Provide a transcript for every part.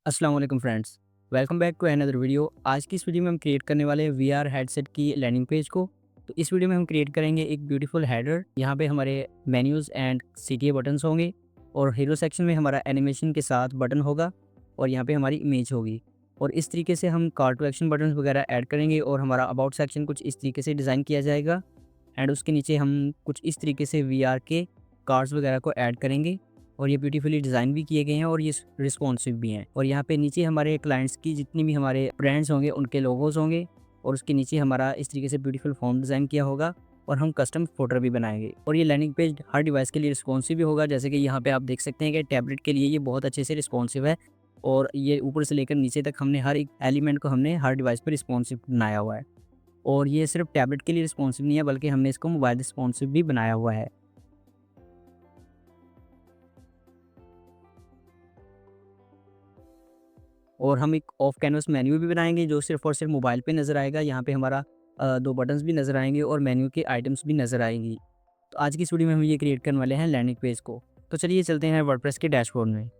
अस्सलाम वालेकुम friends, welcome back to another video. आज की इस वीडियो में हम क्रिएट करने वाले हैं वीआर हेडसेट की लैंडिंग पेज को। तो इस वीडियो में हम क्रिएट करेंगे एक ब्यूटीफुल हेडर। यहाँ पे हमारे मेन्यूज़ एंड सीटीए बटन्स होंगे और हीरो सेक्शन में हमारा एनिमेशन के साथ बटन होगा और यहाँ पे हमारी इमेज होगी। और इस तरीके से हम कॉल टू एक्शन बटन्स वगैरह ऐड करेंगे और हमारा अबाउट सेक्शन कुछ इस तरीके से डिज़ाइन किया जाएगा। एंड उसके नीचे हम कुछ इस तरीके से वीआर के कार्ड्स वगैरह को ऐड करेंगे और ये ब्यूटीफुली डिज़ाइन भी किए गए हैं और ये रिस्पॉन्सिव भी हैं। और यहाँ पे नीचे हमारे क्लाइंट्स की जितनी भी हमारे ब्रांड्स होंगे उनके लोगोज़ होंगे और उसके नीचे हमारा इस तरीके से ब्यूटीफुल फॉर्म डिज़ाइन किया होगा और हम कस्टम फोल्डर भी बनाएंगे। और ये लैंडिंग पेज हर डिवाइस के लिए रिस्पॉन्सिव भी होगा। जैसे कि यहाँ पे आप देख सकते हैं कि टैबलेट के लिए ये बहुत अच्छे से रिस्पॉन्सिव है और ये ऊपर से लेकर नीचे तक हमने हर एक एलिमेंट को हमने हर डिवाइस पर रिस्पॉन्सिव बनाया हुआ है। और ये सिर्फ टैबलेट के लिए रिस्पॉन्सिव नहीं है बल्कि हमने इसको मोबाइल रिस्पॉन्सिव भी बनाया हुआ है। और हम एक ऑफ कैनवस मेन्यू भी बनाएँगे जो सिर्फ़ और सिर्फ़ मोबाइल पे नज़र आएगा। यहाँ पे हमारा 2 बटन्स भी नज़र आएँगे और मेन्यू के आइटम्स भी नज़र आएँगी। तो आज की इस वीडियो में हम ये क्रिएट करने वाले हैं लैंडिंग पेज को। तो चलिए चलते हैं वर्डप्रेस के डैशबोर्ड में।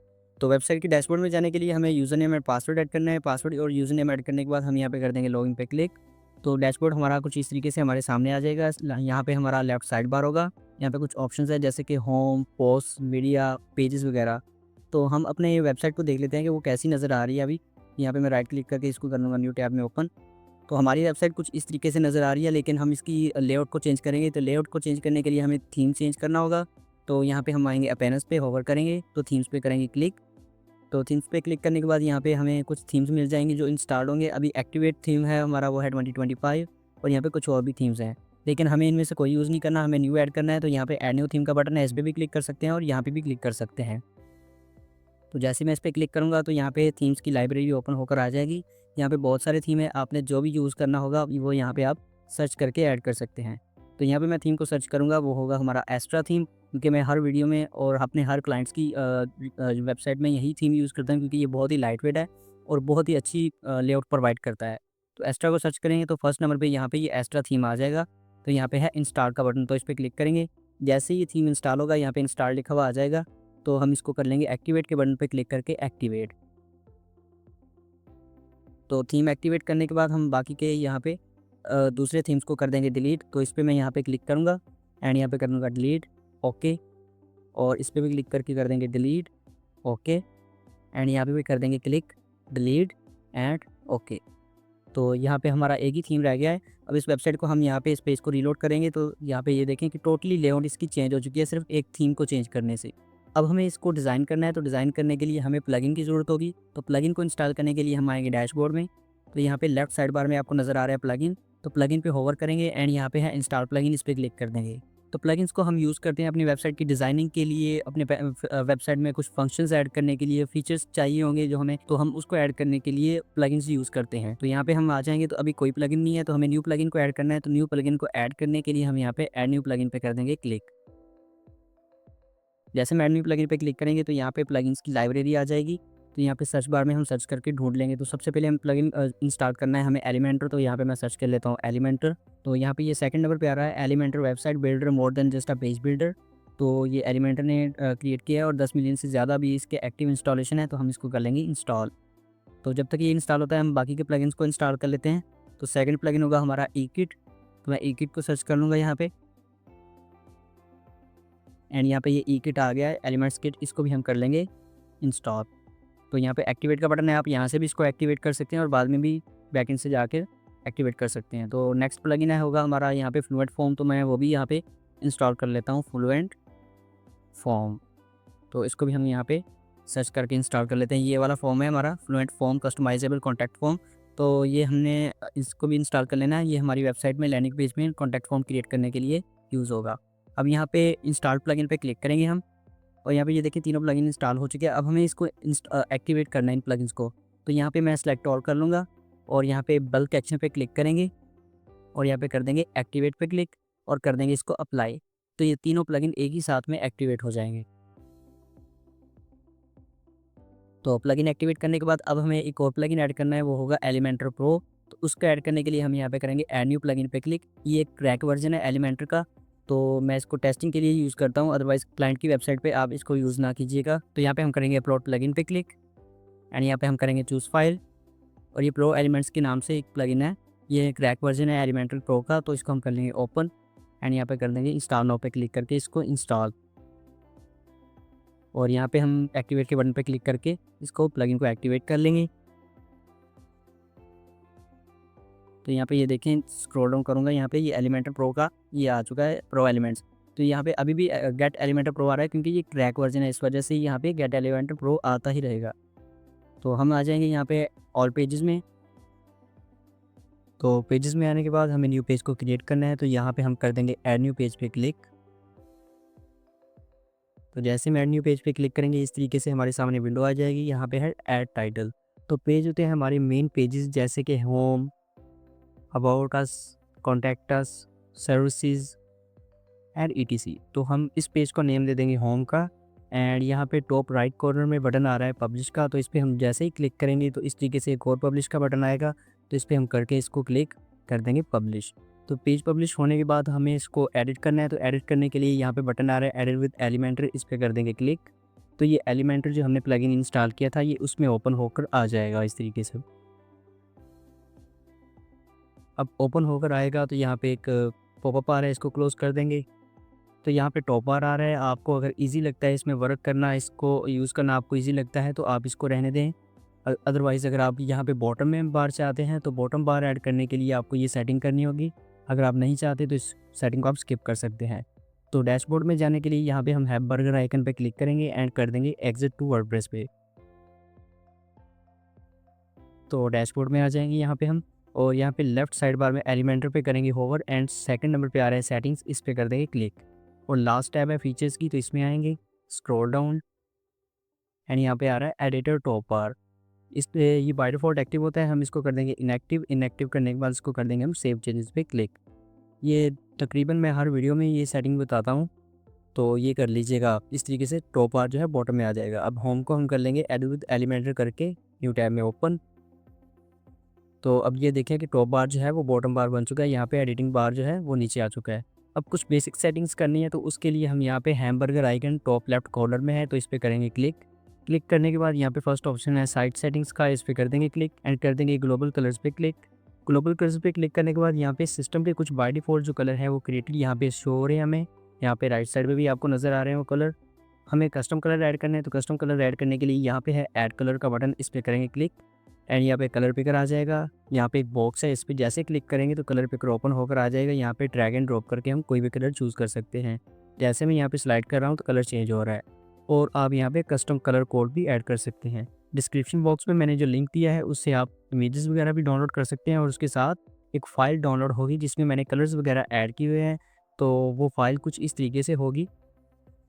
तो वेबसाइट के डैशबोर्ड में जाने के लिए हमें user name and password add करना है। पासवर्ड और यूज़र नेम ऐड करने के बाद हम यहाँ पे कर देंगे लॉगिन पे क्लिक। तो डैशबोर्ड हमारा कुछ इस तरीके से हमारे सामने आ जाएगा। यहाँ पे हमारा लेफ्ट साइड बार होगा। यहाँ पे कुछ ऑप्शंस है जैसे कि होम, पोस्ट, मीडिया, पेजेस वगैरह। तो हम अपने वेबसाइट को देख लेते हैं कि वो कैसी नज़र आ रही है अभी। यहाँ पे मैं राइट क्लिक करके इसको कर लूँगा न्यू टैब में ओपन। तो हमारी वेबसाइट कुछ इस तरीके से नज़र आ रही है, लेकिन हम इसकी लेआउट को चेंज करेंगे। तो लेआउट को चेंज करने के लिए हमें थीम चेंज करना होगा। तो यहाँ पे हम आएँगे अपीयरेंस पे होवर करेंगे तो थीम्स पे करेंगे क्लिक। तो थीम्स पे क्लिक करने के बाद यहाँ पे हमें कुछ थीम्स मिल जाएँगी जो इंस्टॉल होंगे। अभी एक्टिवेट थीम है हमारा, वो है 2025 और यहाँ पे कुछ और भी थीम्स हैं। लेकिन हमें इनमें से कोई यूज़ नहीं करना, हमें न्यू ऐड करना है। तो यहाँ पे ऐड न्यू थीम का बटन है, इस पे भी क्लिक कर सकते हैं और यहाँ पे भी क्लिक कर सकते हैं। तो जैसे मैं इस पे क्लिक करूँगा तो यहाँ पे थीम्स की लाइब्रेरी ओपन होकर आ जाएगी। यहाँ पे बहुत सारे थीम है, आपने जो भी यूज़ करना होगा वो यहाँ पे आप सर्च करके ऐड कर सकते हैं। तो यहाँ पे मैं थीम को सर्च करूँगा, वो होगा हमारा एस्ट्रा थीम, क्योंकि मैं हर वीडियो में और अपने हर क्लाइंट्स की वेबसाइट में यही थीम यूज़ करता हूँ, क्योंकि ये बहुत ही लाइट वेट है और बहुत ही अच्छी लेआउट प्रोवाइड करता है। तो एस्ट्रा को सर्च करेंगे तो फर्स्ट नंबर पे यहाँ पे ये एस्ट्रा थीम आ जाएगा। तो यहाँ पे है इंस्टॉल का बटन, तो इस पर क्लिक करेंगे। जैसे ही ये थीम इंस्टॉल होगा यहाँ पे इंस्टॉल लिखा हुआ आ जाएगा। तो हम इसको कर लेंगे एक्टिवेट के बटन पे क्लिक करके एक्टिवेट। तो थीम एक्टिवेट करने के बाद हम बाकी के यहाँ पे दूसरे थीम्स को कर देंगे डिलीट। तो इस पे मैं यहाँ पे क्लिक करूँगा एंड यहाँ पे कर दूँगा डिलीट, ओके। और इस पे भी क्लिक करके कर देंगे डिलीट, ओके। एंड यहाँ पे भी कर देंगे क्लिक, डिलीट एंड ओके। तो यहाँ पे हमारा एक ही थीम रह गया है। अब इस वेबसाइट को हम यहाँ पे इस पेज को रीलोड करेंगे तो यहाँ पे ये देखें कि टोटली लेआउट इसकी चेंज हो चुकी है सिर्फ एक थीम को चेंज करने से। अब हमें इसको डिज़ाइन करना है, तो डिज़ाइन करने के लिए हमें प्लगइन की ज़रूरत होगी। तो प्लगइन को इंस्टॉल करने के लिए हम आएँगे डैशबोर्ड में। तो यहाँ पे लेफ्ट साइड बार में आपको नज़र आ रहा है प्लगइन। तो प्लगइन पे होवर करेंगे एंड यहाँ पे है इंस्टॉल प्लगइन, इस पे क्लिक कर देंगे। तो प्लगइन्स को हम यूज़ करते हैं अपनी वेबसाइट की डिज़ाइनिंग के लिए, अपने वेबसाइट में कुछ फंक्शंस ऐड करने के लिए, फीचर्स चाहिए होंगे जो हमें, तो हम उसको ऐड करने के लिए प्लगइन्स यूज़ करते हैं। तो यहाँ पे हम आ जाएँगे तो अभी कोई प्लगइन नहीं है, तो हमें न्यू प्लगइन को ऐड करना है। तो न्यू प्लगइन को ऐड करने के लिए हम यहाँ पे ऐड न्यू प्लगइन पे कर देंगे क्लिक। जैसे हम ऐड न्यू प्लगइन पे क्लिक करेंगे तो यहाँ पे प्लगइन्स की लाइब्रेरी आ जाएगी। तो यहाँ पे सर्च बार में हम सर्च करके ढूँढ लेंगे। तो सबसे पहले हम प्लगइन इंस्टॉल करना है हमें एलिमेंटर। तो यहाँ पे मैं सर्च कर लेता हूँ एलिमेंटर। तो यहाँ पे ये सेकंड नंबर पे आ रहा है, Elementor website builder more than just a page builder. तो ये एलिमेंटर ने क्रिएट किया है और 10 मिलियन से ज़्यादा भी इसके एक्टिव इंस्टॉलेशन है। तो हम इसको कर लेंगे इंस्टॉल। तो जब तक ये इंस्टॉल होता है हम बाकी के प्लगइन्स को इंस्टॉल कर लेते हैं। तो सेकंड प्लगइन होगा हमारा ई-किट। तो मैं ई-किट को सर्च कर लूँगा यहाँ पे एंड यहाँ पे ये ई-किट आ गया है, एलिमेंट्स किट, इसको भी हम कर लेंगे इंस्टॉल। तो यहाँ पे एक्टिवेट का बटन है, आप यहाँ से भी इसको एक्टिवेट कर सकते हैं और बाद में भी बैकएंड से जाके एक्टिवेट कर सकते हैं। तो नेक्स्ट प्लगइन है होगा हमारा यहाँ पे फ्लुएंट फॉर्म। तो मैं वो भी यहाँ पे इंस्टॉल कर लेता हूँ, फ्लुएंट फॉर्म। तो इसको भी हम यहाँ पे सर्च करके इंस्टॉल कर लेते हैं। ये वाला फॉर्म है हमारा fluent form customisable contact form. तो ये हमने इसको भी इंस्टॉल कर लेना है। ये हमारी वेबसाइट में लैंडिंग पेज में कॉन्टैक्ट फॉर्म क्रिएट करने के लिए यूज़ होगा। अब यहाँ पे इंस्टॉल प्लगइन पे क्लिक करेंगे हम और यहाँ पे ये देखिए तीनों प्लगइन इंस्टॉल हो चुके हैं। अब हमें इसको एक्टिवेट करना है इन प्लगइन्स को। तो यहाँ पे मैं सेलेक्ट ऑल कर लूँगा और यहाँ पे बल्क एक्शन पे क्लिक करेंगे और यहाँ पे कर देंगे एक्टिवेट पे क्लिक और कर देंगे इसको अप्लाई। तो ये तीनों प्लगइन एक ही साथ में एक्टिवेट हो जाएंगे। तो प्लगइन एक्टिवेट करने के बाद अब हमें एक और प्लगइन ऐड करना है, वो होगा एलिमेंटर प्रो। तो उसको ऐड करने के लिए हम यहाँ पे करेंगे ऐड न्यू प्लगइन पे क्लिक। ये एक क्रैक वर्जन है एलिमेंटर का, तो मैं इसको टेस्टिंग के लिए यूज़ करता हूँ, अदरवाइज़ क्लाइंट की वेबसाइट पे आप इसको यूज़ ना कीजिएगा। तो यहाँ पे हम करेंगे अपलोड प्लगइन पे क्लिक एंड यहाँ पे हम करेंगे चूज़ फाइल, और ये प्रो एलिमेंट्स के नाम से एक प्लगइन है, ये क्रैक वर्जन है एलिमेंटल प्रो का, तो इसको हम कर लेंगे ओपन एंड यहाँ पे कर देंगे इंस्टॉल नाउ पे क्लिक करके इसको इंस्टॉल, और यहाँ पे हम एक्टिवेट के बटन पे क्लिक करके इसको प्लगइन को एक्टिवेट कर लेंगे। तो यहाँ पे ये देखें, स्क्रॉल डाउन करूँगा, यहाँ पे ये एलिमेंटर प्रो का ये आ चुका है, प्रो एलिमेंट्स। तो यहाँ पे अभी भी गेट एलिमेंटर प्रो आ रहा है, क्योंकि ये क्रैक वर्जन है, इस वजह से यहाँ पे गेट एलिमेंटर प्रो आता ही रहेगा। तो हम आ जाएंगे यहाँ पे ऑल पेजेस में। तो पेजेस में आने के बाद हमें न्यू पेज को क्रिएट करना है, तो यहाँ पे हम कर देंगे ऐड न्यू पेज पे क्लिक। तो जैसे हम ऐड न्यू पेज पे क्लिक करेंगे, इस तरीके से हमारे सामने विंडो आ जाएगी। यहाँ पे है ऐड टाइटल। तो पेज होते हैं हमारे मेन पेजेस, जैसे कि home, about us, contact us, services and etc. तो हम इस पेज को नेम दे देंगे होम का, एंड यहाँ पे टॉप राइट कॉर्नर में बटन आ रहा है पब्लिश का, तो इस पर हम जैसे ही क्लिक करेंगे तो इस तरीके से एक और पब्लिश का बटन आएगा, तो इस पर हम करके इसको क्लिक कर देंगे पब्लिश। तो पेज पब्लिश होने के बाद हमें इसको एडिट करना है, तो एडिट करने के लिए यहाँ पे बटन आ रहा है एडिट विद एलिमेंटर, इस पर कर देंगे क्लिक। तो ये एलिमेंटर जो हमने प्लगइन इंस्टॉल किया था, ये उसमें ओपन होकर आ जाएगा इस तरीके से। अब ओपन होकर आएगा तो यहाँ पे एक पॉपअप आ रहा है, इसको क्लोज़ कर देंगे। तो यहाँ पे टॉप बार आ रहा है, आपको अगर इजी लगता है इसमें वर्क करना, इसको यूज़ करना आपको इजी लगता है तो आप इसको रहने दें। अदरवाइज़ अगर आप यहाँ पे बॉटम में बार चाहते हैं तो बॉटम बार ऐड करने के लिए आपको ये सेटिंग करनी होगी। अगर आप नहीं चाहते तो इस सेटिंग को आप स्किप कर सकते हैं। तो डैशबोर्ड में जाने के लिए यहाँ पे हम हैमबर्गर आइकन पे क्लिक करेंगे एंड कर देंगे एग्जिट टू वर्डप्रेस पे। तो डैशबोर्ड में आ जाएंगे यहाँ पे हम, और यहाँ पे लेफ्ट साइड बार में एलिमेंटर पे करेंगे होवर, एंड सेकंड नंबर पे आ रहा है सेटिंग्स, इस पे कर देंगे क्लिक। और लास्ट टैब है फीचर्स की, तो इसमें आएंगे, स्क्रॉल डाउन एंड यहाँ पे आ रहा है एडिटर टॉप बार। इस पे ये बाय डिफ़ॉल्ट एक्टिव होता है, हम इसको कर देंगे इनएक्टिव। इनएक्टिव करने के बाद इसको कर देंगे हम सेव चेंजेस पे क्लिक। ये तकरीबन मैं हर वीडियो में ये सेटिंग बताता हूँ, तो ये कर लीजिएगा आप। इस तरीके से टॉप बार जो है बॉटम में आ जाएगा। अब होम को हम कर लेंगे एडिट विद एलिमेंटर करके न्यू टैब में ओपन। तो अब ये देखें कि टॉप बार जो है वो बॉटम बार बन चुका है, यहाँ पे एडिटिंग बार जो है वो नीचे आ चुका है। अब कुछ बेसिक सेटिंग्स करनी है, तो उसके लिए हम यहाँ पे hamburger icon top left corner में है, तो इस पर करेंगे क्लिक। क्लिक करने के बाद यहाँ पे फर्स्ट ऑप्शन है साइट सेटिंग्स का, इस पर कर देंगे क्लिक एंड कर देंगे ग्लोबल कलर्स पे क्लिक। ग्लोबल कलर्स पे क्लिक करने के बाद यहाँ पे सिस्टम के कुछ बाय डिफ़ॉल्ट जो कलर है वो क्रिएटली यहाँ पे शो हो रहे हैं हमें। यहाँ पे राइट साइड में भी आपको नज़र आ रहे हैं वो कलर। हमें कस्टम कलर ऐड करने हैं, तो कस्टम कलर ऐड करने के लिए यहाँ पे है ऐड कलर का बटन, इस पर करेंगे क्लिक एंड यहाँ पे कलर पिकर आ जाएगा। यहाँ पे एक बॉक्स है, इस पर जैसे क्लिक करेंगे तो कलर पिकर ओपन होकर आ जाएगा। यहाँ पे ड्रैग एंड ड्रॉप करके हम कोई भी कलर चूज़ कर सकते हैं। जैसे मैं यहाँ पे स्लाइड कर रहा हूँ तो कलर चेंज हो रहा है, और आप यहाँ पे कस्टम कलर कोड भी ऐड कर सकते हैं। डिस्क्रिप्शन बॉक्स में मैंने जो लिंक दिया है उससे आप इमेजेस वगैरह भी डाउनलोड कर सकते हैं, और उसके साथ एक फ़ाइल डाउनलोड होगी जिसमें मैंने कलर्स वगैरह ऐड किए हुए हैं। तो वो फ़ाइल कुछ इस तरीके से होगी,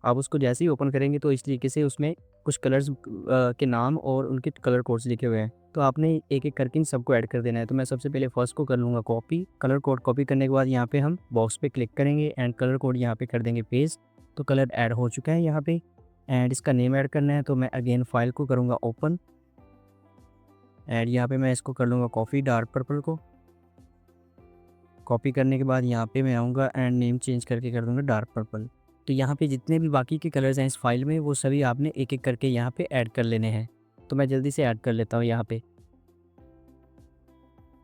आप उसको जैसे ही ओपन करेंगे तो इस तरीके से उसमें कुछ कलर्स के नाम और उनके कलर कोड्स लिखे हुए हैं। तो आपने एक एक करके इन सबको ऐड कर देना है। तो मैं सबसे पहले फर्स्ट को कर लूँगा कॉपी। कलर कोड कॉपी करने के बाद यहाँ पे हम बॉक्स पे क्लिक करेंगे एंड कलर कोड यहाँ पे कर देंगे पेस्ट। तो कलर ऐड हो चुका है यहाँ पे, एंड इसका नेम ऐड करना है, तो मैं अगेन फाइल को करूँगा ओपन एंड यहाँ पे मैं इसको कर लूँगा कॉफ़ी डार्क पर्पल को। कॉपी करने के बाद यहाँ पे मैं आऊँगा एंड नेम चेंज करके कर दूँगा डार्क पर्पल। तो यहाँ पे जितने भी बाकी के कलर्स हैं इस फाइल में वो सभी आपने एक एक करके यहाँ पे ऐड कर लेने हैं। तो मैं जल्दी से ऐड कर लेता हूँ यहाँ पे।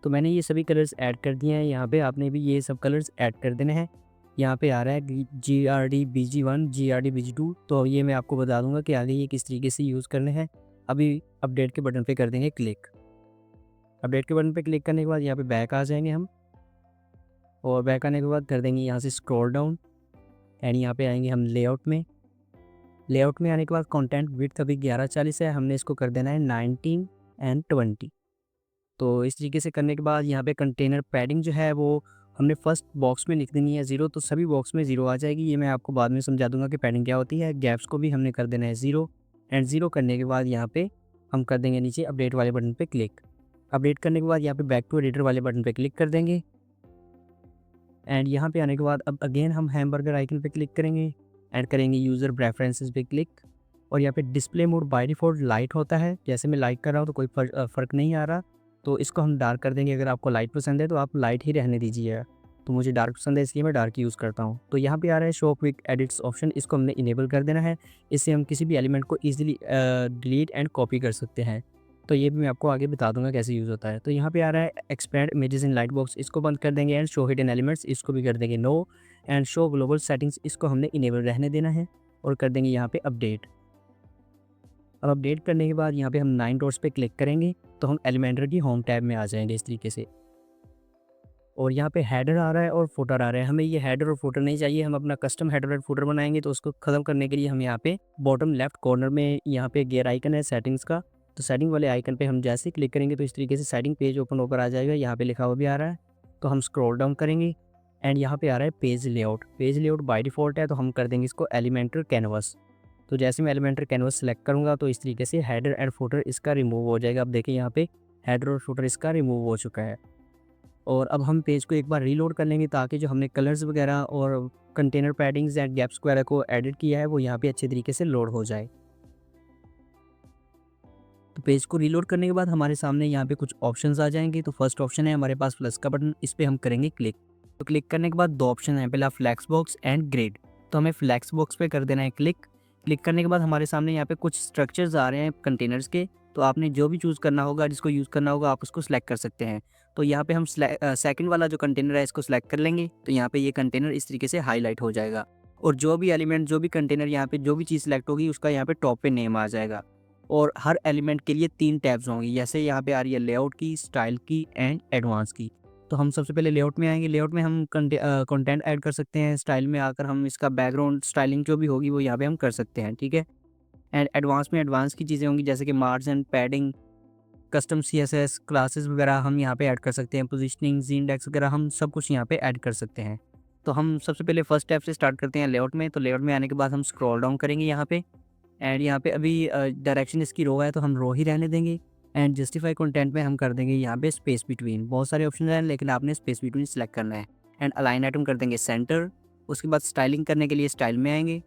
तो मैंने ये सभी कलर्स ऐड कर दिए हैं, यहाँ पे आपने भी ये सब कलर्स ऐड कर देने हैं। यहाँ पे आ रहा है GRDBG1 GRDBG2, तो ये मैं आपको बता दूंगा कि आगे ये किस तरीके से यूज़ करने हैं। अभी अपडेट के बटन पे कर देंगे क्लिक। अपडेट के बटन पे क्लिक करने के बाद यहाँ पे बैक आ जाएंगे हम, और बैक आने के बाद कर देंगे यहाँ से स्क्रॉल डाउन एंड यहाँ पे आएंगे हम लेआउट में। लेआउट में आने के बाद कंटेंट विड्थ अभी 1140 है, हमने इसको कर देना है 19 एंड 20। तो इस तरीके से करने के बाद यहाँ पे कंटेनर पैडिंग जो है वो हमने फर्स्ट बॉक्स में लिख देनी है 0, तो सभी बॉक्स में 0 आ जाएगी। ये मैं आपको बाद में समझा दूंगा कि पैडिंग क्या होती है। गैप्स को भी हमने कर देना है 0, एंड 0 करने के बाद यहाँ पे हम कर देंगे नीचे अपडेट वाले बटन पे क्लिक। अपडेट करने के बाद यहाँ पे बैक टू एडिटर वाले बटन पे क्लिक कर देंगे, एंड यहाँ पे आने के बाद अब अगेन हम हैमबर्गर आइकन पे क्लिक करेंगे एंड करेंगे यूज़र प्रेफरेंसेस पे क्लिक। और यहाँ पे display mode by default light होता है, जैसे मैं लाइट कर रहा हूँ तो कोई फ़र्क नहीं आ रहा, तो इसको हम डार्क कर देंगे। अगर आपको लाइट पसंद है तो आप लाइट ही रहने दीजिए, तो मुझे डार्क पसंद है इसलिए मैं डार्क यूज़ करता हूँ। तो यहाँ पे आ रहा है शो क्विक एडिट्स ऑप्शन, इसको हमने इनेबल कर देना है। इससे हम किसी भी एलिमेंट को ईजिली डिलीट एंड कॉपी कर सकते हैं। तो ये भी मैं आपको आगे बता दूंगा कैसे यूज़ होता है। तो यहाँ पे आ रहा है expand images in light box, इसको बंद कर देंगे। एंड शो हिडन एलिमेंट्स, इसको भी कर देंगे no. And show global settings, इसको हमने इनेबल रहने देना है और कर देंगे यहाँ पे अपडेट। अब अपडेट करने के बाद यहाँ पे हम 9 डॉट्स पे क्लिक करेंगे तो हम एलिमेंटर की होम टैब में आ जाएंगे इस तरीके से। और यहाँ पे हेडर आ रहा है और फुटर आ रहा है, हमें ये हेडर और फुटर नहीं चाहिए, हम अपना कस्टम हेडर और फुटर बनाएंगे। तो उसको ख़त्म करने के लिए हम यहाँ पे बॉटम लेफ्ट कॉर्नर में यहाँ पे गियर आइकन है सेटिंग्स का, तो सेटिंग वाले आइकन पे हम जैसे ही क्लिक करेंगे तो इस तरीके से सेटिंग पेज ओपन होकर आ जाएगा। यहाँ पे लिखा हुआ भी आ रहा है, तो हम स्क्रॉल डाउन करेंगे एंड यहाँ पे आ रहा है page layout. Page layout by default है, तो हम कर देंगे इसको एलिमेंटर कैनवस। तो जैसे मैं एलिमेंटर कैनवस सेलेक्ट करूँगा तो इस तरीके से हेडर एंड फुटर इसका रिमूव हो जाएगा। अब देखिए यहाँ पे हेडर और फुटर इसका रिमूव हो चुका है। और अब हम पेज को एक बार रीलोड कर लेंगे ताकि जो हमने कलर्स वगैरह और कंटेनर पैडिंग्स एंड गैप्स वगैरह को एडिट किया है वो यहाँ पे अच्छे तरीके से लोड हो जाए। तो पेज को रीलोड करने के बाद हमारे सामने यहाँ पे कुछ ऑप्शंस आ जाएंगे। तो फर्स्ट ऑप्शन है हमारे पास प्लस का बटन, इस पर हम करेंगे क्लिक। तो क्लिक करने के बाद दो ऑप्शन है, पहला फ्लैक्स बॉक्स एंड ग्रिड। तो हमें फ्लैक्स बॉक्स पे कर देना है क्लिक। क्लिक करने के बाद हमारे सामने यहाँ पे कुछ स्ट्रक्चर्स आ रहे हैं कंटेनर्स के, तो आपने जो भी चूज़ करना होगा, जिसको यूज़ करना होगा आप उसको सिलेक्ट कर सकते हैं। तो यहाँ पे हम सेकंड वाला जो कंटेनर है इसको सिलेक्ट कर लेंगे, तो यहाँ पे ये कंटेनर इस तरीके से हाईलाइट हो जाएगा। और जो भी एलिमेंट, जो भी कंटेनर, यहाँ पे जो भी चीज़ सिलेक्ट होगी उसका यहाँ पे टॉप पे नेम आ जाएगा। और हर एलिमेंट के लिए 3 टैब्स होंगी, जैसे यहाँ पे आ रही है लेआउट की, स्टाइल की एंड एडवांस की। तो हम सबसे पहले लेआउट में आएंगे। लेआउट में हम कंटेंट ऐड कर सकते हैं। स्टाइल में आकर हम इसका बैकग्राउंड स्टाइलिंग जो भी होगी वो यहाँ पे हम कर सकते हैं, ठीक है। एंड एडवांस में एडवांस की चीज़ें होंगी जैसे कि margin, padding, custom CSS, classes वगैरह हम यहाँ पे ऐड कर सकते हैं। पोजीशनिंग, इंडेक्स वगैरह हम सब कुछ यहाँ पे ऐड कर सकते हैं। तो हम सबसे पहले फर्स्ट स्टेप से स्टार्ट करते हैं लेआउट में। तो लेआउट में आने के बाद हम स्क्रॉल डाउन करेंगे यहाँ पे एंड यहाँ पे अभी डायरेक्शन इसकी रो है तो हम रो ही रहने देंगे। एंड जस्टिफाई कंटेंट में हम कर देंगे यहाँ पे स्पेस बिटवीन। बहुत सारे ऑप्शन हैं लेकिन आपने स्पेस बिटवीन सेलेक्ट करना है। एंड अलाइन आइटम कर देंगे सेंटर। उसके बाद स्टाइलिंग करने के लिए स्टाइल में आएंगे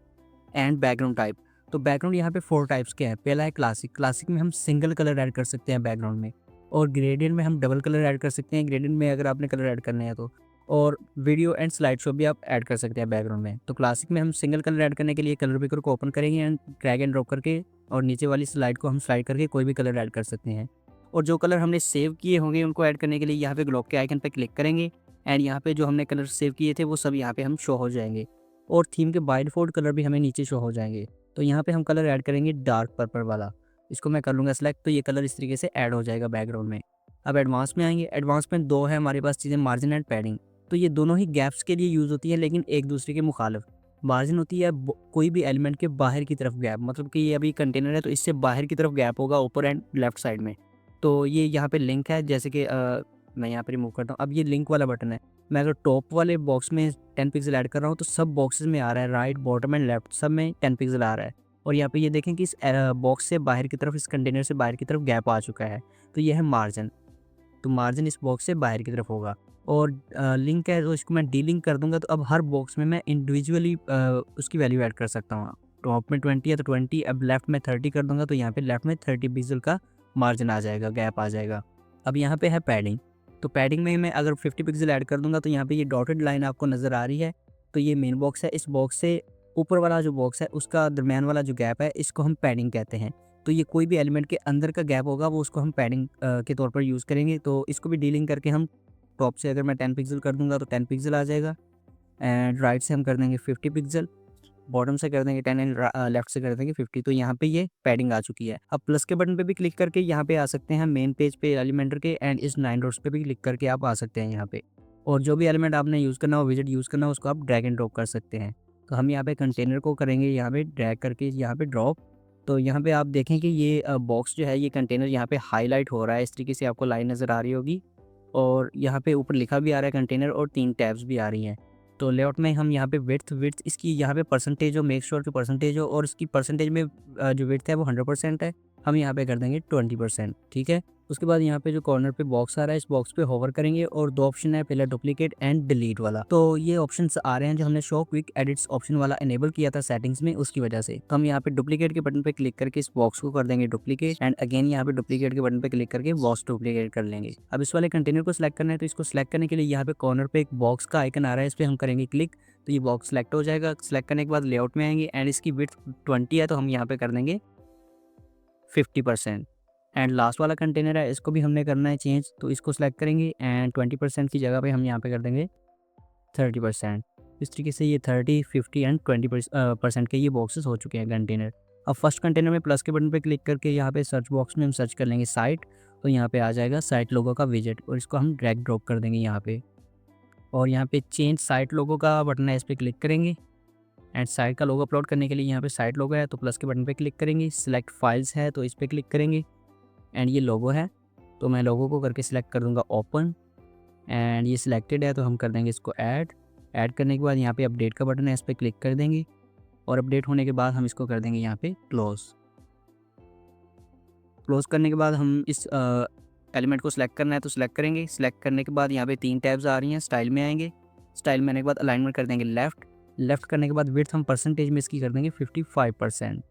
एंड बैकग्राउंड टाइप। तो बैकग्राउंड यहाँ पे 4 टाइप्स के हैं। पहला है क्लासिक। क्लासिक में हम सिंगल कलर ऐड कर सकते हैं बैकग्राउंड में। और ग्रेडियंट में हम डबल कलर ऐड कर सकते हैं, ग्रेडियंट में अगर आपने कलर ऐड करने हैं तो। और वीडियो एंड स्लाइड शो भी आप ऐड कर सकते हैं बैकग्राउंड में। तो क्लासिक में हम सिंगल कलर ऐड करने के लिए कलर पिकर को ओपन करेंगे एंड ड्रैग एंड ड्रॉप करके और नीचे वाली स्लाइड को हम स्लाइड करके कोई भी कलर ऐड कर सकते हैं। और जो कलर हमने सेव किए होंगे उनको ऐड करने के लिए यहाँ पे ग्लोब के आइकन पे क्लिक करेंगे एंड यहाँ पे जो हमने कलर सेव किए थे वो सब यहाँ पे हम शो हो जाएंगे। और थीम के बाय डिफॉल्ट कलर भी हमें नीचे शो हो जाएंगे। तो यहाँ पे हम कलर ऐड करेंगे डार्क पर्पल वाला, इसको मैं कर लूँगा सेलेक्ट, तो ये कलर इस तरीके से ऐड हो जाएगा बैकग्राउंड में। अब एडवांस में आएंगे। एडवांस में 2 है हमारे पास चीज़ें, मार्जिन एंड पैडिंग। तो ये दोनों ही गैप्स के लिए यूज़ होती है लेकिन एक दूसरे के मुखालिफ। मार्जिन होती है कोई भी एलिमेंट के बाहर की तरफ गैप, मतलब कि ये अभी कंटेनर है तो इससे बाहर की तरफ गैप होगा ऊपर एंड लेफ्ट साइड में। तो ये यहाँ पे लिंक है, जैसे कि मैं यहाँ पे रिमूव करता हूँ। अब ये लिंक वाला बटन है, मैं अगर टॉप वाले बॉक्स में 10 पिक्सल ऐड कर रहा हूँ तो सब बॉक्सेस में आ रहा है, राइट, बॉटम एंड लेफ्ट सब में 10 पिक्सल आ रहा है। और यहाँ पे ये देखें कि इस बॉक्स से बाहर की तरफ, इस कंटेनर से बाहर की तरफ गैप आ चुका है, तो ये है मार्जिन। तो मार्जिन इस बॉक्स से बाहर की तरफ होगा। और लिंक है तो इसको मैं डीलिंक कर दूंगा, तो अब हर बॉक्स में मैं इंडिविजुअली उसकी वैल्यू ऐड कर सकता हूँ। टॉप में 20 है तो 20, अब लेफ्ट में 30 कर दूंगा तो यहाँ पे लेफ्ट में 30 पिक्सल का मार्जिन आ जाएगा, गैप आ जाएगा। अब यहाँ पे है पैडिंग। तो पैडिंग में मैं अगर 50 पिक्सल ऐड कर दूंगा तो यहाँ पे ये डॉटेड लाइन आपको नज़र आ रही है, तो ये मेन बॉक्स है। इस बॉक्स से ऊपर वाला जो बॉक्स है उसका दरमियान वाला जो गैप है इसको हम पैडिंग कहते हैं। तो ये कोई भी एलिमेंट के अंदर का गैप होगा वो उसको हम पैडिंग के तौर पर यूज़ करेंगे। तो इसको भी डीलिंग करके हम टॉप से अगर मैं 10 पिक्सल कर दूंगा तो 10 पिक्सल आ जाएगा एंड राइट से हम कर देंगे 50 पिक्सल, बॉटम से कर देंगे 10 एंड लेफ्ट से कर देंगे 50। तो यहाँ पे ये पैडिंग आ चुकी है। अब प्लस के बटन पे भी क्लिक करके यहाँ पे आ सकते हैं मेन पेज पे एलिमेंटर के, एंड इस 9 डॉट्स पे भी क्लिक करके आप आ सकते हैं यहाँ पे। और जो भी एलिमेंट आपने यूज़ करना हो, विजिट यूज़ करना हो, उसको आप ड्रैग एंड ड्रॉप कर सकते हैं। तो हम यहाँ पे कंटेनर को करेंगे यहाँ पे ड्रैग करके यहाँ पे ड्रॉप। तो यहाँ पे आप देखें कि ये बॉक्स जो है, ये कंटेनर यहाँ पे हाईलाइट हो रहा है, इस तरीके से आपको लाइन नज़र आ रही होगी। और यहाँ पे ऊपर लिखा भी आ रहा है कंटेनर और 3 टैब्स भी आ रही हैं। तो लेआउट में हम यहाँ पे विड्थ इसकी यहाँ पे परसेंटेज हो, मेक श्योर की परसेंटेज हो, और इसकी परसेंटेज में जो विड्थ है वो 100% है, हम यहाँ पे कर देंगे 20%, ठीक है। उसके बाद यहाँ पे जो कॉर्नर पे बॉक्स आ रहा है, इस बॉक्स पे होवर करेंगे और 2 ऑप्शन है, पहला डुप्लीकेट एंड डिलीट वाला। तो ये ऑप्शंस आ रहे हैं जो हमने शो क्विक एडिट्स ऑप्शन वाला इनेबल किया था सेटिंग्स में, उसकी वजह से। तो हम यहाँ पे डुप्लीकेट के बटन पे क्लिक करके इस बॉक्स को कर देंगे डुप्लीकेट, एंड अगेन यहाँ पे डुप्लीकेट के बटन पे क्लिक करके बॉक्स डुप्लीकेट कर लेंगे। अब इस वाले कंटेनर को सिलेक्ट करना है, तो इसको सिलेक्ट करने के लिए यहाँ पे कॉर्नर पे एक बॉक्स का आइकन आ रहा है, इस पर हम करेंगे क्लिक, तो ये बॉक्स सेलेक्ट हो जाएगा। सेलेक्ट करने के बाद लेआउट में आएंगे एंड इसकी विड्थ 20 है तो हम यहाँ पे कर देंगे 50%। एंड लास्ट वाला कंटेनर है, इसको भी हमने करना है चेंज, तो इसको सिलेक्ट करेंगे एंड 20% की जगह पे हम यहाँ पे कर देंगे 30%। इस तरीके से ये 30, 50 एंड 20% के ये बॉक्सेस हो चुके हैं कंटेनर। अब फर्स्ट कंटेनर में प्लस के बटन पे क्लिक करके यहाँ पे सर्च बॉक्स में हम सर्च कर लेंगे साइट, तो यहाँ पे आ जाएगा साइट लोगो का विजेट और इसको हम ड्रैग ड्रॉप कर देंगे यहाँ पे। और यहाँ पे चेंज साइट लोगो का बटन है, इस पर क्लिक करेंगे एंड साइट का लोगो अपलोड करने के लिए यहाँ पे साइट लोगो है तो प्लस के बटन पे क्लिक करेंगे। सिलेक्ट फाइल्स है तो इस पर क्लिक करेंगे एंड ये लोगो है तो मैं लोगो को करके सिलेक्ट कर दूँगा ओपन एंड ये सिलेक्टेड है तो हम कर देंगे इसको ऐड करने के बाद यहाँ पे अपडेट का बटन है, इस पर क्लिक कर देंगे और अपडेट होने के बाद हम इसको कर देंगे यहाँ पे क्लोज़ करने के बाद हम इस एलिमेंट को सिलेक्ट करना है तो सिलेक्ट करेंगे। सिलेक्ट करने के बाद यहाँ पे 3 टैब्स आ रही हैं, स्टाइल में आएंगे। स्टाइल में आने के बाद अलाइनमेंट कर देंगे लेफ़्ट करने के बाद विड्थ हम परसेंटेज में इसकी कर देंगे 55%।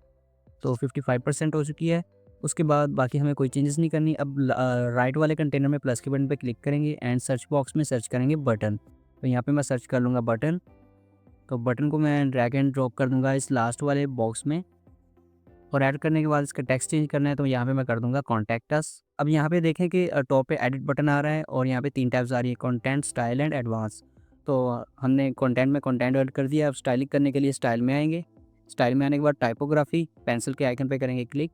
तो 55% हो चुकी है। उसके बाद बाकी हमें कोई चेंजेस नहीं करनी। अब राइट वाले कंटेनर में प्लस के बटन पे क्लिक करेंगे एंड सर्च बॉक्स में सर्च करेंगे बटन। तो यहाँ पे मैं सर्च कर लूँगा बटन, तो बटन को मैं ड्रैग एंड ड्रॉप कर दूँगा इस लास्ट वाले बॉक्स में और ऐड करने के बाद इसका टेक्स्ट चेंज करना है तो यहाँ पे मैं कर दूँगा कॉन्टैक्ट अस। अब यहाँ पे देखें कि टॉप पे एडिट बटन आ रहा है और यहाँ पे 3 टैब्स आ रही है, कंटेंट, स्टाइल एंड एडवांस। तो हमने कंटेंट में कंटेंट ऐड कर दिया। अब स्टाइलिंग करने के लिए स्टाइल में आएंगे। स्टाइल में आने के बाद टाइपोग्राफी, पेंसिल के आइकन पे करेंगे क्लिक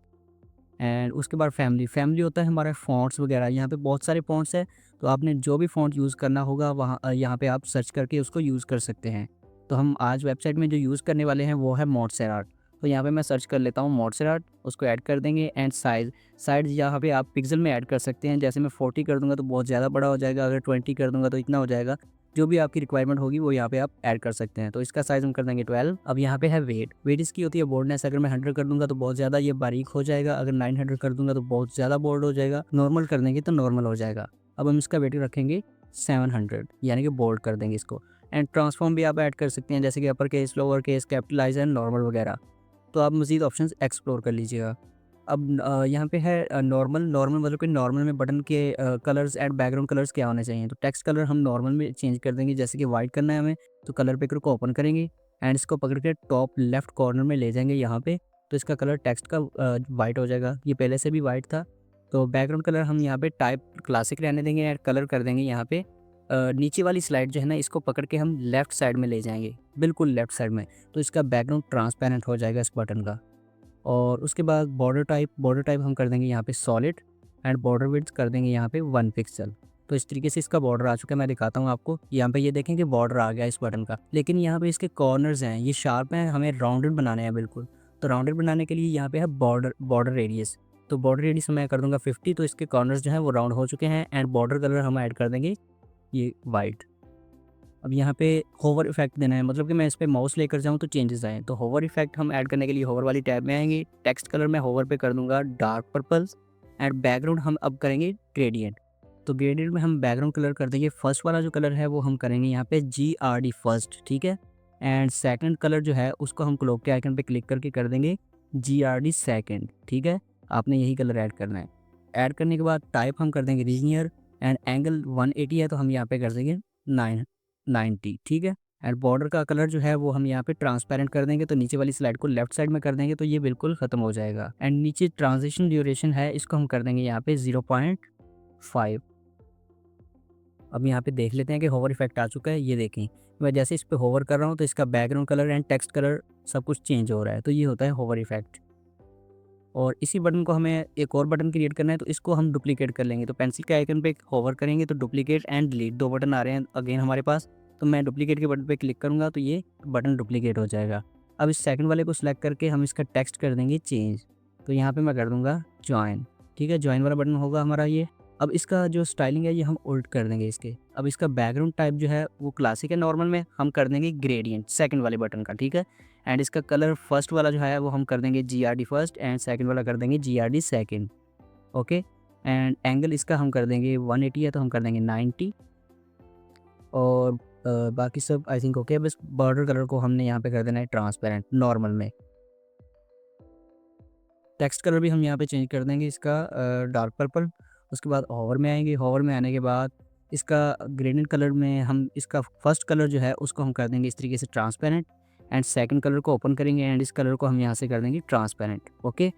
एंड उसके बाद फैमिली होता है हमारा फ़ॉन्ट्स वगैरह। यहाँ पे बहुत सारे फ़ॉन्ट्स हैं तो आपने जो भी फ़ॉन्ट यूज़ करना होगा वहाँ यहाँ पे आप सर्च करके उसको यूज़ कर सकते हैं। तो हम आज वेबसाइट में जो यूज़ करने वाले हैं वो है मोंटसेराट। तो यहाँ पे मैं सर्च कर लेता हूँ मोंटसेराट, उसको ऐड कर देंगे एंड साइज़ यहाँ पे आप पिक्सल में ऐड कर सकते हैं। जैसे मैं 40 कर दूँगा तो बहुत ज़्यादा बड़ा हो जाएगा, अगर 20 कर दूँगा तो इतना हो जाएगा। जो भी आपकी रिक्वायरमेंट होगी वो यहाँ पे आप ऐड कर सकते हैं। तो इसका साइज़ हम कर देंगे 12। अब यहाँ पे है वेट इसकी होती है बोल्डनेस। अगर मैं 100 कर दूँगा तो बहुत ज़्यादा ये बारीक हो जाएगा, अगर 900 कर दूँगा तो बहुत ज़्यादा बोल्ड हो जाएगा, नॉर्मल कर देंगे तो नॉर्मल हो जाएगा। अब हम इसका वेट रखेंगे 700 यानी कि बोल्ड कर देंगे इसको। एंड ट्रांसफॉर्म भी आप ऐड कर सकते हैं जैसे कि upper case, lower case, capitalise and normal वगैरह। तो आप मज़ीद ऑप्शंस एक्सप्लोर कर लीजिएगा। अब यहाँ पे है नॉर्मल मतलब कि नॉर्मल में बटन के कलर्स एंड बैकग्राउंड कलर्स क्या होने चाहिए। तो टेक्स्ट कलर हम नॉर्मल में चेंज कर देंगे, जैसे कि वाइट करना है हमें तो कलर पिकर को ओपन करेंगे एंड इसको पकड़ के टॉप लेफ्ट कॉर्नर में ले जाएंगे यहाँ पे, तो इसका कलर टेक्स्ट का वाइट हो जाएगा। ये पहले से भी वाइट था। तो बैकग्राउंड कलर हम यहाँ पे टाइप क्लासिक रहने देंगे एंड कलर कर देंगे यहाँ पे नीचे वाली स्लाइड जो है ना इसको पकड़ के हम लेफ़्ट साइड में ले जाएंगे, बिल्कुल लेफ़्ट साइड में, तो इसका बैकग्राउंड ट्रांसपेरेंट हो जाएगा इस बटन का। और उसके बाद बॉर्डर टाइप हम कर देंगे यहाँ पे सॉलिड एंड बॉर्डर विड्थ कर देंगे यहाँ पे 1 पिक्सल। तो इस तरीके से इसका बॉर्डर आ चुका है। मैं दिखाता हूँ आपको, यहाँ पे ये देखें कि बॉर्डर आ गया इस बटन का, लेकिन यहाँ पे इसके कॉर्नर्स हैं ये शार्प हैं, हमें राउंडेड बनाने हैं बिल्कुल। तो राउंडेड बनाने के लिए यहाँ पे है बॉर्डर रेडियस। तो बॉर्डर रेडियस मैं कर दूँगा 50, तो इसके कॉर्नर्स जो हैं वो राउंड हो चुके हैं एंड बॉर्डर कलर हम ऐड कर देंगे ये वाइट। अब यहाँ पे होवर इफेक्ट देना है, मतलब कि मैं इस पे माउस लेकर जाऊँ तो चेंजेस आएँ। तो होवर इफेक्ट हम ऐड करने के लिए होवर वाली टैब में आएंगे। टेक्स्ट कलर में होवर पे कर दूंगा डार्क पर्पल एंड बैकग्राउंड हम अब करेंगे ग्रेडियंट। तो ग्रेडियंट में हम बैकग्राउंड कलर कर देंगे, फर्स्ट वाला जो कलर है वो हम करेंगे यहाँ पे GRD फर्स्ट, ठीक है। एंड सेकंड कलर जो है उसको हम क्लोक के आइकन पे क्लिक करके कर देंगे GRD सेकंड, ठीक है। आपने यही कलर ऐड करना है। ऐड करने के बाद टाइप हम कर देंगे लीनियर एंड एंगल 180 है तो हम यहाँ पे कर देंगे 90, ठीक है। एंड बॉर्डर का कलर जो है वो हम यहाँ पे ट्रांसपेरेंट कर देंगे, तो नीचे वाली स्लाइड को लेफ्ट साइड में कर देंगे तो ये बिल्कुल ख़त्म हो जाएगा। एंड नीचे ट्रांजिशन ड्यूरेशन है, इसको हम कर देंगे यहाँ पे 0.5। अब यहाँ पे देख लेते हैं कि होवर इफेक्ट आ चुका है। ये देखें मैं जैसे इस पे होवर कर रहा हूँ तो इसका background colour and text colour सब कुछ चेंज हो रहा है, तो ये होता है होवर इफेक्ट। और इसी बटन को हमें एक और बटन क्रिएट करना है तो इसको हम डुप्लीकेट कर लेंगे। तो पेंसिल के आइकन पे होवर करेंगे तो डुप्लीकेट एंड डिलीट 2 बटन आ रहे हैं अगेन हमारे पास। तो मैं डुप्लीकेट के बटन पे क्लिक करूँगा तो ये बटन डुप्लीकेट हो जाएगा। अब इस सेकंड वाले को सिलेक्ट करके हम इसका टेक्स्ट कर देंगे चेंज। तो यहाँ पे मैं कर दूँगा जॉइन, ठीक है। जॉइन वाला बटन होगा हमारा ये। अब इसका जो स्टाइलिंग है ये हम उल्ट कर देंगे इसके। अब इसका बैकग्राउंड टाइप जो है वो क्लासिक है, नॉर्मल में हम कर देंगे ग्रेडियंट सेकंड वाले बटन का, ठीक है। एंड इसका कलर फर्स्ट वाला जो है वो हम कर देंगे GRD फर्स्ट एंड सेकंड वाला कर देंगे GRD second, okay. And angle इसका हम कर देंगे 180 है तो हम कर देंगे 90। और बाकी सब आई थिंक ओके। बस बॉर्डर कलर को हमने यहाँ पे कर देना है ट्रांसपेरेंट नॉर्मल में। टेक्स्ट कलर भी हम यहाँ पे चेंज कर देंगे इसका डार्क पर्पल। उसके बाद होवर में आएंगे, होवर में आने के बाद इसका ग्रेडियंट कलर में हम इसका फर्स्ट कलर जो है उसको हम कर देंगे इस तरीके से ट्रांसपेरेंट एंड सेकंड कलर को ओपन करेंगे एंड इस कलर को हम यहाँ से कर देंगे transparent, okay.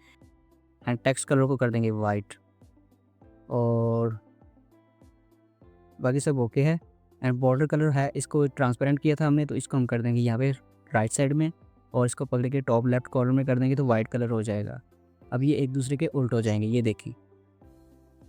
And text colour को कर देंगे वाइट, और बाकी सब ओके है। एंड बॉर्डर कलर है, इसको ट्रांसपेरेंट किया था हमने, तो इसको हम कर देंगे यहाँ पे राइट साइड में, और इसको पकड़ के टॉप लेफ्ट कॉर्नर में कर देंगे तो वाइट कलर हो जाएगा। अब ये एक दूसरे के उल्ट हो जाएंगे, ये देखिए।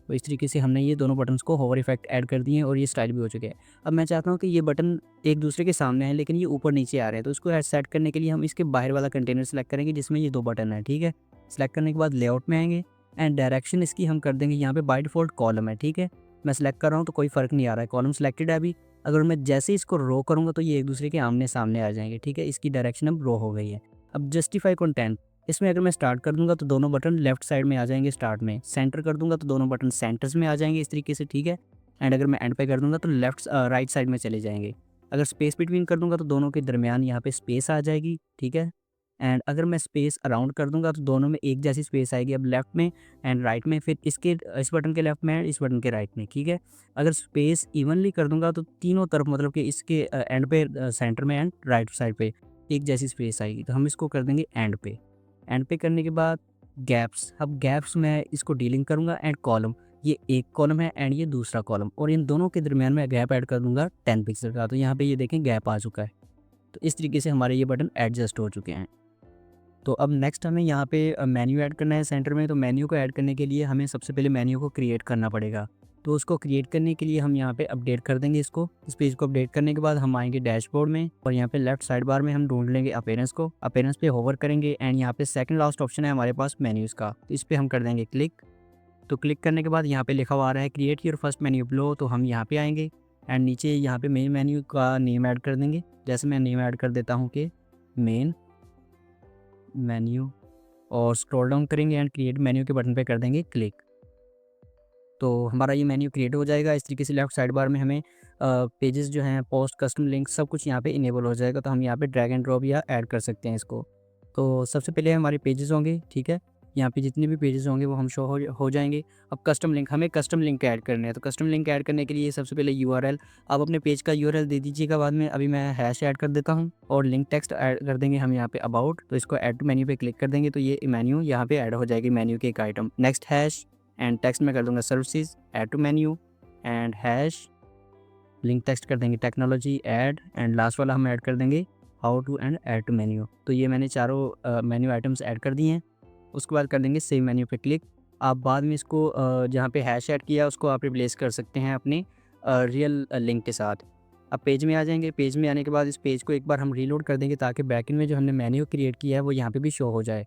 तो इस तरीके से हमने ये दोनों बटन्स को होवर इफेक्ट ऐड कर दिए हैं और ये स्टाइल भी हो चुके हैं। अब मैं चाहता हूँ कि ये बटन एक दूसरे के सामने हैं लेकिन ये ऊपर नीचे आ रहे हैं, तो इसको सेट करने के लिए हम इसके बाहर वाला कंटेनर सेलेक्ट करेंगे जिसमें ये 2 बटन है, ठीक है। सेलेक्ट करने के बाद लेआउट में आएंगे एंड डायरेक्शन इसकी हम कर देंगे यहाँ पे बाय डिफ़ॉल्ट कॉलम है, ठीक है। मैं सेलेक्ट कर रहा हूँ तो कोई फ़र्क नहीं आ रहा है, कॉलम सेलेक्टेड है अभी। अगर मैं जैसे ही इसको रो करूँगा तो ये एक दूसरे के आमने सामने आ जाएंगे, ठीक है। इसकी डायरेक्शन अब रो हो गई है। अब जस्टिफाई कंटेंट, इसमें अगर मैं स्टार्ट कर दूंगा तो दोनों बटन लेफ्ट साइड में आ जाएंगे स्टार्ट में, सेंटर कर दूंगा तो दोनों बटन सेंटर्स में आ जाएंगे इस तरीके से, ठीक है। एंड अगर मैं एंड पे कर दूंगा तो राइट साइड में चले जाएंगे। अगर स्पेस बिटवीन कर दूंगा तो दोनों के दरमियान यहाँ पे स्पेस आ जाएगी, ठीक है। एंड अगर मैं स्पेस अराउंड कर दूंगा तो दोनों में एक जैसी स्पेस आएगी, अब लेफ्ट में एंड राइट में, फिर इस बटन के लेफ्ट में एंड इस बटन के राइट में, ठीक है। अगर स्पेस इवनली कर दूंगा तो तीनों तरफ, मतलब कि इसके एंड पे सेंटर में एंड राइट साइड पे एक जैसी स्पेस आएगी, तो हम इसको कर देंगे एंड पे। एंड पे करने के बाद गैप्स, अब गैप्स मैं इसको डीलिंग करूँगा एंड कॉलम, ये एक कॉलम है एंड ये दूसरा कॉलम, और इन दोनों के दरमियान में गैप ऐड कर दूंगा 10 पिक्सल का, तो यहाँ पे ये देखें गैप आ चुका है। तो इस तरीके से हमारे ये बटन एडजस्ट हो चुके हैं। तो अब नेक्स्ट हमें यहाँ पे मेन्यू ऐड करना है सेंटर में, तो मेन्यू को ऐड करने के लिए हमें सबसे पहले मेन्यू को क्रिएट करना पड़ेगा। तो उसको क्रिएट करने के लिए हम यहाँ पे अपडेट कर देंगे इसको। इस पेज को अपडेट करने के बाद हम आएंगे डैशबोर्ड में, और यहाँ पे लेफ्ट साइड बार में हम ढूंढ लेंगे अपीयरेंस को। अपीयरेंस पे होवर करेंगे एंड यहाँ पे सेकंड लास्ट ऑप्शन है हमारे पास मेन्यूज़ का, तो इस पर हम कर देंगे क्लिक। तो क्लिक करने के बाद यहाँ पे लिखा हुआ आ रहा है create your first menu below, तो हम यहाँ पे आएंगे एंड नीचे यहाँ पे मेन मेन्यू का नेम ऐड कर देंगे। जैसे मैं नेम ऐड कर देता हूँ कि मेन मेन्यू, और स्क्रॉल डाउन करेंगे एंड क्रिएट मेन्यू के बटन पे कर देंगे क्लिक। तो हमारा ये मेन्यू क्रिएट हो जाएगा। इस तरीके से लेफ्ट साइड बार में हमें पेजेस जो हैं, पोस्ट, कस्टम लिंक, सब कुछ यहाँ पे इनेबल हो जाएगा। तो हम यहाँ पे ड्रैग एंड ड्रॉप या ऐड कर सकते हैं इसको। तो सबसे पहले हमारे पेजेस होंगे, ठीक है। यहाँ पे जितने भी पेजेस होंगे वो हम शो हो जाएंगे। अब कस्टम लिंक, हमें कस्टम लिंक ऐड करने हैं, तो कस्टम लिंक ऐड करने के लिए सबसे पहले यूआरएल, आप अपने पेज का यूआरएल दे दीजिएगा बाद में। अभी मैं हैश ऐड कर देता हूँ, और लिंक टेक्स्ट ऐड कर देंगे हम यहाँ पे अबाउट, तो इसको ऐड टू मेन्यू पे क्लिक कर देंगे तो ये मेन्यू यहाँ पे ऐड हो जाएगी, मेन्यू की एक item. Next hash and text में कर दूंगा services, add to menu and hash, link text कर देंगे टेक्नोलॉजी ऐड, एंड लास्ट वाला हम ऐड कर देंगे how to and add to menu. तो ये मैंने चारों मेन्यू आइटम्स ऐड कर दिए हैं। उसके बाद कर देंगे सेव मेन्यू पे क्लिक। आप बाद में इसको जहाँ पे हैश ऐड किया उसको आप रिप्लेस कर सकते हैं अपने रियल लिंक के साथ। अब पेज में आ जाएंगे। पेज में आने के बाद इस पेज को एक बार हम रीलोड कर देंगे ताकि बैकएंड में जो हमने मेन्यू क्रिएट किया है वो यहाँ पे भी शो हो जाए।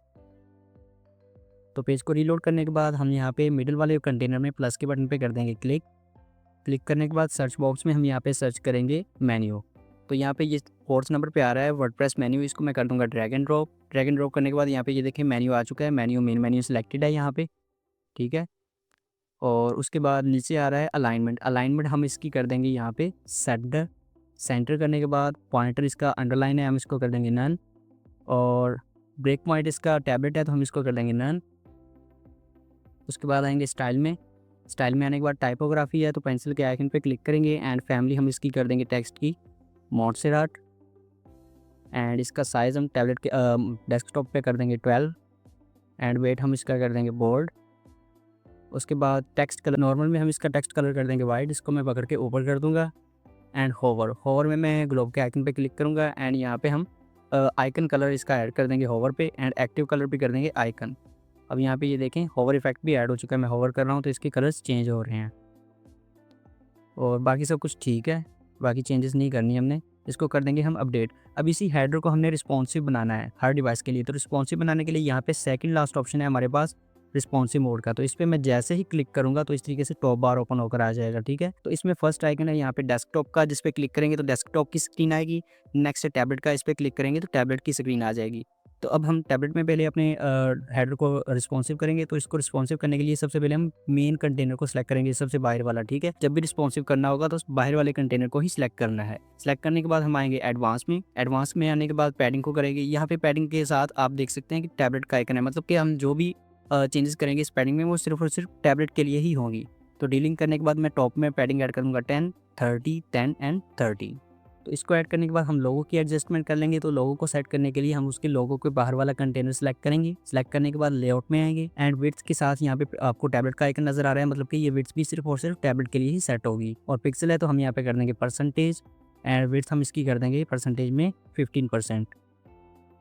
तो पेज को रीलोड करने के बाद हम यहाँ पे मिडिल वाले कंटेनर में प्लस के बटन पे कर देंगे क्लिक। क्लिक करने के बाद सर्च बॉक्स में हम यहाँ पे सर्च करेंगे मेन्यू। तो यहाँ पे ये 4th नंबर पे आ रहा है वर्डप्रेस मेन्यू, इसको मैं कर दूंगा drag and drop. Drag and drop करने के बाद यहाँ पे ये देखिए मेन्यू आ चुका है, मेन्यू मेन मेन्यू सिलेक्टेड है यहाँ पे, ठीक है। और उसके बाद नीचे आ रहा है अलाइनमेंट। अलाइनमेंट हम इसकी कर देंगे यहाँ पे सेंटर। सेंटर करने के बाद पॉइंटर इसका अंडरलाइन है, हम इसको कर देंगे नन, और ब्रेक पॉइंट इसका टैबलेट है तो हम इसको कर देंगे नन। उसके बाद आएंगे स्टाइल में। स्टाइल में आने के बाद टाइपोग्राफी है तो पेंसिल के आइकन पे क्लिक करेंगे एंड फैमिली हम इसकी कर देंगे टेक्स्ट की मोंटसेराट, एंड इसका साइज़ हम टैबलेट के डेस्कटॉप पे कर देंगे 12, एंड वेट हम इसका कर देंगे बोल्ड। उसके बाद टेक्स्ट कलर, नॉर्मल में हम इसका टेक्स्ट कलर कर देंगे वाइट, इसको मैं पकड़ के ऊपर कर दूंगा। एंड होवर में मैं ग्लोब के आइकन पे क्लिक करूँगा एंड यहाँ पे हम आइकन कलर इसका ऐड कर देंगे होवर पे, एंड एक्टिव कलर भी कर देंगे आइकन। अब यहाँ पे ये देखें होवर इफेक्ट भी ऐड हो चुका है, मैं होवर कर रहा हूँ तो इसके कलर्स चेंज हो रहे हैं, और बाकी सब कुछ ठीक है, बाकी चेंजेस नहीं करनी हमने। इसको कर देंगे हम अपडेट। अब इसी हेडर को हमने रिस्पॉन्सिव बनाना है हर डिवाइस के लिए, तो रिस्पॉन्सिव बनाने के लिए यहाँ पे सेकंड लास्ट ऑप्शन है हमारे पास रिस्पॉन्सिव मोड का, तो इस पर मैं जैसे ही क्लिक करूँगा तो इस तरीके से टॉप बार ओपन होकर आ जाएगा, ठीक है। तो इसमें फर्स्ट आइकन है यहाँ पे डेस्कटॉप का, जिस पे क्लिक करेंगे तो डेस्कटॉप की स्क्रीन आएगी। नेक्स्ट है टैबलेट का, इस पर क्लिक करेंगे तो टैबलेट की स्क्रीन आ जाएगी। तो अब हम टैबलेट में पहले अपने हेडर को रिस्पॉन्सिव करेंगे, तो इसको रिस्पॉन्सिव करने के लिए सबसे पहले हम मेन कंटेनर को सिलेक्ट करेंगे, सबसे बाहर वाला, ठीक है। जब भी रिस्पॉन्सिव करना होगा तो बाहर वाले कंटेनर को ही सिलेक्ट करना है। सिलेक्ट करने के बाद हम आएंगे एडवांस में। एडवांस में आने के बाद पैडिंग को करेंगे। यहाँ पे पैडिंग के साथ आप देख सकते हैं कि टैबलेट का आइकन है, मतलब कि हम जो भी चेंजेस करेंगे इस पैडिंग में वो सिर्फ और सिर्फ टैबलेट के लिए ही होंगी। तो डीलिंग करने के बाद मैं टॉप में पैडिंग ऐड करूँगा 10, 30, 10 एंड 30। तो इसको ऐड करने के बाद हम लोगो की एडजस्टमेंट कर लेंगे। तो लोगो को सेट करने के लिए हम उसके लोगो के बाहर वाला कंटेनर सेलेक्ट करेंगे। सेलेक्ट करने के बाद लेआउट में आएंगे एंड विड्थ के साथ यहाँ पे आपको टैबलेट का आइकन नजर आ रहा है, मतलब कि ये विड्थ भी सिर्फ और सिर्फ टैबलेट के लिए ही सेट होगी। और पिक्सल है तो हम यहाँ पे कर देंगे परसेंटेज एंड विड्थ हम इसकी कर देंगे परसेंटेज में 15%।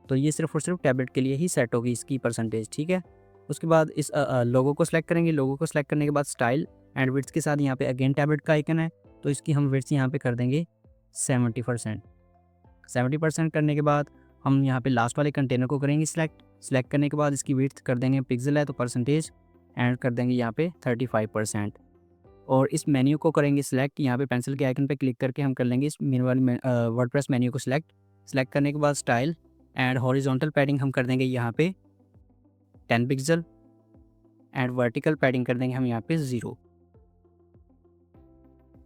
तो ये सिर्फ और सिर्फ टैबलेट के लिए ही सेट होगी इसकी परसेंटेज, ठीक है। उसके बाद इस लोगो को सिलेक्ट करेंगे। लोगो को सिलेक्ट करने के बाद स्टाइल एंड विड्थ के साथ यहाँ पे अगेन टैबलेट का आइकन है, तो इसकी हम विड्थ यहाँ पे कर देंगे 70%। 70% करने के बाद हम यहाँ पे लास्ट वाले कंटेनर को करेंगे सिलेक्ट करने के बाद इसकी विड्थ कर देंगे, पिक्सल है तो परसेंटेज एंड कर देंगे यहाँ पे 35%। और इस मेन्यू को करेंगे सिलेक्ट, यहाँ पे पेंसिल के आइकन पे क्लिक करके हम कर लेंगे इस मेनू वाली वर्डप्रेस मेन्यू को सिलेक्ट करने के बाद स्टाइल एंड हॉरिजॉन्टल पैडिंग हम कर देंगे यहाँ पे 10 पिक्सल एंड वर्टिकल पैडिंग कर देंगे हम यहाँ पे 0।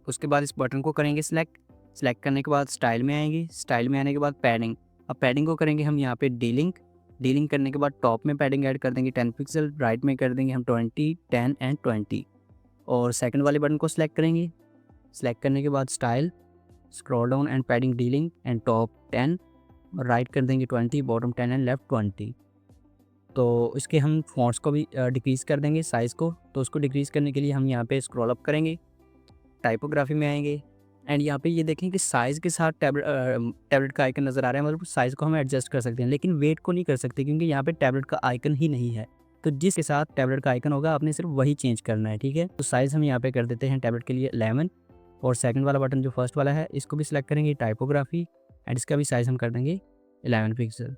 उसके बाद इस बटन को करेंगे सिलेक्ट करने के बाद स्टाइल में आएंगे। स्टाइल में आने के बाद पैडिंग, अब पैडिंग को करेंगे हम यहाँ पे डीलिंग करने के बाद टॉप में पैडिंग ऐड कर देंगे 10 पिक्सल, राइट में कर देंगे हम 20, 10 एंड 20। और सेकंड वाले बटन को सिलेक्ट करेंगे। सिलेक्ट करने के बाद style, scroll down and padding dealing and top 10, right कर देंगे 20, बॉटम 10 एंड लेफ्ट 20। तो इसके हम फॉन्ट्स को भी डिक्रीज़ कर देंगे साइज़ को। तो उसको डिक्रीज़ करने के लिए हम यहाँ पे स्क्रॉल अप करेंगे, टाइपोग्राफी में आएंगे एंड यहाँ पे ये देखें कि साइज़ के साथ टैबलेट का आइकन नज़र आ रहा है, मतलब साइज़ को हम एडजस्ट कर सकते हैं, लेकिन वेट को नहीं कर सकते क्योंकि यहाँ पे टैबलेट का आइकन ही नहीं है। तो जिसके साथ टैबलेट का आइकन होगा आपने सिर्फ वही चेंज करना है, ठीक है। तो साइज़ हम यहाँ पे कर देते हैं टैबलेट के लिए 11 और सेकंड वाला बटन जो फर्स्ट वाला है इसको भी सिलेक्ट करेंगे टाइपोग्राफी एंड इसका भी साइज़ हम कर देंगे 11 पिक्सल।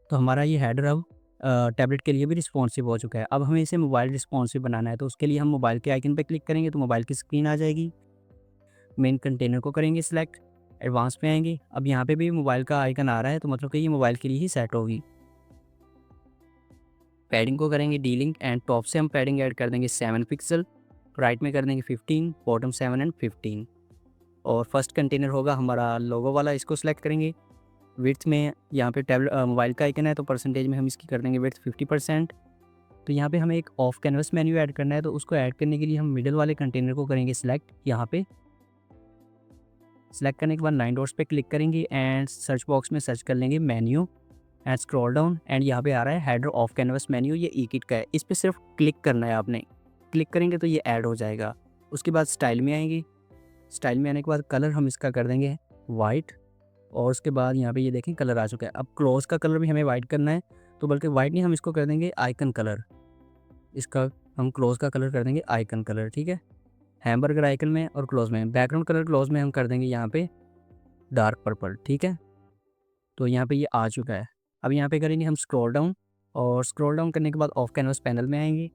तो हमारा ये हेडर अब टैबलेट के लिए भी रिस्पॉन्सिव हो चुका है। अब हमें इसे मोबाइल रिस्पॉन्सिव बनाना है, तो उसके लिए हम मोबाइल के आइकन पे क्लिक करेंगे तो मोबाइल की स्क्रीन आ जाएगी। मेन कंटेनर को करेंगे सिलेक्ट, एडवांस पे आएंगे। अब यहाँ पे भी मोबाइल का आइकन आ रहा है तो मतलब कि ये मोबाइल के लिए ही सेट होगी। पैडिंग को करेंगे डीलिंग एंड टॉप से हम पैडिंग ऐड कर देंगे 7 पिक्सल, राइट में कर देंगे 15, बॉटम 7 एंड 15। और फर्स्ट कंटेनर होगा हमारा लोगो वाला, इसको सिलेक्ट करेंगे। विड्थ में यहाँ पे टैबलेट मोबाइल का आइकन है तो परसेंटेज में हम इसकी कर देंगे विड्थ 50%। तो यहाँ पे हमें एक ऑफ कैनवस मेन्यू ऐड करना है, तो उसको ऐड करने के लिए हम मिडल वाले कंटेनर को करेंगे सिलेक्ट। यहाँ पे सिलेक्ट करने के बाद 9 डॉट्स पे क्लिक करेंगे एंड सर्च बॉक्स में सर्च कर लेंगे menu and scroll down and यहाँ पे आ रहा है हेडर ऑफ कैनवस मेन्यू, ये ई किट का है। इस पर सिर्फ क्लिक करना है आपने, क्लिक करेंगे तो ये ऐड हो जाएगा। उसके बाद स्टाइल में आएंगे। स्टाइल में आने के बाद कलर हम इसका कर देंगे वाइट और उसके बाद यहाँ पे ये देखें कलर आ चुका है। अब क्लोज का कलर भी हमें वाइट करना है, तो बल्कि वाइट नहीं हम इसको कर देंगे आइकन कलर। इसका हम क्लोज का कलर कर देंगे आइकन कलर, ठीक है। हैमबर्गर आइकन में और क्लोज में, बैकग्राउंड कलर क्लोज में हम कर देंगे यहाँ पे डार्क पर्पल, ठीक है। तो यहाँ पे ये आ चुका है। अब यहाँ पे करेंगे हम स्क्रॉल डाउन और स्क्रॉल डाउन करने के बाद ऑफ कैनवस पैनल में आएंगे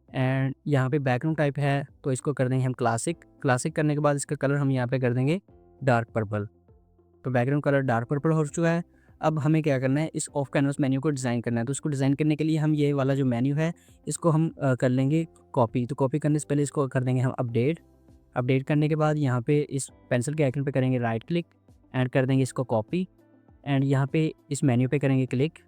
एंड यहाँ पे बैकग्राउंड टाइप है तो इसको कर देंगे हम क्लासिक करने के बाद इसका कलर हम यहाँ पे कर देंगे डार्क पर्पल। तो बैकग्राउंड कलर डार्क पर्पल हो चुका है। अब हमें क्या करना है, इस ऑफ कैनवस मेन्यू को डिज़ाइन करना है। तो इसको डिज़ाइन करने के लिए हम ये वाला जो मेन्यू है इसको हम कर लेंगे कॉपी। तो कॉपी करने से पहले इसको कर देंगे हम अपडेट करने के बाद यहाँ पे इस पेंसिल के आइकन पे करेंगे राइट क्लिक एंड कर देंगे इसको कॉपी एंड यहाँ पे इस मेन्यू पे करेंगे क्लिक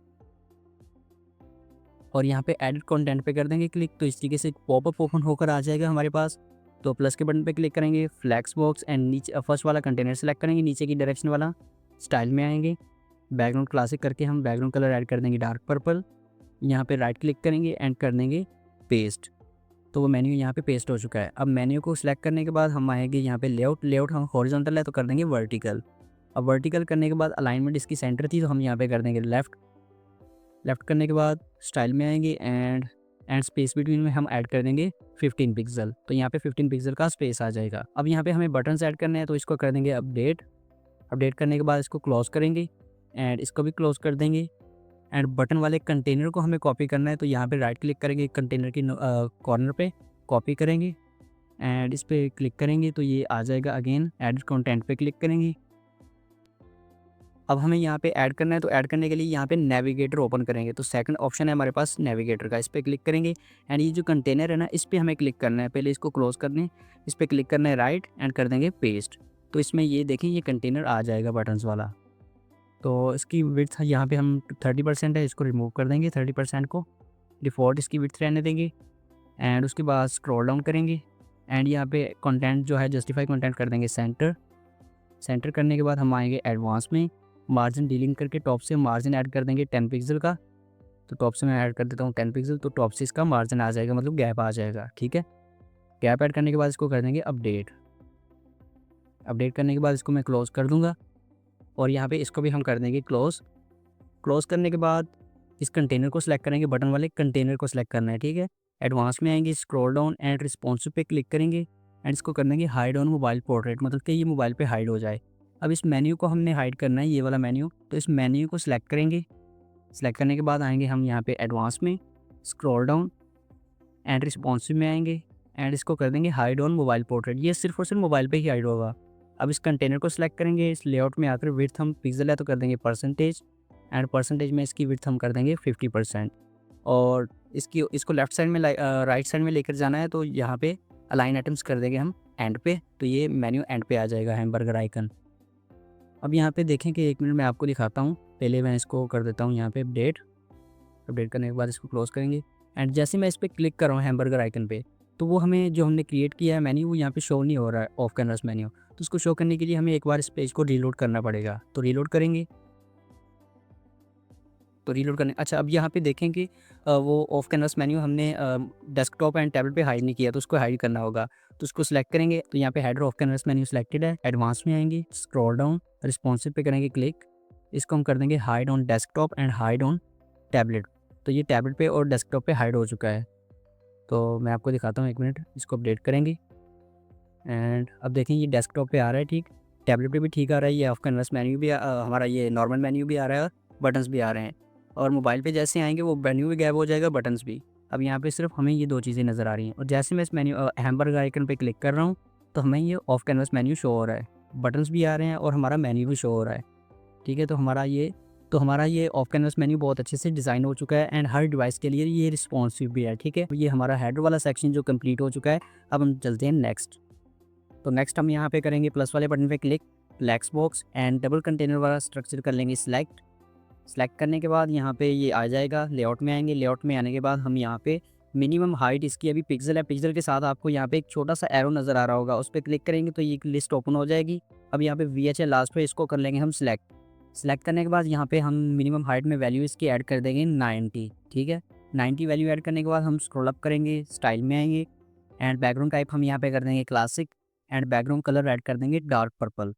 और यहाँ पे एडिट कंटेंट पे कर देंगे क्लिक। तो इस तरीके से पॉपअप ओपन होकर आ जाएगा हमारे पास। तो प्लस के बटन पे क्लिक करेंगे, फ्लैक्स बॉक्स एंड नीचे फर्स्ट वाला कंटेनर सेलेक्ट करेंगे, नीचे की डायरेक्शन वाला। स्टाइल में आएंगे, बैकग्राउंड क्लासिक करके हम बैकग्राउंड कलर ऐड कर देंगे डार्क पर्पल। यहाँ पे राइट क्लिक करेंगे एंड कर देंगे पेस्ट। तो वो मेन्यू यहाँ पे पेस्ट हो चुका है। अब मेन्यू को सिलेक्ट करने के बाद हम आएंगे यहाँ पे लेआउट हम हॉरिजॉन्टल है तो कर देंगे वर्टिकल। अब वर्टिकल करने के बाद अलाइनमेंट इसकी सेंटर थी तो हम यहाँ पे कर देंगे लेफ़्ट करने के बाद स्टाइल में आएंगे एंड स्पेस बिटवीन में हम ऐड कर देंगे 15 पिक्सल। तो यहाँ पे 15 पिक्सल का स्पेस आ जाएगा। अब यहाँ पे हमें बटन्स ऐड करने हैं तो इसको कर देंगे अपडेट करने के बाद इसको क्लोज करेंगे एंड इसको भी क्लोज कर देंगे एंड बटन वाले कंटेनर को हमें कॉपी करना है। तो यहाँ पे राइट क्लिक करेंगे कंटेनर की कॉर्नर पे, कॉपी करेंगे एंड इस पर क्लिक करेंगे तो ये आ जाएगा। अगेन एडिट कंटेंट पे क्लिक करेंगे। अब हमें यहाँ पे ऐड करना है तो ऐड करने के लिए यहाँ पे नेविगेटर ओपन करेंगे। तो सेकंड ऑप्शन है हमारे पास नेविगेटर का, इस पर क्लिक करेंगे एंड ये जो कंटेनर है ना इस पर हमें क्लिक करना है। पहले इसको क्लोज कर दें, इस पर क्लिक करना है राइट एंड कर देंगे पेस्ट। तो इसमें ये देखें ये कंटेनर आ जाएगा बटन्स वाला। तो इसकी विड्थ यहाँ पे हम 30% है, इसको रिमूव कर देंगे 30% को, डिफ़ॉल्ट इसकी विड्थ रहने देंगे एंड उसके बाद स्क्रॉल डाउन करेंगे एंड यहाँ पे कंटेंट जो है जस्टिफाई कंटेंट कर देंगे सेंटर सेंटर करने के बाद हम आएंगे एडवांस में, मार्जिन डीलिंग करके टॉप से मार्जिन ऐड कर देंगे 10 पिक्सल का। तो टॉप से मैं ऐड कर देता हूँ 10 पिक्सल, तो टॉप से इसका मार्जिन आ जाएगा, मतलब गैप आ जाएगा। ठीक है, गैप ऐड करने के बाद इसको कर देंगे अपडेट। अपडेट करने के बाद इसको मैं क्लोज़ कर दूँगा और यहाँ पे इसको भी हम कर देंगे क्लोज़। क्लोज़ करने के बाद इस कंटेनर को सिलेक्ट करेंगे, बटन वाले कंटेनर को सिलेक्ट करना है। ठीक है, एडवांस में आएंगे, स्क्रॉल डाउन एंड रिस्पॉन्सिव पे क्लिक करेंगे एंड इसको कर देंगे हाइड ऑन मोबाइल पोर्ट्रेट, मतलब कि ये मोबाइल पे हाइड हो जाए। अब इस मेन्यू को हमने हाइड करना है, ये वाला मेन्यू, तो इस मेन्यू को सिलेक्ट करेंगे। सिलेक्ट करने के बाद आएंगे हम यहाँ पे एडवांस में, स्क्रॉल डाउन एंड रिस्पॉन्सिव में आएंगे एंड इसको कर देंगे हाइड ऑन मोबाइल पोर्ट्रेट। ये सिर्फ और सिर्फ मोबाइल पे ही हाइड होगा। अब इस कंटेनर को सिलेक्ट करेंगे, इस लेआउट में आकर विड्थ हम पिक्सल है तो कर देंगे परसेंटेज एंड परसेंटेज में इसकी विड्थ हम कर देंगे 50%। और इसको लेफ्ट साइड में राइट साइड में लेकर जाना है, तो यहाँ पे अलाइन आइटम्स कर देंगे हम एंड पे, तो ये मेन्यू एंड पे आ जाएगा, हैमबर्गर आइकन। अब यहाँ पे देखें कि 1 मिनट में आपको दिखाता हूँ। पहले मैं इसको कर देता हूँ यहाँ पे अपडेट। अपडेट करने के बाद इसको क्लोज़ करेंगे एंड जैसे मैं इस पर क्लिक कर रहा हूँ हैमबर्गर आइकन पे, तो वो हमें जो हमने क्रिएट किया है मेन्यू, वो यहाँ पे शो नहीं हो रहा है, ऑफ कैनवास मेन्यू। तो उसको शो करने के लिए हमें एक बार इस पेज को रीलोड करना पड़ेगा। तो रीलोड करेंगे, तो रीलोड करने अच्छा, अब यहाँ पे देखें कि वो ऑफ कैनवास मेन्यू हमने डेस्कटॉप एंड टैबलेट पे हाइड नहीं किया, तो उसको हाइड करना होगा। तो उसको सिलेक्ट करेंगे, तो यहाँ पे header of canvas menu selected है। एडवांस में आएंगे, स्क्रॉल डाउन, रिस्पॉन्सिव पे करेंगे क्लिक, इसको हम कर देंगे hide on desktop and hide on tablet. तो ये टैबलेट पे और डेस्कटॉप पे हाइड हो चुका है। तो मैं आपको दिखाता हूँ, 1 मिनट, इसको अपडेट करेंगे एंड अब देखें ये डेस्कटॉप पे आ रहा है ठीक, टैबलेट पे भी ठीक आ रहा है, ये ऑफ कैनवास मेन्यू भी हमारा ये नॉर्मल मेन्यू भी आ रहा है, बटन्स भी आ रहे हैं। और मोबाइल पे जैसे आएंगे वो मेन्यू भी गैप हो जाएगा, बटन्स भी। अब यहाँ पे सिर्फ हमें ये 2 चीज़ें नज़र आ रही हैं। और जैसे मैं इस मेन्यू हैमबर्गर आइकन पे क्लिक कर रहा हूँ, तो हमें ये ऑफ कैनवास मेन्यू शो हो रहा है, बटन्स भी आ रहे हैं और हमारा मेन्यू भी शो हो रहा है। ठीक है, तो हमारा ये ऑफ कैनवास मेन्यू बहुत अच्छे से डिज़ाइन हो चुका है एंड हर डिवाइस के लिए ये रिस्पॉन्सिव भी है। ठीक है, ये हमारा हेडर वाला सेक्शन जो कंप्लीट हो चुका है। अब हम चलते हैं नेक्स्ट। तो नेक्स्ट हम यहाँ पे करेंगे प्लस वाले बटन पे click, flex box and double container वाला स्ट्रक्चर कर लेंगे सिलेक्ट। सेलेक्ट करने के बाद यहाँ पे ये आ जाएगा, लेआउट में आएंगे। लेआउट में आने के बाद हम यहाँ पे मिनिमम हाइट इसकी अभी पिक्सल है, पिक्सल के साथ आपको यहाँ पे एक छोटा सा एरो नज़र आ रहा होगा, उस पर क्लिक करेंगे तो ये लिस्ट ओपन हो जाएगी। अब यहाँ पे VH है लास्ट पे, इसको कर लेंगे हम सिलेक्ट। सेलेक्ट करने के बाद यहाँ पे हम मिनिमम हाइट में वैल्यू इसकी ऐड कर देंगे 90। ठीक है, 90 वैल्यू ऐड करने के बाद हम स्क्रॉल अप करेंगे, स्टाइल में आएंगे एंड बैकग्राउंड टाइप हम यहाँ पे कर देंगे classic and background colour add कर देंगे डार्क पर्पल।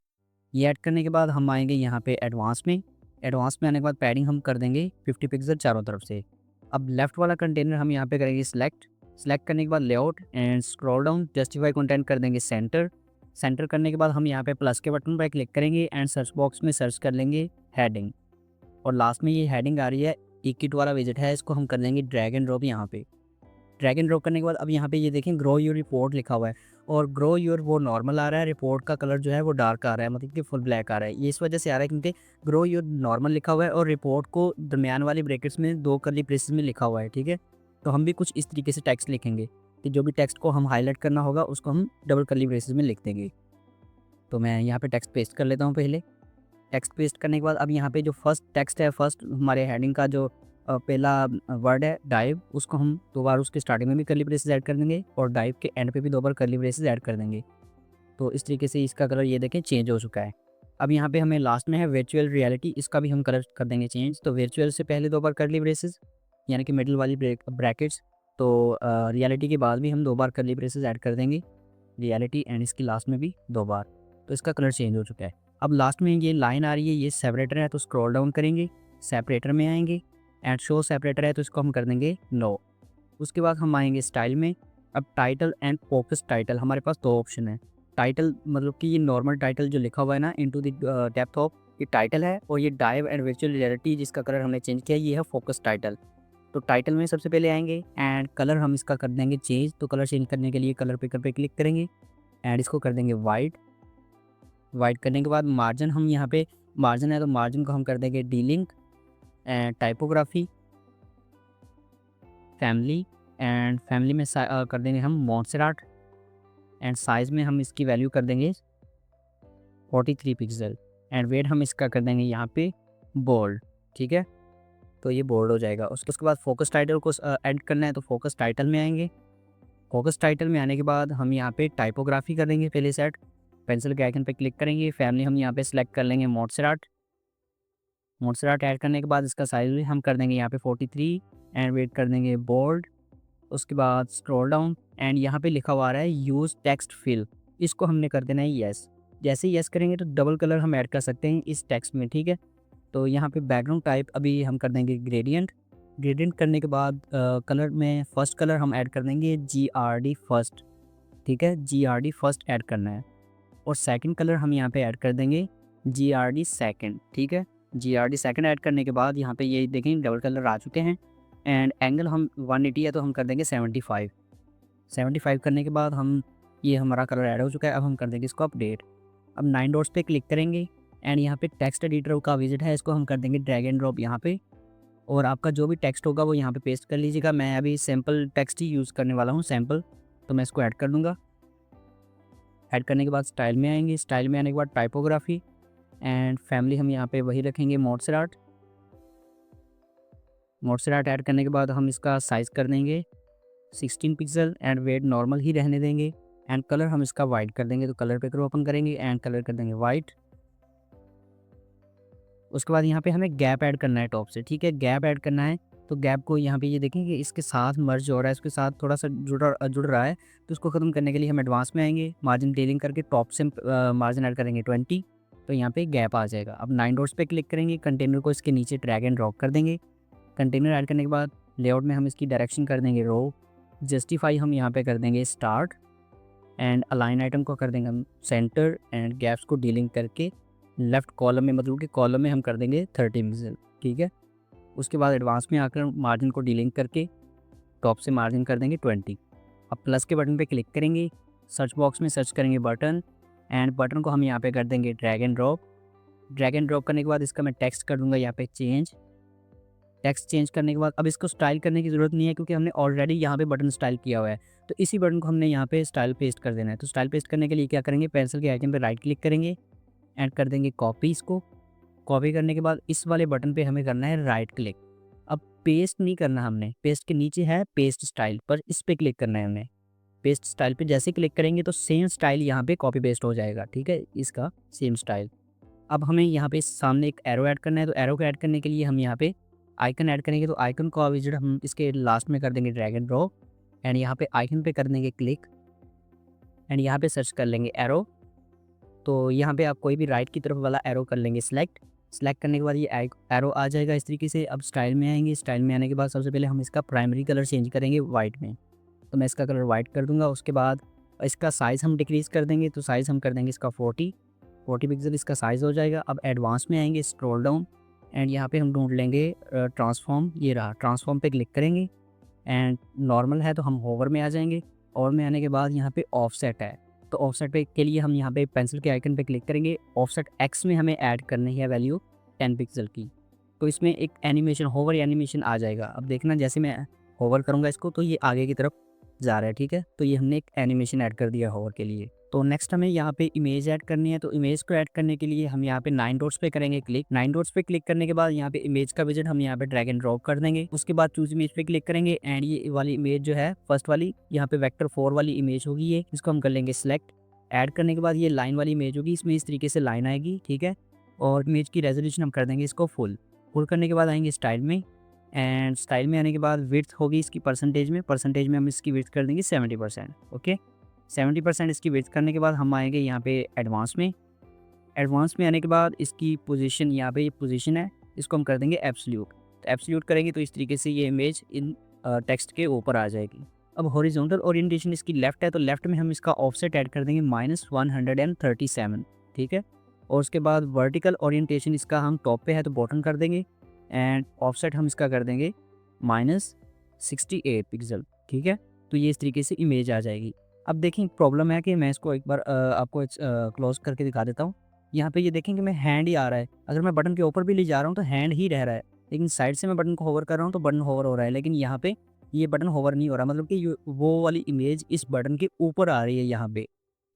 ये ऐड करने के बाद हम आएंगे यहाँ पे एडवांस में। एडवांस में आने के बाद पैडिंग हम कर देंगे 50 पिक्सल चारों तरफ से। अब लेफ्ट वाला कंटेनर हम यहाँ पे करेंगे सिलेक्ट। सेलेक्ट करने के बाद layout and scroll down, justify content कर देंगे सेंटर। सेंटर करने के बाद हम यहाँ पे प्लस के बटन पर क्लिक करेंगे एंड सर्च बॉक्स में सर्च कर लेंगे हेडिंग। और लास्ट में ये हेडिंग आ रही है, इक्विट वाला विजिट है, इसको हम कर लेंगे ड्रैग एंड ड्रॉप यहाँ पे। ड्रैग एंड ड्रॉप करने के बाद अब यहाँ पे ये देखें ग्रो योर रिपोर्ट लिखा हुआ है और ग्रो योर वो नॉर्मल आ रहा है, रिपोर्ट का कलर जो है वो डार्क आ रहा है, मतलब कि फुल ब्लैक आ रहा है। ये इस वजह से आ रहा है क्योंकि ग्रो योर नॉर्मल लिखा हुआ है और रिपोर्ट को दरमियान वाली ब्रैकेट्स में 2 कर्ली ब्रेसेस में लिखा हुआ है। ठीक है, तो हम भी कुछ इस तरीके से टेक्स्ट लिखेंगे कि जो भी टेक्स्ट को हम हाईलाइट करना होगा उसको हम डबल कर्ली ब्रेसेस में लिख देंगे। तो मैं यहाँ पे टेक्स्ट पेस्ट कर लेता हूँ पहले। टेक्स्ट पेस्ट करने के बाद अब यहाँ पे जो फर्स्ट टेक्स्ट है, फर्स्ट हमारे हेडिंग का जो पहला वर्ड है डाइव, उसको हम 2 बार उसके स्टार्टिंग में भी कर्ली ब्रेसेस ऐड कर देंगे और डाइव के एंड पे भी 2 बार कर्ली ब्रेसेस ऐड कर देंगे। तो इस तरीके से इसका कलर ये देखें चेंज हो चुका है। अब यहाँ पे हमें लास्ट में है वर्चुअल रियलिटी, इसका भी हम कलर कर देंगे चेंज। तो वर्चुअल से पहले 2 बार कर्ली ब्रेसेस यानी कि मिडिल वाली ब्रैकेट्स, तो रियलिटी के बाद भी हम 2 बार कर्ली ब्रेसेस ऐड कर देंगे रियलिटी एंड इसकी लास्ट में भी 2 बार। तो इसका कलर चेंज हो चुका है। अब लास्ट में ये लाइन आ रही है, ये सेपरेटर है, तो स्क्रॉल डाउन करेंगे, सेपरेटर में आएंगे एंड शो सेपरेटर है तो इसको हम कर देंगे नो। उसके बाद हम आएंगे स्टाइल में। अब टाइटल एंड फोकस टाइटल, हमारे पास 2 ऑप्शन है। टाइटल मतलब कि ये नॉर्मल टाइटल जो लिखा हुआ है ना, इनटू द डेप्थ ऑफ, ये टाइटल है। और ये डाइव एंड वर्चुअल रियलिटी जिसका कलर हमने चेंज किया ये है फोकस टाइटल। तो टाइटल में सबसे पहले आएंगे एंड कलर हम इसका कर देंगे चेंज। तो कलर चेंज करने के लिए कलर पिकर पे क्लिक करेंगे एंड इसको कर देंगे वाइट। वाइट करने के बाद मार्जिन, हम यहाँ पे मार्जिन है तो मार्जिन को हम कर देंगे delink and typography family and family में कर देंगे हम मोंसेराट एंड साइज़ में हम इसकी वैल्यू कर देंगे 43 पिक्सल एंड वेट हम इसका कर देंगे यहाँ पे बोल्ड। ठीक है, तो ये बोल्ड हो जाएगा। उसके बाद फोकस टाइटल को ऐड करना है तो फोकस टाइटल में आएंगे। फोकस टाइटल में आने के बाद हम यहाँ पे टाइपोग्राफी करेंगे पहले सेट। पेंसिल के आइकन पे क्लिक करेंगे, फैमिली हम यहाँ पे सिलेक्ट कर लेंगे मोंटसेराट। मोंटसेराट ऐड करने के बाद इसका साइज़ हम कर देंगे यहाँ पे 43 एंड वेट कर देंगे बोल्ड। उसके बाद स्क्रॉल डाउन एंड यहाँ पे लिखा हुआ आ रहा है यूज़ टेक्स्ट फिल, इसको हमने कर देना है येस। जैसे ही येस करेंगे तो डबल कलर हम ऐड कर सकते हैं इस टेक्स्ट में, ठीक है। तो यहाँ पे बैकग्राउंड टाइप अभी हम कर देंगे ग्रेडियंट। ग्रेडियंट करने के बाद कलर में फर्स्ट कलर हम ऐड कर देंगे GRD फर्स्ट, ठीक है, GRD फर्स्ट ऐड करना है। और सेकंड कलर हम यहाँ पे ऐड कर देंगे GRD सेकंड, ठीक है। GRD सेकंड ऐड करने के बाद यहाँ पे ये देखें डबल कलर आ चुके हैं एंड एंगल हम 180 है तो हम कर देंगे 75। 75 करने के बाद हम ये हमारा कलर ऐड हो चुका है। अब हम कर देंगे इसको अपडेट। अब 9 डॉट्स पे क्लिक करेंगे एंड यहाँ पे टेक्स्ट एडिटर का विजिट है, इसको हम कर देंगे ड्रैग एंड ड्रॉप यहाँ पे, और आपका जो भी टेक्स्ट होगा वो यहाँ पे पेस्ट कर लीजिएगा। मैं अभी सैम्पल टेक्स्ट ही यूज़ करने वाला हूँ, सैम्पल, तो मैं इसको ऐड कर दूँगा। ऐड करने के बाद स्टाइल में आएंगे, स्टाइल में आने के बाद टाइपोग्राफी एंड फैमिली हम यहाँ पे वही रखेंगे मोंटसेराट। मोंटसेराट ऐड करने के बाद हम इसका साइज़ कर देंगे 16 पिक्सल एंड वेट नॉर्मल ही रहने देंगे एंड कलर हम इसका वाइट कर देंगे। तो कलर पे ओपन करेंगे एंड कलर कर देंगे वाइट। उसके बाद यहाँ पे हमें गैप ऐड करना है टॉप से, ठीक है, गैप ऐड करना है। तो गैप को यहाँ पे ये देखें कि इसके साथ मर्ज हो रहा है, इसके साथ थोड़ा सा जुड़ रहा है, तो उसको ख़त्म करने के लिए हम एडवांस में आएंगे, मार्जिन टेलिंग करके टॉप से मार्जिन ऐड करेंगे 20, तो यहाँ पे गैप आ जाएगा। अब 9 डॉट्स पे क्लिक करेंगे, कंटेनर को इसके नीचे ड्रैग एंड ड्रॉप कर देंगे। कंटेनर ऐड करने के बाद लेआउट में हम इसकी डायरेक्शन कर देंगे रो, जस्टिफाई हम यहाँ पे कर देंगे स्टार्ट एंड अलाइन आइटम को कर देंगे हम सेंटर एंड गैप्स को डीलिंग करके लेफ़्ट कॉलम में, मतलब कि कॉलम में हम कर देंगे 30 पिक्सल, ठीक है। उसके बाद एडवांस में आकर मार्जिन को डीलिंग करके टॉप से मार्जिन कर देंगे 20। अब प्लस के बटन पे क्लिक करेंगे, सर्च बॉक्स में सर्च करेंगे बटन एंड बटन को हम यहाँ पे कर देंगे drag and drop. Drag and drop करने के बाद इसका मैं टेक्स्ट कर दूँगा यहाँ पे चेंज। टेक्स्ट चेंज करने के बाद अब इसको स्टाइल करने की ज़रूरत नहीं है क्योंकि हमने ऑलरेडी यहाँ पे बटन स्टाइल किया हुआ है, तो इसी बटन को हमने यहाँ पे स्टाइल पेस्ट कर देना है। तो स्टाइल पेस्ट करने के लिए क्या करेंगे, पेंसिल के आइकन पे राइट क्लिक करेंगे ऐड कर देंगे कॉपी। इसको कॉपी करने के बाद इस वाले बटन पे हमें करना है राइट क्लिक। अब पेस्ट नहीं करना हमने, पेस्ट के नीचे है पेस्ट स्टाइल पर, इस पे क्लिक करना है हमें। पेस्ट स्टाइल पे जैसे क्लिक करेंगे तो सेम स्टाइल यहाँ पे कॉपी पेस्ट हो जाएगा, ठीक है, इसका सेम स्टाइल। अब हमें यहाँ पे सामने एक एरो ऐड करना है, तो एरो को ऐड करने के लिए हम यहाँ पे आइकन ऐड करेंगे। तो आइकन का विजिट हम इसके लास्ट में कर देंगे ड्रैग एंड ड्रॉप एंड यहाँ पे आइकन पे कर देंगे क्लिक एंड यहाँ पे सर्च कर लेंगे एरो। तो यहाँ पे आप कोई भी राइट की तरफ वाला एरो कर लेंगे सिलेक्ट। सिलेक्ट करने के बाद ये एरो आ जाएगा इस तरीके से। अब स्टाइल में आएंगे, स्टाइल में आने के बाद सबसे पहले हम इसका प्राइमरी कलर चेंज करेंगे वाइट में, तो मैं इसका कलर वाइट कर दूंगा। उसके बाद इसका साइज़ हम डिक्रीज़ कर देंगे, तो साइज़ हम कर देंगे इसका 40 पिक्सल इसका साइज़ हो जाएगा। अब एडवांस में आएंगे, स्क्रॉल डाउन एंड यहाँ पे हम ढूंढ लेंगे ट्रांसफॉर्म, ये रहा, ट्रांसफॉर्म पे क्लिक करेंगे एंड नॉर्मल है तो हम होवर में आ जाएंगे। और में आने के बाद यहाँ पे ऑफसेट है, तो ऑफसेट पे के लिए हम यहाँ पे पेंसिल के आइकन पे क्लिक करेंगे। ऑफसेट एक्स में हमें ऐड करनी है वैल्यू 10 पिक्सल की, तो इसमें एक एनिमेशन, होवर एनिमेशन आ जाएगा। अब देखना जैसे मैं होवर करूँगा इसको तो ये आगे की तरफ जा रहा है, ठीक है, तो ये हमने एक एनिमेशन ऐड कर दिया होवर के लिए। तो नेक्स्ट हमें यहाँ पे इमेज ऐड करनी है, तो इमेज को ऐड करने के लिए हम यहाँ पे 9 डॉट्स पे करेंगे क्लिक। 9 डॉट्स पे क्लिक करने के बाद यहाँ पे इमेज का विजिट हम यहाँ पे ड्रैग एंड ड्रॉप कर देंगे। उसके बाद चूज इमेज पे क्लिक करेंगे एंड ये वाली इमेज जो है फर्स्ट वाली, यहाँ पे वेक्टर 4 वाली इमेज होगी ये, इसको हम कर लेंगे सिलेक्ट। ऐड करने के बाद ये लाइन वाली इमेज होगी, इसमें इस तरीके से लाइन आएगी, ठीक है। और इमेज की रेजोल्यूशन हम कर देंगे इसको फुल करने के बाद आएंगे स्टाइल में एंड स्टाइल में आने के बाद विड्थ होगी इसकी परसेंटेज में हम इसकी विड्थ कर देंगे 70%, ओके। 70% इसकी विड्थ करने के बाद हम आएंगे यहाँ पे एडवांस में। एडवांस में आने के बाद इसकी पोजीशन, यहाँ पे ये पोजीशन है, इसको हम कर देंगे एब्सोल्यूट। तो एब्सोल्यूट करेंगे तो इस तरीके से ये इमेज इन टेक्स्ट के ऊपर आ जाएगी। अब हॉरिजॉन्टल ओरिएंटेशन इसकी लेफ्ट है, तो लेफ्ट में हम इसका ऑफसेट ऐड कर देंगे -137, ठीक है। और उसके बाद वर्टिकल ओरिएंटेशन इसका हम टॉप पे है तो बॉटम कर देंगे एंड ऑफसेट हम इसका कर देंगे -68 पिक्सल, ठीक है। तो ये इस तरीके से इमेज आ जाएगी। अब देखें प्रॉब्लम है कि मैं इसको एक बार आपको क्लोज करके दिखा देता हूँ। यहाँ पे ये देखें कि मैं हैंड ही आ रहा है, अगर मैं बटन के ऊपर भी ले जा रहा हूँ तो हैंड ही रह रहा है, लेकिन साइड से मैं बटन को होवर कर रहा हूँ तो बटन होवर हो रहा है, लेकिन यहाँ पे ये बटन होवर नहीं हो रहा, मतलब कि वो वाली इमेज इस बटन के ऊपर आ रही है यहाँ पे।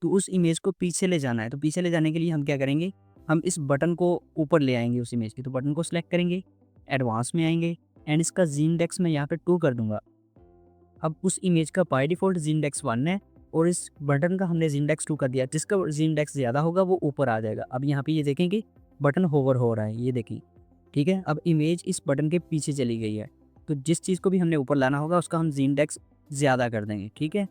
तो उस इमेज को पीछे ले जाना है, तो पीछे ले जाने के लिए हम क्या करेंगे, हम इस बटन को ऊपर ले आएंगे उस इमेज की। तो बटन को सिलेक्ट करेंगे, एडवांस में आएंगे एंड इसका ज़ीनडेक्स मैं यहाँ पे 2 कर दूंगा। अब उस इमेज का बाय डिफ़ॉल्ट ज़ीनडेक्स 1 है, और इस बटन का हमने ज़िंडेक्स 2 कर दिया, जिसका ज़िंडेक्स ज़्यादा होगा वो ऊपर आ जाएगा। अब यहाँ पे ये देखें कि बटन होवर हो रहा है, ये देखिए, ठीक है। अब इमेज इस बटन के पीछे चली गई है, तो जिस चीज़ को भी हमने ऊपर लाना होगा उसका हम ज़िंडेक्स ज़्यादा कर देंगे, ठीक है।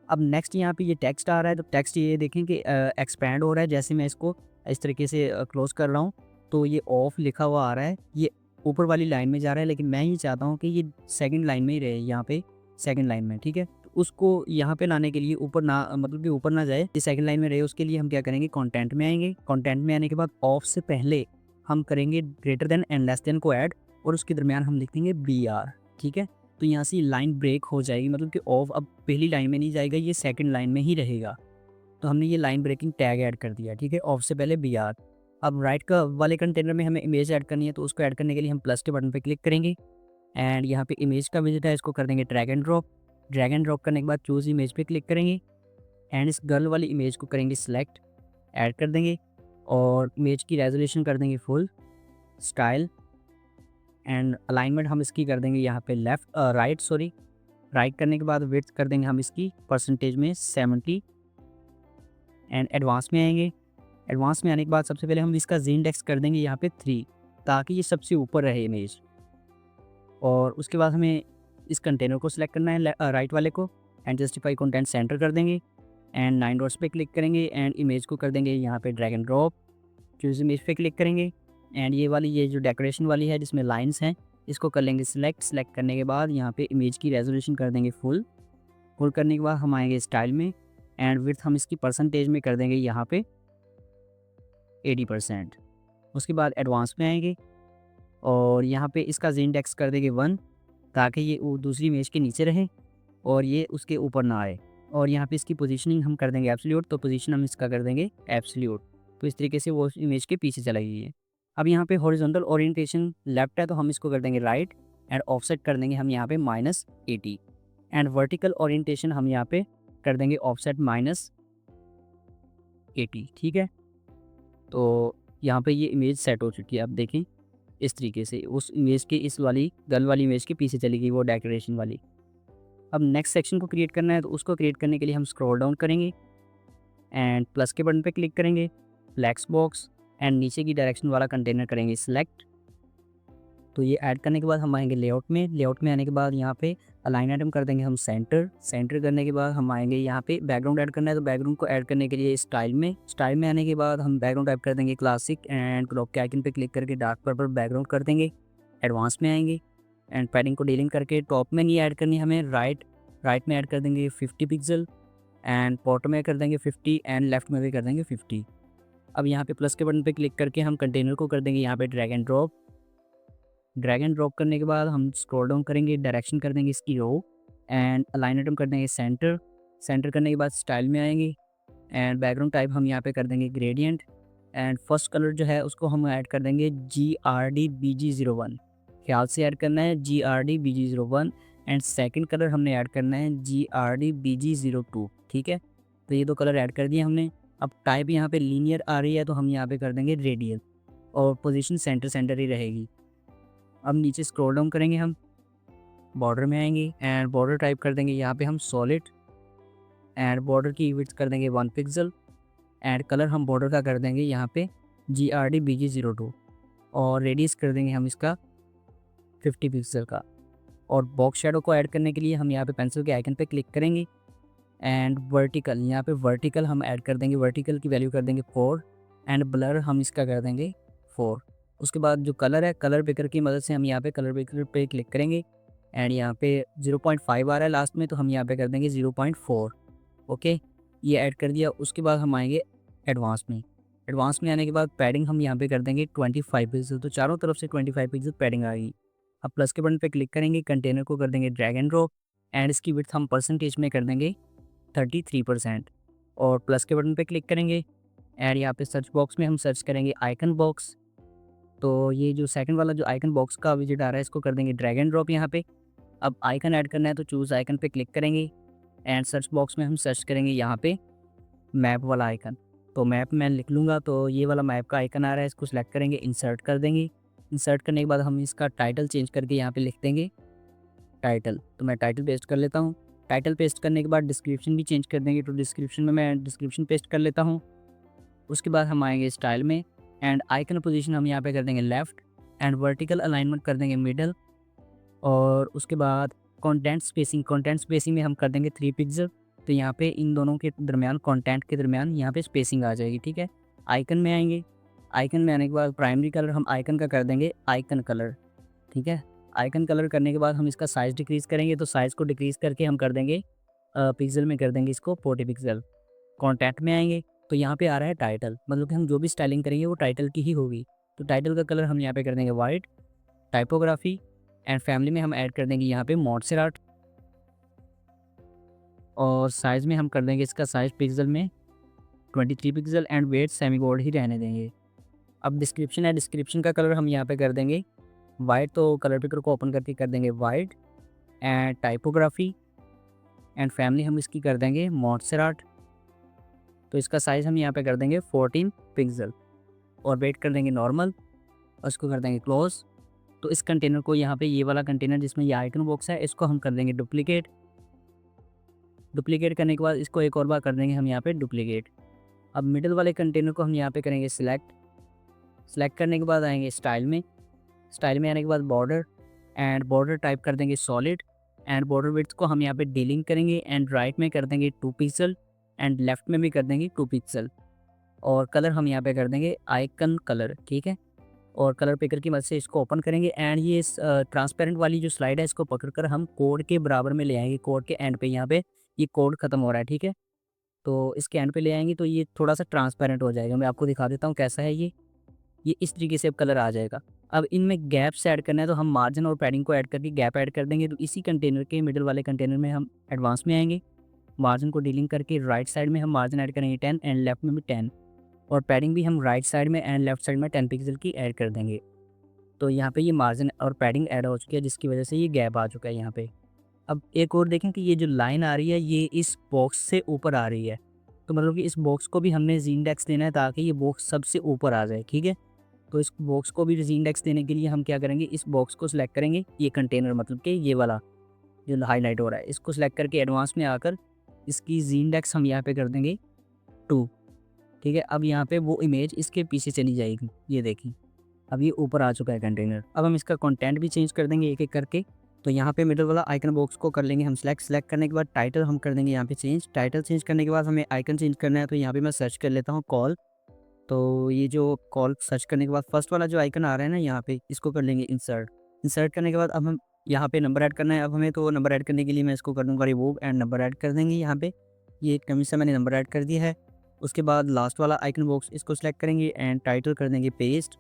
अब नेक्स्ट यहाँ पे ये टेक्स्ट आ रहा है, तो टेक्स्ट ये देखें कि एक्सपैंड हो रहा है। जैसे मैं इसको इस तरीके से क्लोज़ कर रहा हूँ, तो ये ऑफ लिखा हुआ आ रहा है, ये ऊपर वाली लाइन में जा रहा है, लेकिन मैं ये चाहता हूँ कि ये सेकंड लाइन में ही रहे, यहाँ पे सेकंड लाइन में, ठीक है। तो उसको यहाँ पे लाने के लिए ऊपर ना, मतलब कि ऊपर ना जाए, ये सेकंड लाइन में रहे, उसके लिए हम क्या करेंगे, कंटेंट में आएंगे। कंटेंट में आने के बाद ऑफ से पहले हम करेंगे greater than and less than को ऐड, और उसके दरमियान हम लिख देंगे BR, ठीक है। तो यहाँ से लाइन ब्रेक हो जाएगी, मतलब कि ऑफ अब पहली लाइन में नहीं जाएगा, ये सेकंड लाइन में ही रहेगा। तो हमने ये लाइन ब्रेकिंग टैग ऐड कर दिया, ठीक है, ऑफ से पहले BR। अब राइट का वाले कंटेनर में हमें इमेज ऐड करनी है, तो उसको ऐड करने के लिए हम प्लस के बटन पे क्लिक करेंगे, एंड यहाँ पे इमेज का विजिट है, इसको कर देंगे drag and drop. Drag and drop करने के बाद चूज़ इमेज पे क्लिक करेंगे, एंड इस गर्ल वाली इमेज को करेंगे सिलेक्ट, ऐड कर देंगे, और इमेज की रेजोल्यूशन कर देंगे फुल, स्टाइल एंड अलाइनमेंट हम इसकी कर देंगे यहाँ पे राइट करने के बाद विड्थ कर देंगे हम इसकी परसेंटेज में 70, एंड एडवांस में आएंगे। एडवांस में आने के बाद सबसे पहले हम इसका ज़िंडेक्स कर देंगे यहाँ पे 3, ताकि ये सबसे ऊपर रहे इमेज। और उसके बाद हमें इस कंटेनर को सिलेक्ट करना है, राइट वाले को, एंड जस्टिफाई कंटेंट सेंटर कर देंगे, एंड 9 डॉट्स पे क्लिक करेंगे, एंड इमेज को कर देंगे यहाँ पे drag and drop. Choose image पे क्लिक करेंगे, एंड ये जो डेकोरेशन वाली है जिसमें लाइंस हैं, इसको कर लेंगे सिलेक्ट करने के बाद यहाँ पे इमेज की रेजोल्यूशन कर देंगे फुल करने के बाद हम आएंगे स्टाइल में, एंड विड्थ हम इसकी परसेंटेज में कर देंगे यहाँ पे 80%। उसके बाद एडवांस में आएंगे, और यहाँ पे इसका ज़िंडेक्स कर देंगे 1, ताकि ये दूसरी इमेज के नीचे रहे और ये उसके ऊपर ना आए। और यहाँ पे इसकी पोजीशनिंग हम कर देंगे एब्सोल्यूट, तो पोजीशन हम इसका कर देंगे एब्सोल्यूट। तो इस तरीके से वो इमेज के पीछे चला गई है। अब यहाँ पे हॉरिजॉन्टल ओरिएंटेशन लेफ्ट है, तो हम इसको कर देंगे राइट, एंड ऑफसेट कर देंगे हम यहाँ पे -80, एंड वर्टिकल ओरिएंटेशन हम यहाँ पे कर देंगे ऑफसेट -80, ठीक है। तो यहाँ पे ये इमेज सेट हो चुकी है। अब देखें इस तरीके से उस इमेज के इस वाली गर्ल वाली इमेज के पीछे चली गई वो डेकोरेशन वाली। अब नेक्स्ट सेक्शन को क्रिएट करना है, तो उसको क्रिएट करने के लिए हम स्क्रॉल डाउन करेंगे, एंड प्लस के बटन पे क्लिक करेंगे, फ्लैक्स बॉक्स, एंड नीचे की डायरेक्शन वाला कंटेनर करेंगे सिलेक्ट। तो ये ऐड करने के बाद हम आएंगे लेआउट में आने के बाद यहाँ पे अलाइन आइटम कर देंगे हम सेंटर करने के बाद हम आएंगे यहाँ पे बैकग्राउंड ऐड करना है, तो बैकग्राउंड को ऐड करने के लिए स्टाइल में आने के बाद हम बैकग्राउंड टाइप कर देंगे क्लासिक, एंड क्रॉप के आइकन पे क्लिक करके डार्क पर्पल बैकग्राउंड कर देंगे। एडवांस में आएंगे, एंड पैडिंग को डीलिंग करके टॉप में नहीं ऐड करनी हमें, राइट में ऐड कर देंगे 50 पिक्सल, एंड बॉटम में कर देंगे 50, एंड लेफ्ट में भी कर देंगे 50। अब यहाँ पे प्लस के बटन पे क्लिक करके हम कंटेनर को कर देंगे यहाँ पे ड्रैग एंड ड्रॉप करने के बाद हम स्क्रॉल डाउन करेंगे, डायरेक्शन कर देंगे इसकी रो, एंड अलाइन आइटम कर देंगे सेंटर करने के बाद स्टाइल में आएंगे, एंड बैकग्राउंड टाइप हम यहाँ पे कर देंगे ग्रेडियंट, एंड फर्स्ट कलर जो है उसको हम ऐड कर देंगे GRD-BG01, ख्याल से ऐड करना है GRD-BG01, एंड सेकंड कलर हमने ऐड करना है GRD-BG02, ठीक है। तो ये 2 कलर ऐड कर दिए हमने। अब टाइप यहाँ पे लीनियर आ रही है, तो हम यहाँ पे कर देंगे रेडियल, और पोजीशन सेंटर ही रहेगी। अब नीचे स्क्रॉल डाउन करेंगे, हम बॉर्डर में आएंगे, एंड बॉर्डर टाइप कर देंगे यहाँ पे हम सॉलिड, एंड बॉर्डर की विड्थ कर देंगे 1 पिक्सल, एंड कलर हम बॉर्डर का कर देंगे यहाँ पे GRD-BG02, और रेडियस कर देंगे हम इसका 50 पिक्सल का। और बॉक्स शेडो को ऐड करने के लिए हम यहाँ पे पेंसिल के आइकन पे क्लिक करेंगे, एंड वर्टिकल यहाँ पे वर्टिकल हम ऐड कर देंगे, वर्टिकल की वैल्यू कर देंगे 4, एंड ब्लर हम इसका कर देंगे 4। उसके बाद जो कलर है, कलर पिकर की मदद से हम यहाँ पे कलर पिकर पे क्लिक करेंगे, एंड यहाँ पे 0.5 आ रहा है लास्ट में, तो हम यहाँ पे कर देंगे 0.4। ओके, ये ऐड कर दिया। उसके बाद हम आएंगे एडवांस में आने के बाद पैडिंग हम यहाँ पे कर देंगे 25 पिक्सल, तो चारों तरफ से 25 पिक्सल पैडिंग आ गई। अब प्लस के बटन पे क्लिक करेंगे, कंटेनर को कर देंगे ड्रैग एंड ड्रॉप, एंड इसकी विड्थ हम परसेंटेज में कर देंगे 33%, और प्लस के बटन पे क्लिक करेंगे, एंड यहाँ पे सर्च बॉक्स में हम सर्च करेंगे आइकन बॉक्स। तो ये जो सेकंड वाला जो आइकन बॉक्स का विजिट आ रहा है, इसको कर देंगे ड्रैग एंड ड्रॉप यहाँ पे। अब आइकन ऐड करना है, तो चूज़ आइकन पे क्लिक करेंगे, एंड सर्च बॉक्स में हम सर्च करेंगे यहाँ पे मैप वाला आइकन। तो मैप मैं लिख लूँगा, तो ये वाला मैप का आइकन आ रहा है, इसको सिलेक्ट करेंगे, इंसर्ट कर देंगे। इंसर्ट करने के बाद हम इसका टाइटल चेंज करके यहाँ पे लिख देंगे टाइटल। तो मैं टाइटल पेस्ट कर लेता हूँ। टाइटल पेस्ट करने के बाद डिस्क्रिप्शन भी चेंज कर देंगे, तो डिस्क्रिप्शन में मैं डिस्क्रिप्शन पेस्ट कर लेता हूँ। उसके बाद हम आएंगे स्टाइल में एंड आइकन पोजीशन हम यहाँ पे कर देंगे लेफ़्ट एंड वर्टिकल अलाइनमेंट कर देंगे मिडल। और उसके बाद कंटेंट स्पेसिंग में हम कर देंगे 3 पिक्सल। तो यहाँ पे इन दोनों के दरमियान, कंटेंट के दरमियान यहाँ पे स्पेसिंग आ जाएगी, ठीक है। आइकन में आएंगे, आइकन में आने के बाद प्राइमरी कलर हम आइकन का कर देंगे आइकन कलर, ठीक है। आइकन कलर करने के बाद हम इसका साइज़ डिक्रीज़ करेंगे, तो साइज़ को डिक्रीज़ करके हम कर देंगे पिक्सल में कर देंगे इसको 40 पिक्सल। कंटेंट में आएंगे तो यहाँ पे आ रहा है टाइटल, मतलब कि हम जो भी स्टाइलिंग करेंगे वो टाइटल की ही होगी। तो टाइटल का कलर हम यहाँ पे कर देंगे वाइट। टाइपोग्राफी एंड फैमिली में हम ऐड कर देंगे यहाँ पे मोंटसेराट। और साइज़ में हम कर देंगे इसका साइज़ पिक्सल में 23 pixel and weight semi bold ही रहने देंगे। अब डिस्क्रिप्शन है, डिस्क्रिप्शन का कलर हम यहाँ पे कर देंगे वाइट, तो कलर पिकर को ओपन करके कर देंगे white. And typography and family हम इसकी कर देंगे मोंटसेराट, तो इसका साइज़ हम यहाँ पे कर देंगे 14 पिक्सल और वेट कर देंगे नॉर्मल और इसको कर देंगे क्लोज। तो इस कंटेनर को यहाँ पे, ये वाला कंटेनर जिसमें ये आइकन बॉक्स है, इसको हम कर देंगे डुप्लीकेट। डुप्लीकेट करने के बाद इसको एक और बार कर देंगे हम यहाँ पे डुप्लीकेट। अब मिडिल वाले कंटेनर को हम यहाँ पे करेंगे सिलेक्ट। सिलेक्ट करने के बाद आएंगे स्टाइल में, स्टाइल में आने के बाद बॉर्डर एंड बॉर्डर टाइप कर देंगे सॉलिड एंड बॉर्डर विड्थ को हम यहाँ पे डीलिंग करेंगे एंड राइट में कर देंगे 2 पिक्सल एंड लेफ्ट में भी कर देंगे 2 पिक्सल। और कलर हम यहाँ पे कर देंगे आइकन कलर, ठीक है। और कलर पिकर की मदद से इसको ओपन करेंगे एंड ये ट्रांसपेरेंट वाली जो स्लाइड है इसको पकड़कर हम कोड के बराबर में ले आएंगे। कोड के एंड पे यहाँ पे ये कोड ख़त्म हो रहा है, ठीक है। तो इसके एंड पे ले आएंगे तो ये थोड़ा सा ट्रांसपेरेंट हो जाएगा। मैं आपको दिखा देता हूँ कैसा है ये इस तरीके से अब कलर आ जाएगा। अब इनमें गैप्स ऐड करना है तो हम मार्जिन और पैडिंग को ऐड करके गैप ऐड कर देंगे। तो इसी कंटेनर के मिडिल वाले कंटेनर में हम एडवांस में आएंगे, मार्जिन को डीलिंग करके राइट साइड में हम मार्जिन ऐड करेंगे 10 एंड लेफ्ट में भी 10 और पैडिंग भी हम राइट साइड में एंड लेफ्ट साइड में 10 पिक्सल की ऐड कर देंगे। तो यहाँ पे ये मार्जिन और पैडिंग ऐड हो चुकी है जिसकी वजह से ये गैप आ चुका है यहाँ पे। अब एक और देखें कि ये जो लाइन आ रही है ये इस बॉक्स से ऊपर आ रही है, तो मतलब कि इस बॉक्स को भी हमने ज़ीनडेक्स देना है ताकि ये बॉक्स सबसे ऊपर आ जाए, ठीक है। तो इस बॉक्स को भी ज़ीनडेक्स देने के लिए हम क्या करेंगे, इस बॉक्स को सिलेक्ट करेंगे, ये कंटेनर मतलब कि ये वाला जो हाईलाइट हो रहा है इसको सिलेक्ट करके एडवांस में आकर इसकी ज़ीनडेक्स हम यहाँ पे कर देंगे 2, ठीक है। अब यहाँ पे वो इमेज इसके पीछे चली जाएगी, ये देखिए अब ये ऊपर आ चुका है कंटेनर। अब हम इसका कंटेंट भी चेंज कर देंगे एक एक करके। तो यहाँ पे मिडिल वाला आइकन बॉक्स को कर लेंगे हम सेलेक्ट करने के बाद टाइटल हम कर देंगे यहाँ पे चेंज। टाइटल चेंज करने के बाद हमें आइकन चेंज करना है, तो यहाँ पे मैं सर्च कर लेता हूँ कॉल। तो ये जो कॉल सर्च करने के बाद फर्स्ट वाला जो आइकन आ रहा है ना यहाँ पे, इसको कर लेंगे इंसर्ट। इंसर्ट करने के बाद अब हम यहाँ पे नंबर ऐड करना है अब हमें, तो नंबर ऐड करने के लिए मैं इसको कर दूँगा रिमूव एंड नंबर ऐड कर देंगे यहाँ पे। ये कमी से मैंने नंबर ऐड कर दिया है। उसके बाद लास्ट वाला आइकन बॉक्स इसको सिलेक्ट करेंगे एंड टाइटल कर देंगे पेस्ट।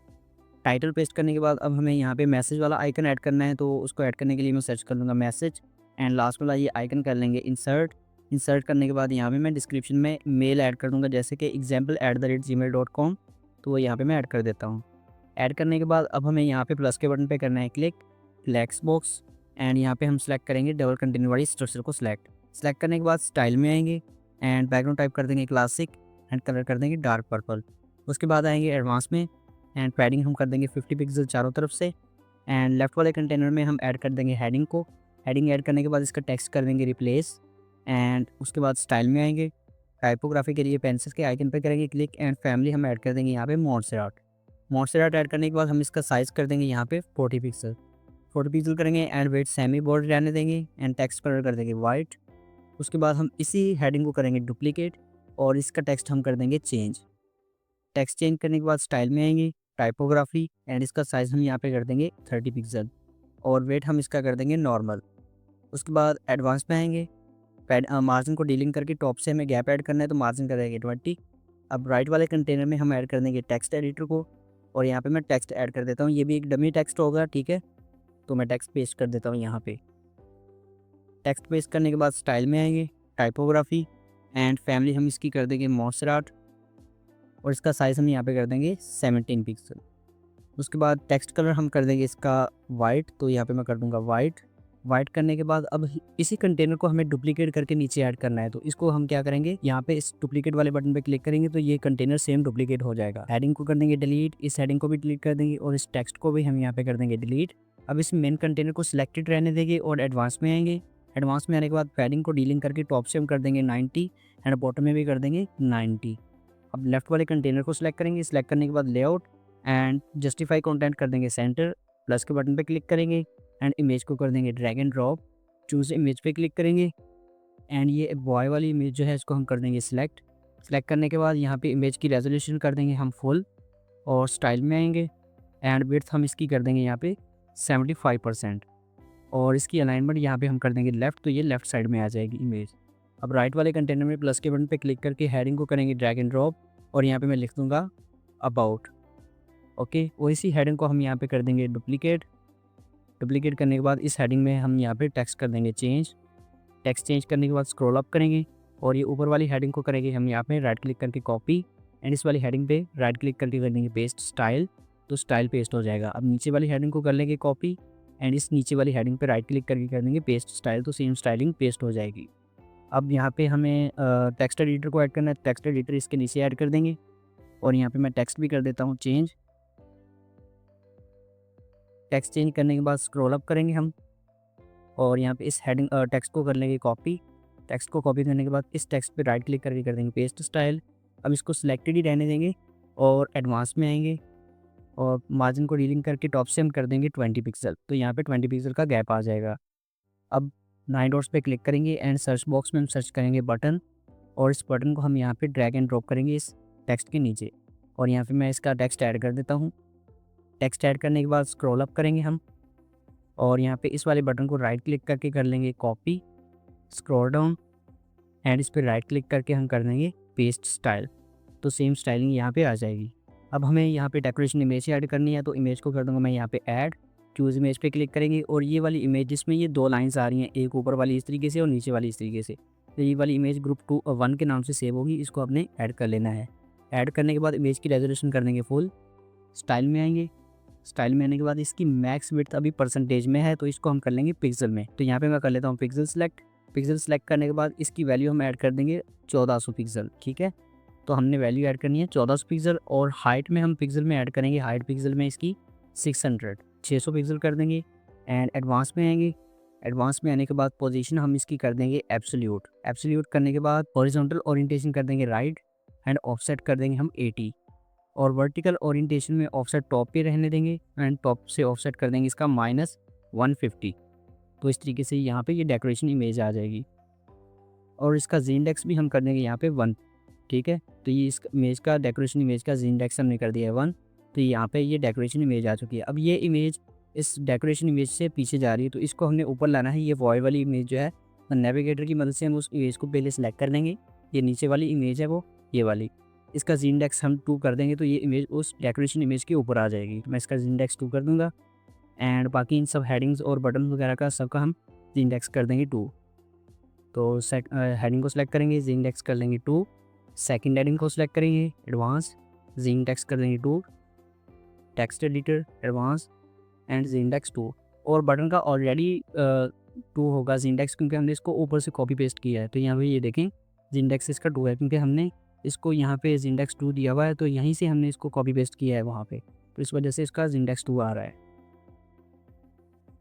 टाइटल पेस्ट करने के बाद अब हमें यहाँ पे मैसेज वाला आइकन ऐड करना है, तो उसको ऐड करने के लिए मैं सर्च कर लूँगा मैसेज एंड लास्ट वाला ये आइकन कर लेंगे इंसर्ट। इंसर्ट करने के बाद यहाँ पे मैं डिस्क्रिप्शन में मेल ऐड कर दूँगा, जैसे कि example@gmail.com, तो वो यहाँ पे मैं ऐड कर देता हूँ। ऐड करने के बाद अब हमें यहाँ पे प्लस के बटन पे करना है क्लिक, टेक्स्ट बॉक्स एंड यहाँ पे हम सेलेक्ट करेंगे डबल कंटेनर वाली स्ट्रक्चर को सेलेक्ट करने के बाद स्टाइल में आएंगे एंड बैकग्राउंड टाइप कर देंगे क्लासिक एंड कलर कर देंगे डार्क पर्पल। उसके बाद आएंगे एडवांस में एंड पैडिंग हम कर देंगे 50 पिक्सल चारों तरफ से एंड लेफ्ट वाले कंटेनर में हम ऐड कर देंगे हेडिंग को। हेडिंग ऐड करने के बाद इसका टेक्स्ट कर देंगे रिप्लेस एंड उसके बाद स्टाइल में आएंगे, टाइपोग्राफी के लिए पेंसिल्स के आइकन पे करेंगे क्लिक एंड फैमिली हम ऐड कर देंगे यहाँ पे मोंटसेराट ऐड करने के बाद हम इसका साइज़ कर देंगे यहाँ पे 40 पिक्सल करेंगे एंड वेट सेमी बॉर्डर रहने देंगे एंड टेक्स्ट कलर कर देंगे वाइट। उसके बाद हम इसी हेडिंग को करेंगे डुप्लीकेट और इसका टेक्स्ट हम कर देंगे चेंज। टेक्स्ट चेंज करने के बाद स्टाइल में आएंगे, टाइपोग्राफी एंड इसका साइज़ हम यहाँ पे कर देंगे 30 पिक्सल और वेट हम इसका कर देंगे नॉर्मल। उसके बाद एडवांस में आएंगे, मार्जिन को डीलिंग करके टॉप से हमें गैप ऐड करना है, तो मार्जिन कर देंगे 20। अब राइट वाले कंटेनर में हम ऐड कर देंगे टेक्स्ट एडिटर को और यहाँ पे मैं टेक्स्ट ऐड कर देता हूँ, ये भी एक डमी टेक्स्ट होगा, ठीक है। तो मैं टेक्स्ट पेस्ट कर देता हूँ यहाँ पे। टेक्स्ट पेस्ट करने के बाद स्टाइल में आएंगे, टाइपोग्राफी एंड फैमिली हम इसकी कर देंगे मोंटसेराट और इसका साइज़ हम यहाँ पे कर देंगे 17 पिक्सल। उसके बाद टेक्स्ट कलर हम कर देंगे इसका वाइट, तो यहाँ पे मैं कर दूँगा वाइट करने के बाद अब इसी कंटेनर को हमें डुप्लीकेट करके नीचे ऐड करना है, तो इसको हम क्या करेंगे, यहाँ पे इस डुप्लीकेट वाले बटन पे क्लिक करेंगे तो ये कंटेनर सेम डुप्लीकेट हो जाएगा। हेडिंग को कर देंगे डिलीट, इस हेडिंग को भी डिलीट कर देंगे और इस टेक्स्ट को भी हम यहाँ पे कर देंगे डिलीट। अब इस मेन कंटेनर को सिलेक्टेड रहने देंगे और एडवांस में आएंगे एडवांस में आने के बाद पैडिंग को डीलिंग करके टॉप से हम कर देंगे 90 एंड बॉटम में भी कर देंगे 90। अब लेफ्ट वाले कंटेनर को सिलेक्ट करेंगे, सिलेक्ट करने के बाद लेआउट एंड जस्टिफाई कंटेंट कर देंगे सेंटर, प्लस के बटन पे क्लिक करेंगे एंड इमेज को कर देंगे drag and drop, choose image पे क्लिक करेंगे एंड ये बॉय वाली इमेज जो है इसको हम कर देंगे सिलेक्ट। सिलेक्ट करने के बाद यहाँ पे इमेज की रेजोल्यूशन कर देंगे हम फुल और स्टाइल में आएंगे एंड विड्थ हम इसकी कर देंगे यहाँ पे 75% और इसकी अलाइनमेंट यहाँ पे हम कर देंगे लेफ़्ट, तो ये लेफ़्ट साइड में आ जाएगी इमेज। अब राइट वाले कंटेनर में प्लस के बटन पे क्लिक करके हेडिंग को करेंगे ड्रैग एंड ड्रॉप और यहाँ पे मैं लिख दूँगा अबाउट। ओके, और इसी हेडिंग को हम यहाँ पे कर देंगे डुप्लीकेट। डुप्लीकेट करने के बाद इस हेडिंग में हम यहाँ पे टेक्स्ट कर देंगे चेंज। टेक्स्ट चेंज करने के बाद स्क्रॉल अप करेंगे और ये ऊपर वाली हेडिंग को करेंगे हम यहाँ पे राइट क्लिक करके कॉपी एंड इस वाली हेडिंग पे राइट क्लिक करके कर देंगे पेस्ट स्टाइल, तो स्टाइल पेस्ट हो जाएगा। अब नीचे वाली हेडिंग को कर लेंगे कॉपी एंड इस नीचे वाली हेडिंग पे राइट क्लिक करके कर देंगे पेस्ट स्टाइल, तो सेम स्टाइलिंग पेस्ट हो जाएगी। अब यहाँ पे हमें टेक्स्ट एडिटर को ऐड करना है, टेक्स्ट एडिटर इसके नीचे ऐड कर देंगे और यहाँ पे मैं टेक्स्ट भी कर देता हूँ चेंज। टेक्स्ट चेंज करने के बाद स्क्रॉल अप करेंगे हम और यहाँ पे इस हेडिंग टेक्स्ट को कर लेंगे कॉपी। टेक्स्ट को कॉपी करने के बाद इस टेक्स्ट पे राइट क्लिक करके कर देंगे पेस्ट स्टाइल। अब इसको सिलेक्टेड ही रहने देंगे और एडवांस में आएंगे और मार्जिन को डीलिंग करके टॉप से हम कर देंगे 20 पिक्सल, तो यहाँ पे 20 पिक्सल का गैप आ जाएगा। अब 9 डॉट्स पे क्लिक करेंगे एंड सर्च बॉक्स में हम सर्च करेंगे बटन और इस बटन को हम यहाँ पे ड्रैग एंड ड्रॉप करेंगे इस टेक्स्ट के नीचे और यहाँ पे मैं इसका टेक्स्ट ऐड कर देता हूँ। टेक्स्ट ऐड करने के बाद स्क्रॉल अप करेंगे हम और यहाँ पे इस वाले बटन को राइट क्लिक करके कर लेंगे कॉपी, स्क्रॉल डाउन एंड इस पर राइट क्लिक करके हम कर देंगे पेस्ट स्टाइल, तो सेम स्टाइलिंग यहाँ पे आ जाएगी। अब हमें यहाँ पे डेकोरेशन इमेज ऐड करनी है, तो इमेज को कर दूँगा मैं यहाँ पे ऐड, चूज़ इमेज पे क्लिक करेंगे और ये वाली इमेज जिसमें ये 2 लाइन्स आ रही हैं, एक ऊपर वाली इस तरीके से और नीचे वाली इस तरीके से, तो ये वाली इमेज ग्रुप 1 के नाम से सेव होगी, इसको आपने ऐड कर लेना है। ऐड करने के बाद इमेज की रेजोल्यूशन कर देंगे फुल, स्टाइल में आएंगे। स्टाइल में आने के बाद इसकी मैक्स विड्थ अभी परसेंटेज में है, तो इसको हम कर लेंगे पिक्सल में, तो यहाँ पे मैं कर लेता हूँ पिक्सल सेलेक्ट। पिक्सल सेलेक्ट करने के बाद इसकी वैल्यू हम ऐड कर देंगे 1400 पिक्सल, ठीक है। तो हमने वैल्यू ऐड करनी है 1400 पिक्सल और हाइट में हम पिक्सल में ऐड करेंगे, हाइट पिक्सल में इसकी 600 पिक्सल कर देंगे एंड एडवांस में आएंगे। एडवांस में आने के बाद पोजीशन हम इसकी कर देंगे एब्सोल्यूट। एब्सोल्यूट करने के बाद हॉरिजॉन्टल ओरिएंटेशन कर देंगे राइट एंड ऑफसेट कर देंगे हम 80 और वर्टिकल ओरिएंटेशन में ऑफसेट टॉप पे रहने देंगे एंड टॉप से ऑफसेट कर देंगे इसका -150। तो इस तरीके से यहाँ पे ये डेकोरेशन इमेज आ जाएगी और इसका जी इंडेक्स भी हम कर देंगे यहाँ पे 1, ठीक है। तो ये इस इमेज का डेकोरेशन इमेज का जी इंडेक्स हमने कर दिया है 1, तो यहाँ पे ये डेकोरेशन इमेज आ चुकी है। अब ये इमेज इस डेकोरेशन इमेज से पीछे जा रही है, तो इसको हमने ऊपर लाना है। ये वॉय वाली इमेज जो है नेविगेटर की मदद से हम उस इमेज को पहले सेलेक्ट कर लेंगे। ये नीचे वाली इमेज है वो ये वाली, इसका जी इंडेक्स हम 2 कर देंगे, तो ये इमेज उस डेकोरेशन इमेज के ऊपर आ जाएगी। तो मैं इसका जी इंडेक्स 2 कर दूँगा एंड बाकी इन सब हेडिंग्स और बटन वगैरह का सबका हम जी इंडेक्स कर देंगे 2। तो हेडिंग को सिलेक्ट करेंगे, जी इंडेक्स कर लेंगे 2। सेकंड हेडिंग को सिलेक्ट करेंगे एडवांस, जी इंडेक्स कर देंगे 2। Text editor advance and z index 2 और बटन का ऑलरेडी 2 होगा जी इंडेक्स, क्योंकि हमने इसको ऊपर से कॉपी पेस्ट किया है। तो यहाँ पे ये देखें जी इंडेक्स इसका 2 है, क्योंकि हमने इसको यहाँ पे जी इंडेक्स 2 दिया हुआ है, तो यहीं से हमने इसको कॉपी पेस्ट किया है वहाँ पे, तो इस वजह से इसका जी इंडेक्स 2 आ रहा है।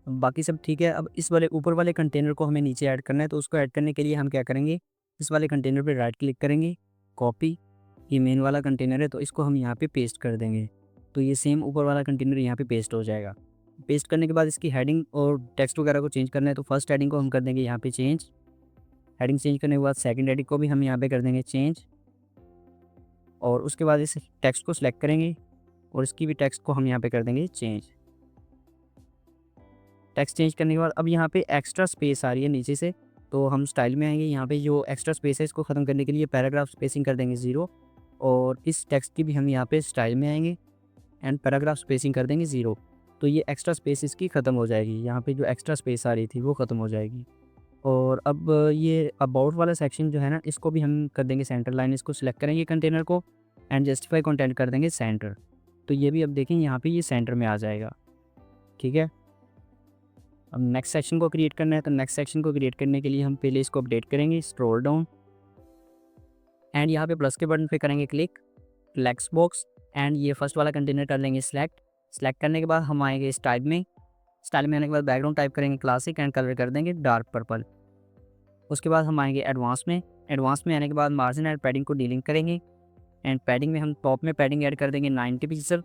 बाकी सब ठीक है। अब इस वाले ऊपर वाले कंटेनर को हमें नीचे ऐड करना है, तो उसको ऐड करने के लिए हम क्या करेंगे, इस वाले कंटेनर पे राइट क्लिक करेंगे, कॉपी, ये मेन वाला कंटेनर है तो इसको हम यहाँ पे पेस्ट कर देंगे, तो ये सेम ऊपर वाला कंटेनर यहाँ पे पेस्ट हो जाएगा। पेस्ट करने के बाद इसकी हेडिंग और टेक्स्ट वगैरह को चेंज करना है, तो फर्स्ट हेडिंग को हम कर देंगे यहाँ पे चेंज। हेडिंग चेंज करने के बाद सेकंड हेडिंग को भी हम यहाँ पे कर देंगे चेंज और उसके बाद इस टेक्स्ट को सिलेक्ट करेंगे और इसकी भी टेक्स्ट को हम यहाँ पे कर देंगे चेंज। टेक्स्ट चेंज करने के बाद अब यहाँ पे एक्स्ट्रा स्पेस आ रही है नीचे से, तो हम स्टाइल में आएंगे। यहाँ पे जो एक्स्ट्रा स्पेस है इसको ख़त्म करने के लिए पैराग्राफ स्पेसिंग कर देंगे 0 और इस टेक्स्ट की भी हम यहाँ पे स्टाइल में आएंगे एंड पैराग्राफ स्पेसिंग कर देंगे 0, तो ये एक्स्ट्रा स्पेस इसकी ख़त्म हो जाएगी। यहाँ पे जो एक्स्ट्रा स्पेस आ रही थी वो ख़त्म हो जाएगी। और अब ये अबाउट वाला सेक्शन जो है ना, इसको भी हम कर देंगे सेंटर लाइन। इसको सिलेक्ट करेंगे कंटेनर को एंड जस्टिफाई कंटेंट कर देंगे सेंटर, तो ये भी अब देखें यहाँ पे ये सेंटर में आ जाएगा, ठीक है। अब नेक्स्ट सेक्शन को क्रिएट करना है, तो नेक्स्ट सेक्शन को क्रिएट करने के लिए हम पहले इसको अपडेट करेंगे, स्क्रॉल डाउन एंड यहाँ पे प्लस के बटन पे करेंगे क्लिक, टेक्स्ट बॉक्स एंड ये फर्स्ट वाला कंटेनर कर लेंगे सिलेक्ट। सिलेक्ट करने के बाद हम आएंगे स्टाइल में। स्टाइल में आने के बाद बैकग्राउंड टाइप करेंगे क्लासिक एंड कलर कर देंगे डार्क पर्पल। उसके बाद हम आएंगे एडवांस में। एडवांस में आने के बाद मार्जिन एंड पैडिंग को डीलिंक करेंगे। एंड पैडिंग में हम टॉप में पैडिंग ऐड कर देंगे 90 पिक्सल,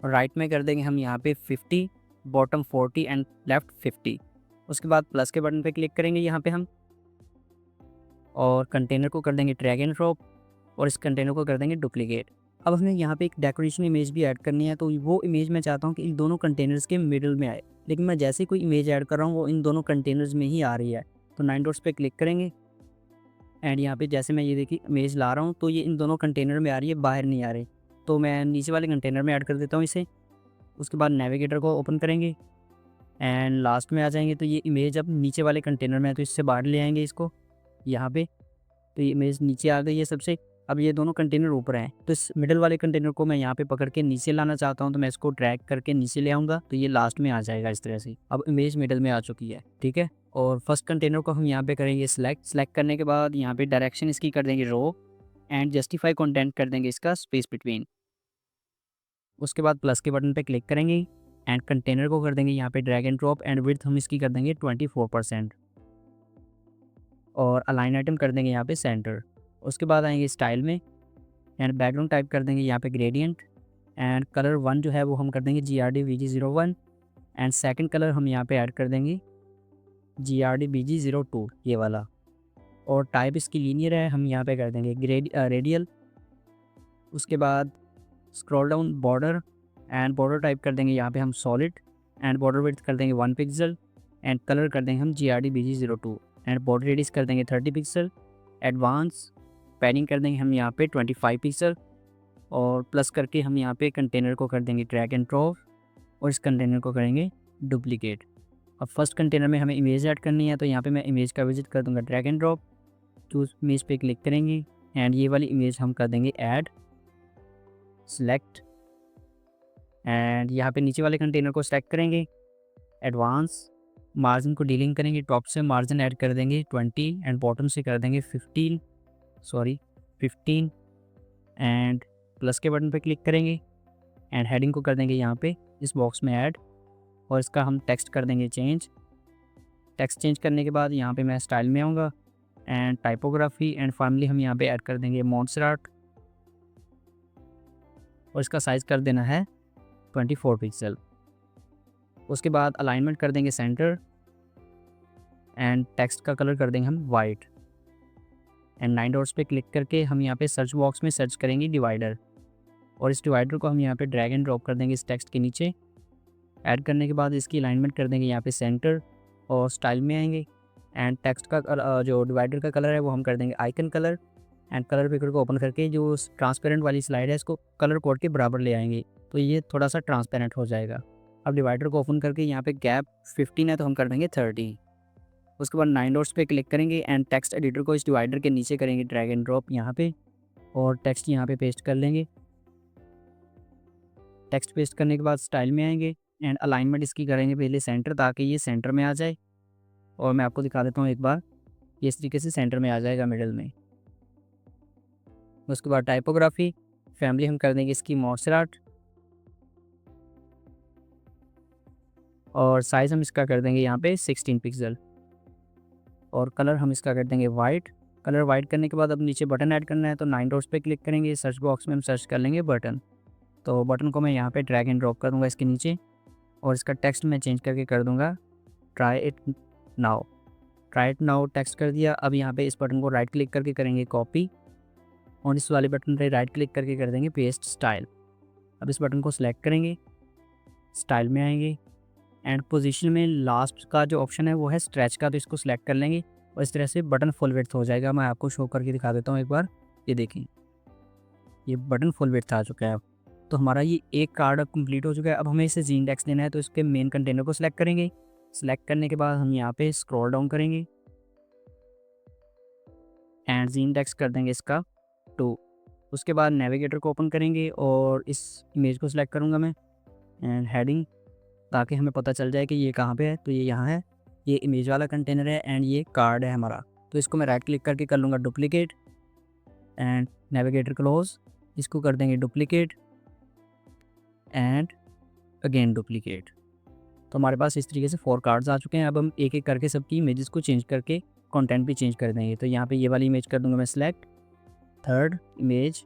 और राइट में कर देंगे हम यहाँ पे 50, बॉटम 40 एंड लेफ्ट 50। उसके बाद प्लस के बटन पे क्लिक करेंगे यहाँ पे हम, और कंटेनर को कर देंगे ड्रैग एंड ड्रॉप, और इस कंटेनर को कर देंगे डुप्लीकेट। अब हमें यहाँ पे एक डेकोरेशन इमेज भी ऐड करनी है, तो वो इमेज मैं चाहता हूँ कि इन दोनों कंटेनर्स के मिडिल में आए, लेकिन मैं जैसे ही कोई इमेज ऐड कर रहा हूँ वो इन दोनों कंटेनर्स में ही आ रही है। तो 9 डॉट्स पे क्लिक करेंगे, एंड यहाँ पे जैसे मैं ये देखिए इमेज ला रहा हूँ तो ये इन दोनों कंटेनर में आ रही है, बाहर नहीं आ रही। तो मैं नीचे वाले कंटेनर में ऐड कर देता हूँ इसे। उसके बाद नेविगेटर को ओपन करेंगे एंड लास्ट में आ जाएंगे, तो ये इमेज अब नीचे वाले कंटेनर में है, तो इससे बाहर ले आएंगे इसको यहाँ पे। तो ये इमेज नीचे आ गई है सबसे। अब ये दोनों कंटेनर ऊपर हैं, तो इस मिडिल वाले कंटेनर को मैं यहाँ पे पकड़ के नीचे लाना चाहता हूँ, तो मैं इसको ड्रैग करके नीचे ले आऊँगा, तो ये लास्ट में आ जाएगा इस तरह से। अब इमेज मिडिल में आ चुकी है, ठीक है। और फर्स्ट कंटेनर को हम यहाँ पे करेंगे सेलेक्ट करने के बाद यहाँ पे डायरेक्शन इसकी कर देंगे रो, एंड जस्टिफाई कंटेंट कर देंगे इसका स्पेस बिटवीन। उसके बाद प्लस के बटन पे क्लिक करेंगे एंड कंटेनर को कर देंगे यहाँ पे drag and drop, and width हम इसकी कर देंगे 24%, और अलाइन आइटम कर देंगे यहाँ पे सेंटर। उसके बाद आएंगे स्टाइल में एंड बैकग्राउंड टाइप कर देंगे यहाँ पे ग्रेडियंट, एंड कलर 1 जो है वो हम कर देंगे GRD VG01, and second colour हम यहाँ पे ऐड कर देंगे GRD BG02 ये वाला, और टाइप इसकी लीनियर है, हम यहाँ पे कर देंगे रेडियल। उसके बाद scroll down border, and border type कर देंगे यहाँ पे हम सॉलिड, एंड बॉर्डर विड्थ कर देंगे 1 पिक्सल, एंड कलर कर देंगे हम GRD BG02, and border radius कर देंगे 30 पिक्सल। एडवांस पैडिंग कर देंगे हम यहाँ पे 25 पिक्सल, और प्लस करके हम यहाँ पे कंटेनर को कर देंगे ड्रैग एंड ड्रॉप, और इस कंटेनर को करेंगे डुप्लीकेट। अब फर्स्ट कंटेनर में हमें इमेज ऐड करनी है, तो यहाँ पे मैं इमेज का विजिट कर दूँगा ड्रैग एंड ड्रॉप, तो उस इमेज पे क्लिक करेंगे एंड ये वाली इमेज हम कर देंगे ऐड, सेलेक्ट, एंड यहाँ पे नीचे वाले कंटेनर को सेलेक्ट करेंगे। एडवांस मार्जिन को डीलिंग करेंगे, टॉप से मार्जिन ऐड कर देंगे 20, एंड बॉटम से कर देंगे 15, एंड प्लस के बटन पे क्लिक करेंगे एंड हेडिंग को कर देंगे यहाँ पे इस बॉक्स में ऐड, और इसका हम टेक्स्ट कर देंगे चेंज। टेक्स्ट चेंज करने के बाद यहाँ पे मैं स्टाइल में आऊँगा एंड टाइपोग्राफी, एंड फाइनली हम यहाँ पे ऐड कर देंगे मॉन्सराट, और इसका साइज़ कर देना है 24 पिक्सल। उसके बाद अलाइनमेंट कर देंगे सेंटर, एंड टेक्स्ट का कलर कर देंगे हम वाइट, एंड 9 डॉट्स पे क्लिक करके हम यहाँ पे सर्च बॉक्स में सर्च करेंगे डिवाइडर, और इस डिवाइडर को हम यहाँ पे ड्रैग एंड ड्रॉप कर देंगे इस टेक्स्ट के नीचे। ऐड करने के बाद इसकी अलाइनमेंट कर देंगे यहाँ पे सेंटर, और स्टाइल में आएंगे एंड टेक्स्ट का जो डिवाइडर का कलर है वो हम कर देंगे icon colour, and colour picker को ओपन करके जो ट्रांसपेरेंट वाली स्लाइड है इसको कलर कोड के बराबर ले आएंगे, तो ये थोड़ा सा ट्रांसपेरेंट हो जाएगा। अब डिवाइडर को ओपन करके यहाँ पे गैप 15 है तो हम कर देंगे 30। उसके बाद 9 डॉट्स पे क्लिक करेंगे एंड टेक्स्ट एडिटर को इस डिवाइडर के नीचे करेंगे ड्रैग एंड ड्रॉप यहाँ पे, और टेक्स्ट यहाँ पे पेस्ट कर लेंगे। टेक्स्ट पेस्ट करने के बाद स्टाइल में आएंगे एंड अलाइनमेंट इसकी करेंगे पहले सेंटर, ताकि ये सेंटर में आ जाए, और मैं आपको दिखा देता हूँ एक बार, ये इस तरीके से सेंटर में आ जाएगा मिडिल में। उसके बाद टाइपोग्राफी फैमिली हम कर देंगे इसकी मॉन्सराट, और साइज़ हम इसका कर देंगे यहाँ पे 16 पिक्सल, और कलर हम इसका कर देंगे वाइट। कलर वाइट करने के बाद अब नीचे बटन ऐड करना है, तो 9 डॉट्स पे क्लिक करेंगे, सर्च बॉक्स में हम सर्च कर लेंगे बटन, तो बटन को मैं यहाँ पे ड्रैग एंड ड्रॉप कर दूँगा इसके नीचे, और इसका टेक्स्ट मैं चेंज करके कर दूँगा ट्राई इट नाउ टेक्स्ट कर दिया। अब यहाँ पे इस बटन को राइट क्लिक करके करेंगे कॉपी, और इस वाले बटन पे राइट क्लिक करके कर देंगे पेस्ट स्टाइल। अब इस बटन को सिलेक्ट करेंगे, स्टाइल में आएंगे एंड पोजीशन में लास्ट का जो ऑप्शन है वो है स्ट्रेच का, तो इसको सिलेक्ट कर लेंगे, और इस तरह से बटन फुल विड्थ हो जाएगा। मैं आपको शो करके दिखा देता हूँ एक बार, ये देखिए ये बटन फुल विड्थ आ चुका है। तो हमारा ये एक कार्ड अब कंप्लीट हो चुका है। अब हमें इसे जी इंडेक्स देना है, तो इसके मेन कंटेनर को सिलेक्ट करेंगे। सिलेक्ट करने के बाद हम यहाँ पे स्क्रॉल डाउन करेंगे एंड जी इंडेक्स कर देंगे इसका 2। उसके बाद नेविगेटर को ओपन करेंगे और इस इमेज को सिलेक्ट करूँगा मैं एंड हेडिंग, ताकि हमें पता चल जाए कि ये कहाँ पे है। तो ये यहाँ है, ये इमेज वाला कंटेनर है एंड ये कार्ड है हमारा। तो इसको मैं राइट क्लिक करके कर लूँगा डुप्लीकेट एंड नेविगेटर क्लोज, इसको कर देंगे डुप्लीकेट एंड अगेन डुप्लीकेट। तो हमारे पास इस तरीके से 4 कार्ड्स आ चुके हैं। अब हम एक एक करके सबकी इमेजेस को चेंज करके कंटेंट भी चेंज कर देंगे। तो यहाँ पे ये वाली इमेज कर दूंगा मैं सिलेक्ट, थर्ड इमेज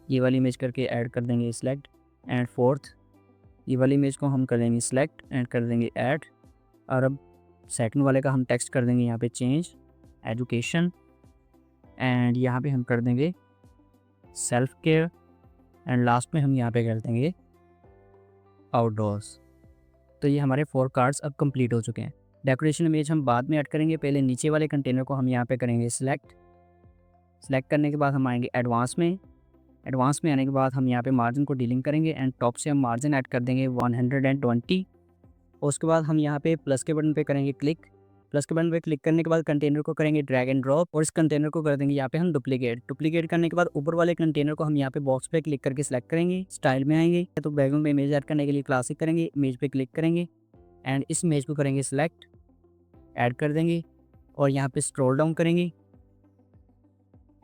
ये वाली इमेज करके ऐड कर देंगे सिलेक्ट, एंड फोर्थ ये वाली इमेज को हम कर देंगे सिलेक्ट एंड कर देंगे ऐड। और अब सेकंड वाले का हम टेक्स्ट कर देंगे यहाँ पे चेंज एजुकेशन, एंड यहाँ पे हम कर देंगे सेल्फ केयर, एंड लास्ट में हम यहाँ पे कर देंगे आउटडोर्स। तो ये हमारे 4 कार्ड्स अब कंप्लीट हो चुके हैं। डेकोरेशन इमेज हम बाद में ऐड करेंगे, पहले नीचे वाले कंटेनर को हम यहाँ पे करेंगे सिलेक्ट। सिलेक्ट करने के बाद हम आएंगे एडवांस में। एडवांस में आने के बाद हम यहाँ पे मार्जिन को डीलिंग करेंगे एंड टॉप से हम मार्जिन ऐड कर देंगे 120। और उसके बाद हम यहाँ पे प्लस के बटन पे करेंगे क्लिक। प्लस के बटन पे क्लिक करने के बाद कंटेनर को करेंगे ड्रैग एंड ड्रॉप, और इस कंटेनर को कर देंगे यहाँ पे हम डुप्लीकेट करने के बाद ऊपर वाले कंटेनर को हम यहाँ पे बॉक्स पे क्लिक करके सिलेक्ट करेंगे। स्टाइल में आएंगे तो बैकग्राउंड में इमेज ऐड करने के लिए क्लासिक करेंगे, इमेज पे क्लिक करेंगे एंड इस इमेज को करेंगे सिलेक्ट, ऐड कर देंगे और यहाँ पे स्क्रॉल डाउन करेंगे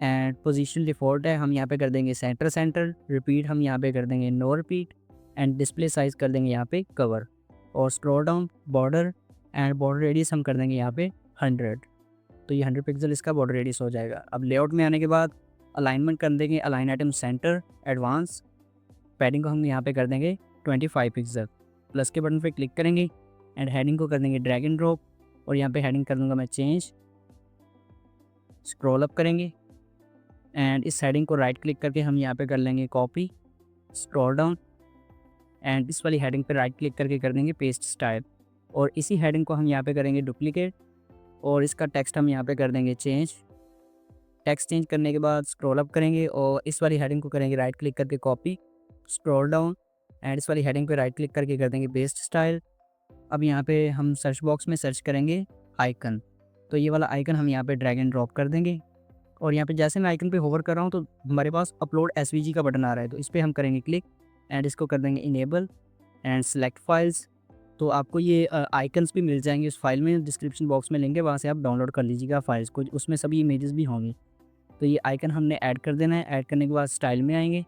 एंड पोजीशन डिफ़ॉल्ट है, हम यहाँ पे कर देंगे सेंटर। रिपीट हम यहाँ पे कर देंगे no repeat, and display size कर देंगे यहाँ पे कवर, और scroll down border and border radius हम कर देंगे यहाँ पे 100। तो ये 100 पिक्सल इसका बॉर्डर रेडियस हो जाएगा। अब लेआउट में आने के बाद अलाइनमेंट कर देंगे align item centre advance, padding को हम यहाँ पे कर देंगे 25 पिक्सल। प्लस के बटन पे क्लिक करेंगे एंड हेडिंग को कर देंगे ड्रैग एंड ड्रॉप, और यहाँ पे हेडिंग कर दूंगा मैं चेंज। स्क्रॉल अप करेंगे एंड इस हेडिंग को राइट क्लिक करके हम यहाँ पे कर लेंगे कॉपी, स्क्रॉल डाउन एंड इस वाली हेडिंग पे राइट क्लिक करके कर देंगे पेस्ट स्टाइल, और इसी हेडिंग को हम यहाँ पे करेंगे डुप्लीकेट, और इसका टेक्स्ट हम यहाँ पे कर देंगे चेंज। टेक्स्ट चेंज करने के बाद स्क्रॉल अप करेंगे और इस वाली हेडिंग को करेंगे राइट क्लिक करके कॉपी, स्क्रॉल डाउन एंड इस वाली हेडिंग पे राइट क्लिक करके कर देंगे पेस्ट स्टाइल। अब यहाँ पे हम सर्च बॉक्स में सर्च करेंगे आइकन, तो ये वाला आइकन हम यहाँ पे ड्रैग एंड ड्रॉप कर देंगे, और यहाँ पे जैसे मैं आइकन पे होवर कर रहा हूँ तो हमारे पास अपलोड एसवीजी का बटन आ रहा है, तो इस पर हम करेंगे क्लिक एंड इसको कर देंगे इनेबल एंड सेलेक्ट फाइल्स। तो आपको ये आइकन्स भी मिल जाएंगे उस फाइल में, डिस्क्रिप्शन बॉक्स में लिंक है, वहाँ से आप डाउनलोड कर लीजिएगा फाइल्स को, उसमें सभी इमेजेस भी होंगी। तो ये आइकन हमने ऐड कर देना है। ऐड करने के बाद स्टाइल में आएंगे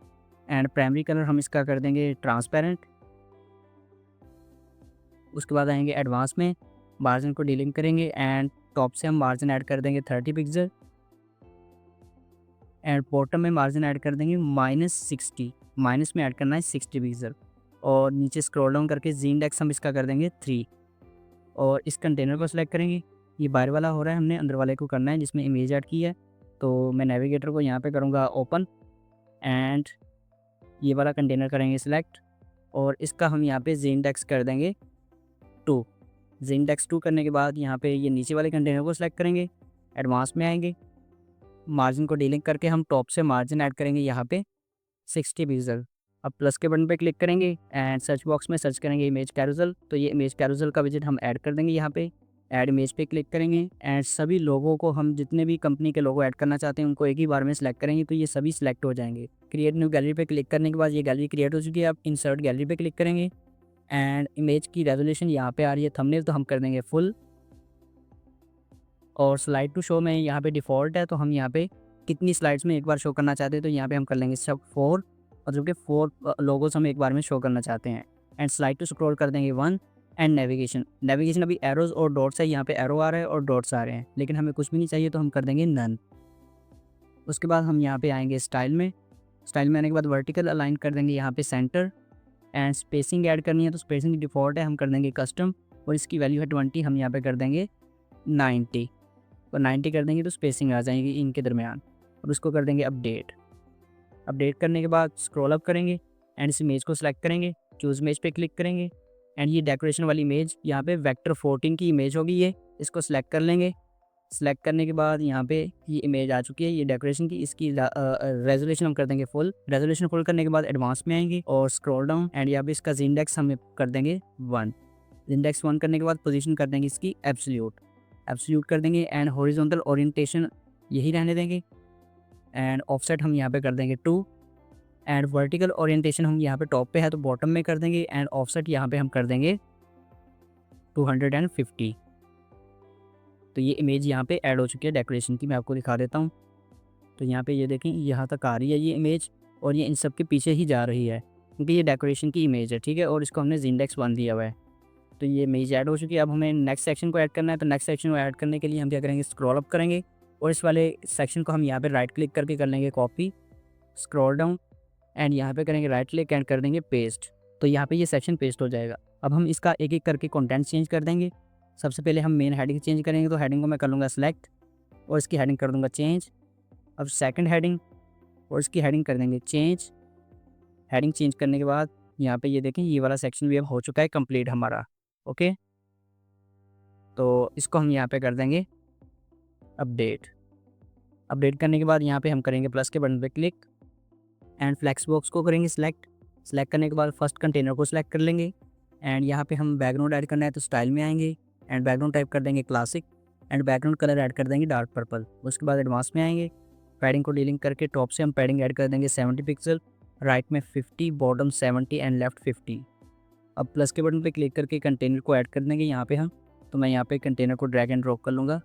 एंड प्राइमरी कलर हम इसका कर देंगे ट्रांसपेरेंट। उसके बाद आएंगे एडवांस में, मार्जिन को डीलिंक करेंगे एंड टॉप से हम मार्जिन ऐड कर देंगे 30 पिक्सल, एंड बॉटम में मार्जिन ऐड कर देंगे -60, माइनस में ऐड करना है 60 पिक्सल, और नीचे स्क्रॉल डाउन करके जी इंडेक्स हम इसका कर देंगे 3, और इस कंटेनर को सिलेक्ट करेंगे। ये बाहर वाला हो रहा है, हमने अंदर वाले को करना है जिसमें इमेज ऐड की है। तो मैं नेविगेटर को यहाँ पे करूँगा ओपन एंड ये वाला कंटेनर करेंगे सिलेक्ट, और इसका हम यहाँ पे जी इंडेक्स कर देंगे 2। जी इंडेक्स 2 करने के बाद यहाँ पे ये नीचे वाले कंटेनर को सिलेक्ट करेंगे, एडवांस में आएंगे, मार्जिन को डीलिंक करके हम टॉप से मार्जिन ऐड करेंगे यहाँ पे 60 पिक्सल। अब प्लस के बटन पे क्लिक करेंगे एंड सर्च बॉक्स में सर्च करेंगे इमेज कैरोसेल, तो ये इमेज कैरोसेल का विजिट हम ऐड कर देंगे यहाँ पे। ऐड इमेज पे क्लिक करेंगे एंड सभी लोगों को हम जितने भी कंपनी के लोगो ऐड करना चाहते हैं उनको एक ही बार में सिलेक्ट करेंगे, तो ये सभी सिलेक्ट हो जाएंगे। क्रिएट न्यू गैलरी पे क्लिक करने के बाद ये गैलरी क्रिएट हो चुकी है। अब इंसर्ट गैलरी पे क्लिक करेंगे एंड इमेज की रेजोल्यूशन यहाँ पे आ रही है थंबनेल, तो हम कर देंगे फुल, और स्लाइड टू शो में यहाँ पे डिफ़ॉल्ट है, तो हम यहाँ पे कितनी स्लाइड्स में एक बार शो करना चाहते हैं तो यहाँ पे हम कर लेंगे सब 4, और जो कि 4 लोगोस हम एक बार में शो करना चाहते हैं। एंड स्लाइड टू स्क्रॉल कर देंगे 1 एंड नेविगेशन अभी एरोज़ और डॉट्स है, यहाँ पे एरो आ रहा है और डॉट्स आ रहे हैं, लेकिन हमें कुछ भी नहीं चाहिए तो हम कर देंगे नन। उसके बाद हम यहाँ पे आएंगे स्टाइल में आने के बाद वर्टिकल अलाइन कर देंगे यहाँ पे सेंटर, एंड स्पेसिंग ऐड करनी है तो स्पेसिंग डिफ़ॉल्ट है, हम कर देंगे कस्टम, और इसकी वैल्यू है 20, हम यहाँ पे कर देंगे 90, और 90 कर देंगे तो स्पेसिंग आ जाएगी इनके दरमियान, और उसको कर देंगे अपडेट करने के बाद स्क्रॉल अप करेंगे एंड इस इमेज को सिलेक्ट करेंगे, चूज़ इमेज पे क्लिक करेंगे एंड ये डेकोरेशन वाली इमेज यहाँ पे वेक्टर 14 की इमेज होगी, ये इसको सिलेक्ट कर लेंगे। सिलेक्ट करने के बाद यहाँ पे ये इमेज आ चुकी है ये डेकोरेशन की, इसकी रेजोल्यूशन हम कर देंगे फुल। रेजोल्यूशन फुल करने के बाद एडवांस में आएंगे और स्क्रॉल डाउन एंड यहाँ पे इसका इंडेक्स हम कर देंगे 1। इंडेक्स 1 करने के बाद पोजीशन कर देंगे इसकी एब्सोल्यूट कर देंगे एंड हॉरिजॉन्टल ओरिएंटेशन यही रहने देंगे, एंड ऑफसेट हम यहाँ पे कर देंगे 2, एंड वर्टिकल ओरिएंटेशन हम यहाँ पे टॉप पे है तो बॉटम में कर देंगे, एंड ऑफसेट यहाँ पे हम कर देंगे 250। तो ये इमेज यहाँ पे ऐड हो चुकी है डेकोरेशन की, मैं आपको दिखा देता हूँ। तो यहाँ पे ये देखें यहाँ तक आ रही है ये इमेज, और ये इन सब के पीछे ही जा रही है क्योंकि ये डेकोरेशन की इमेज है, ठीक है, और इसको हमने इंडेक्स 1 दिया हुआ है। तो ये इमेज ऐड हो चुकी है। अब हमें नेक्स्ट सेक्शन को ऐड करना है, तो नेक्स्ट सेक्शन को ऐड करने के लिए हम क्या करेंगे, स्क्रॉल अप करेंगे और इस वाले सेक्शन को हम यहाँ पे राइट क्लिक करके कर लेंगे कॉपी, स्क्रॉल डाउन एंड यहाँ पे करेंगे राइट क्लिक एंड कर देंगे पेस्ट। तो यहाँ पे ये सेक्शन पेस्ट हो जाएगा। अब हम इसका एक एक करके कंटेंट चेंज कर देंगे। सबसे पहले हम मेन हेडिंग चेंज करेंगे, तो हेडिंग को मैं कर लूँगा सेलेक्ट और इसकी हेडिंग कर दूँगा चेंज। अब सेकंड हेडिंग और इसकी हेडिंग कर देंगे चेंज। हेडिंग चेंज करने के बाद यहाँ पे ये देखें, ये वाला सेक्शन भी अब हो चुका है कंप्लीट हमारा। ओके, तो इसको हम यहाँ पे कर देंगे अपडेट। अपडेट करने के बाद यहाँ पे हम करेंगे प्लस के बटन पे क्लिक एंड फ्लेक्स बॉक्स को करेंगे सिलेक्ट। सेलेक्ट करने के बाद फर्स्ट कंटेनर को सिलेक्ट कर लेंगे एंड यहाँ पे हम बैकग्राउंड ऐड करना है, तो स्टाइल में आएंगे एंड बैकग्राउंड टाइप कर देंगे classic and background colour add कर देंगे डार्क पर्पल। उसके बाद एडवांस में आएंगे, पैडिंग को डीलिंग करके टॉप से हम पैडिंग ऐड कर देंगे 70 पिक्सल, राइट में 50, बॉटम 70 एंड लेफ्ट 50। अब प्लस के बटन पे क्लिक करके कंटेनर को ऐड कर देंगे यहाँ पे हम। तो मैं यहाँ पे कंटेनर को ड्रैग एंड ड्रॉप कर लूँगा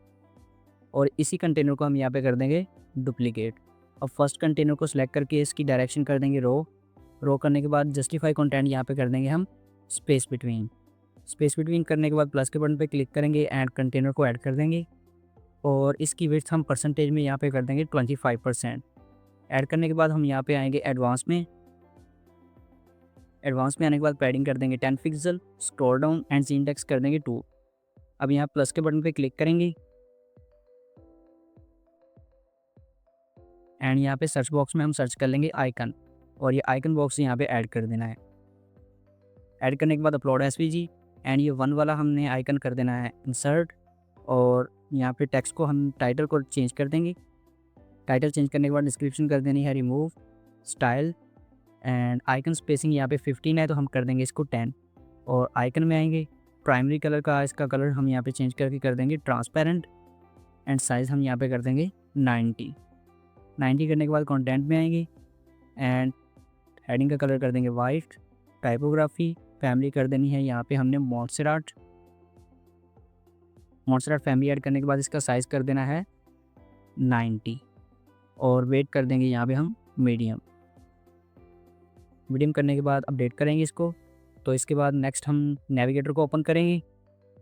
और इसी कंटेनर को हम यहाँ पे कर देंगे डुप्लीकेट। अब फर्स्ट कंटेनर को सिलेक्ट करके इसकी डायरेक्शन कर देंगे रो करने के बाद जस्टिफाई कंटेंट यहाँ पे कर देंगे हम स्पेस बिटवीन करने के बाद प्लस के बटन पे क्लिक करेंगे एंड कंटेनर को ऐड कर देंगे और इसकी विड्थ हम परसेंटेज में यहाँ पे कर देंगे 25%। ऐड करने के बाद हम यहाँ पे आएंगे एडवांस में आने के बाद पैडिंग कर देंगे 10 pixel, scroll down and z index कर देंगे 2। अब यहाँ प्लस के बटन पे क्लिक करेंगे एंड यहाँ पे सर्च बॉक्स में हम सर्च कर लेंगे आइकन और ये आइकन बॉक्स यहाँ पे ऐड कर देना है। ऐड करने के बाद अपलोड एसवीजी एंड ये 1 वाला हमने आइकन कर देना है इंसर्ट और यहाँ पे टेक्स्ट को हम टाइटल को चेंज कर देंगे। टाइटल चेंज करने के बाद डिस्क्रिप्शन कर देनी है remove style and icon spacing यहाँ पे 15 है तो हम कर देंगे इसको 10 और आइकन में आएंगे प्राइमरी कलर का इसका कलर हम यहाँ पे चेंज करके कर देंगे ट्रांसपेरेंट एंड साइज़ हम यहाँ पे कर देंगे 90 करने के बाद कंटेंट में आएंगे एंड हेडिंग का कलर कर देंगे वाइट। टाइपोग्राफी फैमिली कर देनी है यहाँ पे हमने मोंसेराट फैमिली ऐड करने के बाद इसका साइज़ कर देना है 90 और वेट कर देंगे यहाँ पे हम मीडियम करने के बाद अपडेट करेंगे इसको। तो इसके बाद नेक्स्ट हम नेविगेटर को ओपन करेंगे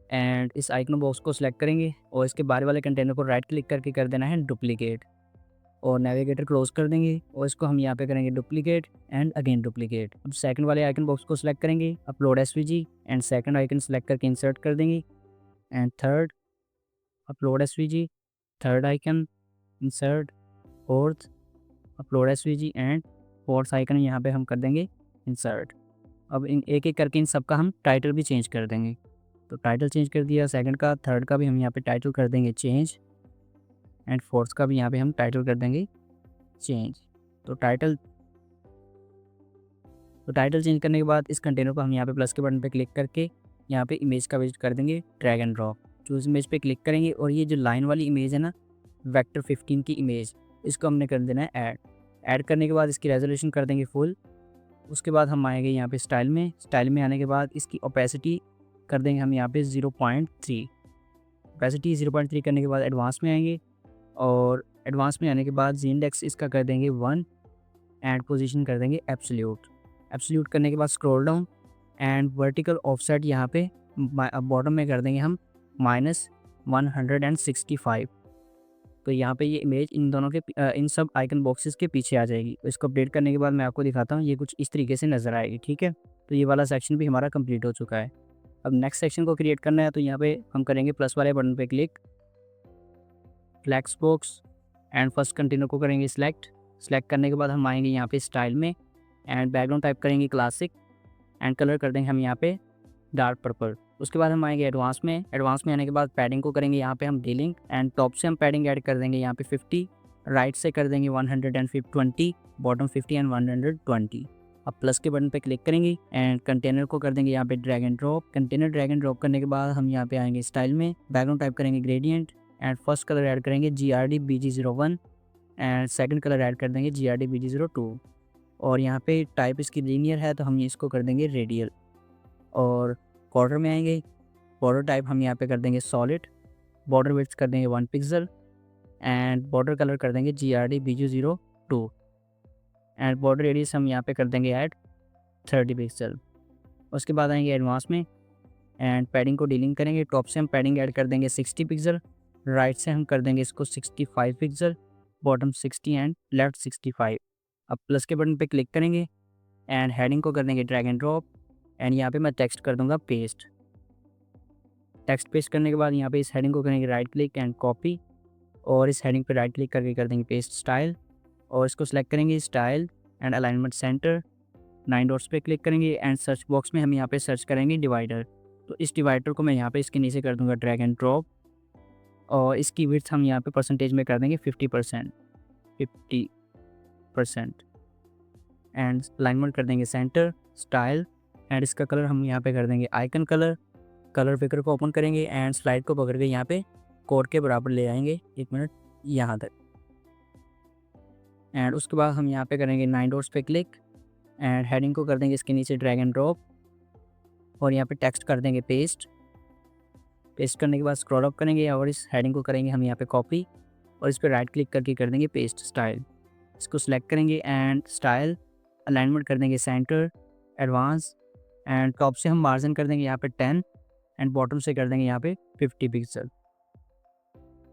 एंड इस आइकन बॉक्स को सिलेक्ट करेंगे और इसके बाहर वाले कंटेनर को राइट क्लिक करके कर देना है डुप्लीकेट और नेविगेटर क्लोज कर देंगे और इसको हम यहाँ पे करेंगे डुप्लीकेट एंड अगेन डुप्लीकेट। अब सेकंड वाले आइकन बॉक्स को सिलेक्ट करेंगे, upload SVG and second icon select करके इंसर्ट कर देंगे and third upload SVG, third icon insert, fourth upload SVG and fourth icon यहाँ पे हम कर देंगे इंसर्ट। अब इन एक एक करके इन सब का हम टाइटल भी चेंज कर देंगे। तो टाइटल चेंज कर दिया सेकंड का, थर्ड का भी हम यहाँ पे टाइटल कर देंगे चेंज एंड फोर्थ का भी यहाँ पे हम टाइटल कर देंगे चेंज। तो टाइटल चेंज करने के बाद इस कंटेनर को हम यहाँ पे प्लस के बटन पे क्लिक करके यहाँ पे इमेज का विजिट कर देंगे drag and drop. Choose image पे क्लिक करेंगे और ये जो लाइन वाली इमेज है ना वेक्टर 15 की इमेज, इसको हमने कर देना है ऐड करने के बाद इसकी रेजोल्यूशन कर देंगे फुल। उसके बाद हम आएंगे यहाँ पे स्टाइल में आने के बाद इसकी ओपेसिटी कर देंगे हम यहाँ पे 0.3। ओपेसिटी 0.3 करने के बाद एडवांस में आएंगे और एडवांस में आने के बाद जी इंडेक्स इसका कर देंगे 1 एंड पोजीशन कर देंगे एब्सोल्यूट करने के बाद scroll down and vertical offset यहाँ पे बॉटम में कर देंगे हम -165। तो यहाँ पे ये इमेज इन दोनों के इन सब आइकन बॉक्सेस के पीछे आ जाएगी। तो इसको अपडेट करने के बाद मैं आपको दिखाता हूँ, ये कुछ इस तरीके से नज़र आएगी। ठीक है, तो ये वाला सेक्शन भी हमारा कंप्लीट हो चुका है। अब नेक्स्ट सेक्शन को क्रिएट करना है, तो यहाँ पे हम करेंगे प्लस वाले बटन पे click, flex box and first container को करेंगे सिलेक्ट करने के बाद हम आएंगे यहाँ पे स्टाइल में एंड बैकग्राउंड टाइप करेंगे क्लासिक एंड कलर कर देंगे हम यहाँ पे डार्क पर्पल। उसके बाद हम आएंगे एडवांस में आने के बाद पैडिंग को करेंगे यहाँ पे हम डीलिंग एंड टॉप से हम पैडिंग ऐड कर देंगे यहाँ पे 50, राइट से कर देंगे 120, बॉटम 50 एंड 120। अब प्लस के बटन पे क्लिक करेंगे एंड कंटेनर को कर देंगे यहाँ पे ड्रैग एंड ड्रॉप करने के बाद हम यहाँ पे आएंगे स्टाइल में, बैकग्राउंड टाइप करेंगे gradient and first colour add करेंगे GRD BG01 and second colour add कर देंगे GRD BG02 और यहाँ पे टाइप इसकी लीनियर है तो हम इसको कर देंगे रेडियल। और बॉर्डर में आएंगे, बॉर्डर टाइप हम यहाँ पे कर देंगे सॉलिड, बॉर्डर विड्थ कर देंगे 1 पिक्सल एंड बॉर्डर कलर कर देंगे GRD BG02 and border radius हम यहाँ पे कर देंगे ऐड 30 पिक्सल। उसके बाद आएंगे एडवांस में एंड पैडिंग को डीलिंग करेंगे। टॉप से हम पैडिंग ऐड कर देंगे 60 पिक्सल, राइट से हम कर देंगे इसको 65 पिक्सल, बॉटम 60 एंड लेफ्ट 65। अब प्लस के बटन पे क्लिक करेंगे एंड हेडिंग को कर देंगे ड्रैग एंड ड्रॉप एंड यहाँ पे मैं टेक्स्ट कर दूंगा पेस्ट। टेक्स्ट पेस्ट करने के बाद यहाँ पे इस हेडिंग को करेंगे राइट क्लिक एंड कॉपी, और इस हेडिंग पे राइट क्लिक करके कर देंगे पेस्ट स्टाइल, और इसको सिलेक्ट करेंगे style and alignment centre, 9 dots पे क्लिक करेंगे एंड सर्च बॉक्स में हम यहाँ पे सर्च करेंगे डिवाइडर। तो इस डिवाइडर को मैं यहाँ पे इसके नीचे कर दूंगा ड्रैग एंड ड्रॉप, और इसकी विड्थ हम यहाँ पे परसेंटेज में कर देंगे 50% एंड अलाइनमेंट कर देंगे सेंटर, स्टाइल एंड इसका कलर हम यहाँ पे कर देंगे आइकन कलर। कलर पिकर को ओपन करेंगे एंड स्लाइड को पकड़ के यहाँ पे कोड के बराबर ले आएंगे 1 मिनट यहाँ तक, एंड उसके बाद हम यहाँ पे करेंगे 9 डॉट्स पे क्लिक एंड हेडिंग को कर देंगे इसके नीचे ड्रैग एंड ड्रॉप, और यहाँ पे टेक्स्ट कर देंगे पेस्ट। पेस्ट करने के बाद स्क्रॉल अप करेंगे और इस हेडिंग को करेंगे हम यहाँ पे कॉपी, और इस पर राइट क्लिक करके कर देंगे पेस्ट स्टाइल। इसको सिलेक्ट करेंगे एंड स्टाइल अलाइनमेंट कर देंगे सेंटर, एडवांस एंड टॉप से हम मार्जिन कर देंगे यहाँ पे 10 एंड बॉटम से कर देंगे यहाँ पे 50 पिक्सल।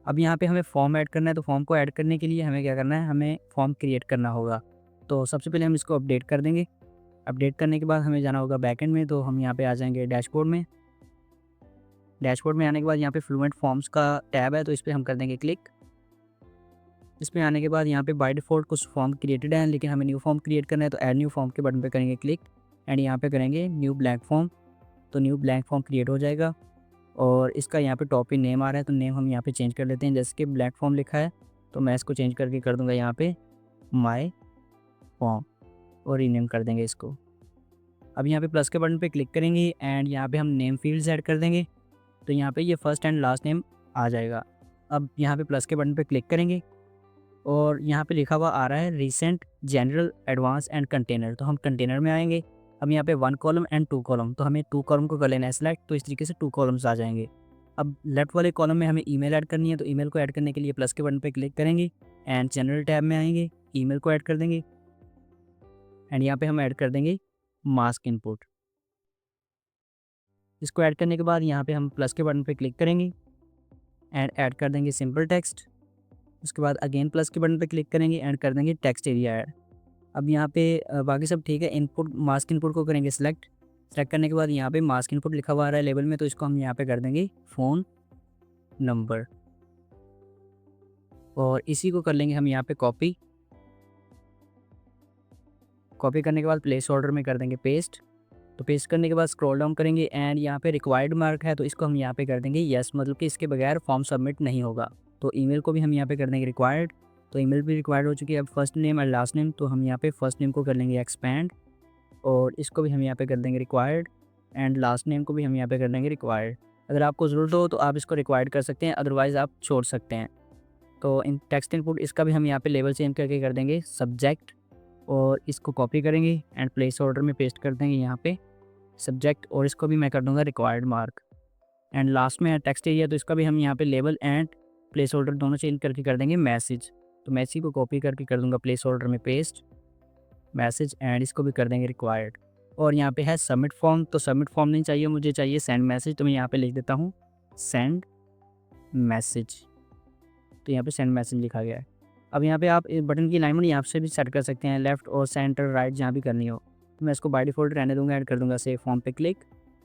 अब यहाँ पे हमें फॉर्म ऐड करना है, तो फॉर्म को ऐड करने के लिए हमें क्या करना है, हमें फॉर्म क्रिएट करना होगा। तो सबसे पहले हम इसको अपडेट कर देंगे। अपडेट करने के बाद हमें जाना होगा बैकएंड में, तो हम यहाँ पे आ जाएंगे डैशबोर्ड में। डैशबोर्ड में आने के बाद यहाँ पे फ्लुएंट फॉर्म्स का टैब है, तो इस पर हम कर देंगे क्लिक। इसमें आने के बाद यहाँ पे बाय डिफ़ॉल्ट कुछ फॉर्म क्रिएटेड हैं, लेकिन हमें न्यू फॉर्म क्रिएट करना है, तो ऐड न्यू फॉर्म के बटन पे करेंगे क्लिक एंड यहाँ पे करेंगे न्यू ब्लैंक फॉर्म। तो न्यू ब्लैंक फॉर्म क्रिएट हो जाएगा, और इसका यहाँ पे टॉप पे नेम आ रहा है, तो नेम हम यहाँ पे चेंज कर लेते हैं। जैसे कि ब्लैक फॉर्म लिखा है, तो मैं इसको चेंज करके कर दूँगा यहाँ पे माई फॉर्म, और रीनेम कर देंगे इसको। अब यहाँ पे प्लस के बटन पे क्लिक करेंगे एंड यहाँ पे हम नेम फील्ड्स ऐड कर देंगे, तो यहाँ पे ये फर्स्ट एंड लास्ट नेम आ जाएगा। अब यहाँ पे प्लस के बटन पे क्लिक करेंगे और यहाँ पे लिखा हुआ आ रहा है recent, general, advance and container, तो हम कंटेनर में आएंगे। अब यहाँ पे 1 कॉलम एंड 2 कॉलम, तो हमें 2 कॉलम को कर लेना है सेलेक्ट, तो इस तरीके से 2 कॉलम्स आ जाएंगे। अब लेफ्ट वाले कॉलम में हमें ईमेल ऐड करनी है, तो ईमेल को ऐड करने के लिए प्लस के बटन पे क्लिक करेंगे एंड जनरल टैब में आएंगे, ईमेल को ऐड कर देंगे एंड यहाँ पे हम ऐड कर देंगे मास्क इनपुट। इसको ऐड करने के बाद यहाँ पे हम प्लस के बटन पे क्लिक करेंगे एंड ऐड कर देंगे सिंपल टेक्स्ट। उसके बाद अगेन प्लस के बटन पे क्लिक करेंगे एंड कर देंगे टेक्स्ट एरिया ऐड। अब यहाँ पे बाकी सब ठीक है। इनपुट, मास्क इनपुट को करेंगे सिलेक्ट। सेलेक्ट करने के बाद यहाँ पे मास्क इनपुट लिखा हुआ आ रहा है लेबल में, तो इसको हम यहाँ पे कर देंगे फ़ोन नंबर, और इसी को कर लेंगे हम यहाँ पे कॉपी। कॉपी करने के बाद प्लेस ऑर्डर में कर देंगे पेस्ट। तो पेस्ट करने के बाद स्क्रॉल डाउन करेंगे एंड यहाँ पे रिक्वायर्ड मार्क है, तो इसको हम यहाँ पे कर देंगे यस, मतलब कि इसके बगैर फॉर्म सबमिट नहीं होगा। तो ईमेल को भी हम यहाँ पे कर देंगे रिक्वायर्ड, तो ईमेल भी रिक्वायर्ड हो चुकी है। अब फर्स्ट नेम और लास्ट नेम, तो हम यहाँ पे फर्स्ट नेम को कर लेंगे एक्सपैंड, और इसको भी हम यहाँ पे कर देंगे रिक्वायर्ड एंड लास्ट नेम को भी हम यहाँ पे कर देंगे रिक्वायर्ड। अगर आपको ज़रूरत हो तो आप इसको रिक्वायर्ड कर सकते हैं, अदरवाइज़ आप छोड़ सकते हैं। तो इन टेक्स्ट इनपुट, इसका भी हम यहाँ पे लेबल चेंज करके कर देंगे सब्जेक्ट, और इसको कॉपी करेंगे एंड प्लेस ऑर्डर में पेस्ट कर देंगे यहाँ पे सब्जेक्ट, और इसको भी मैं कर दूंगा रिक्वायर्ड मार्क। एंड लास्ट में है टेक्स्ट एरिया, तो इसका भी हम यहाँ पे लेबल एंड प्लेस होल्डर दोनों चेंज करके कर देंगे मैसेज। तो मैसेज को कॉपी करके कर दूंगा प्लेस होल्डर में पेस्ट मैसेज, एंड इसको भी कर देंगे रिक्वायर्ड। और यहाँ पे है सबमिट फॉर्म, तो सबमिट फॉर्म नहीं चाहिए, मुझे चाहिए सेंड मैसेज, तो मैं यहाँ पे लिख देता हूँ सेंड मैसेज। तो यहाँ पे सेंड मैसेज लिखा गया है। अब यहाँ पे आप इस बटन की अलाइनमेंट यहाँ से भी सेट कर सकते हैं, लेफ्ट और सेंटर राइट जहाँ भी करनी हो। तो मैं इसको बाय डिफ़ॉल्ट रहने दूंगा, ऐड कर दूंगा सेव फॉर्म पे क्लिक।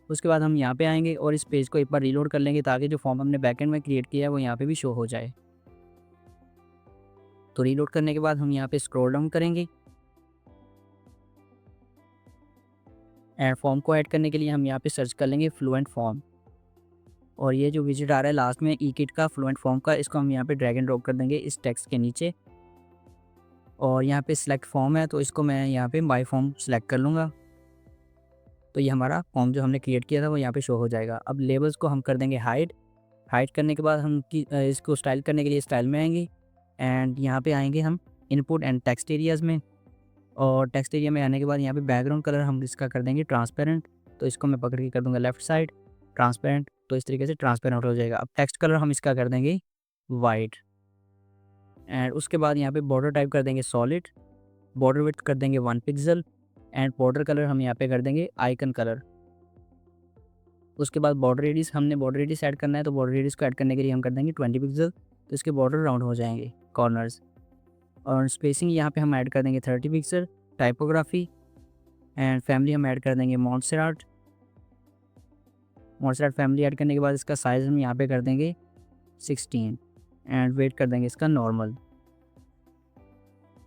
उसके बाद हम यहाँ पे आएंगे और इस पेज को एक बार रीलोड कर लेंगे, ताकि जो फॉर्म हमने बैकएंड में क्रिएट किया है वो यहाँ पे भी शो हो जाए। तो रीलोड करने के बाद हम यहाँ पे स्क्रॉल डाउन करेंगे एंड फॉर्म को ऐड करने के लिए हम यहाँ पे सर्च कर लेंगे फ्लुएंट फॉर्म, और ये जो विजिट आ रहा है लास्ट में ई किट का फ्लुएंट फॉर्म का, इसको हम यहाँ पे ड्रैग एंड ड्रॉप कर देंगे इस टेक्स्ट के नीचे। और यहाँ पे सिलेक्ट फॉर्म है, तो इसको मैं यहाँ पे माय फॉर्म सेलेक्ट कर लूँगा, तो ये हमारा फॉर्म जो हमने क्रिएट किया था वो यहाँ पे शो हो जाएगा। अब लेबल्स को हम कर देंगे हाइड। हाइड करने के बाद हम इसको स्टाइल करने के लिए स्टाइल में आएंगे एंड यहाँ पे आएंगे हम इनपुट एंड टेक्स्ट एरियाज़ में, और टेक्स्ट एरिया में आने के बाद यहाँ पे बैकग्राउंड कलर हम इसका कर देंगे ट्रांसपेरेंट। तो इसको मैं पकड़ के कर दूँगा लेफ्ट साइड ट्रांसपेरेंट, तो इस तरीके से ट्रांसपेरेंट हो जाएगा। अब टेक्स्ट कलर हम इसका कर देंगे वाइट, एंड उसके बाद यहाँ पे बॉर्डर टाइप कर देंगे सॉलिड, बॉर्डर विड्थ कर देंगे 1 पिक्सल, एंड बॉर्डर कलर हम यहाँ पे कर देंगे आइकन कलर। उसके बाद बॉर्डर रेडियस, हमने बॉर्डर रेडियस ऐड करना है, तो बॉर्डर रेडियस को ऐड करने के लिए हम कर देंगे 20 पिक्सल, तो इसके बॉर्डर राउंड हो जाएंगे कॉर्नर्स। और स्पेसिंग यहाँ पे हम ऐड कर देंगे 30 पिक्सल। टाइपोग्राफी एंड फैमिली हम ऐड कर देंगे मॉन्सेराट। मॉन्सेराट फैमिली ऐड करने के बाद इसका साइज़ हम यहाँ पे कर देंगे 16 एंड वेट कर देंगे इसका नॉर्मल।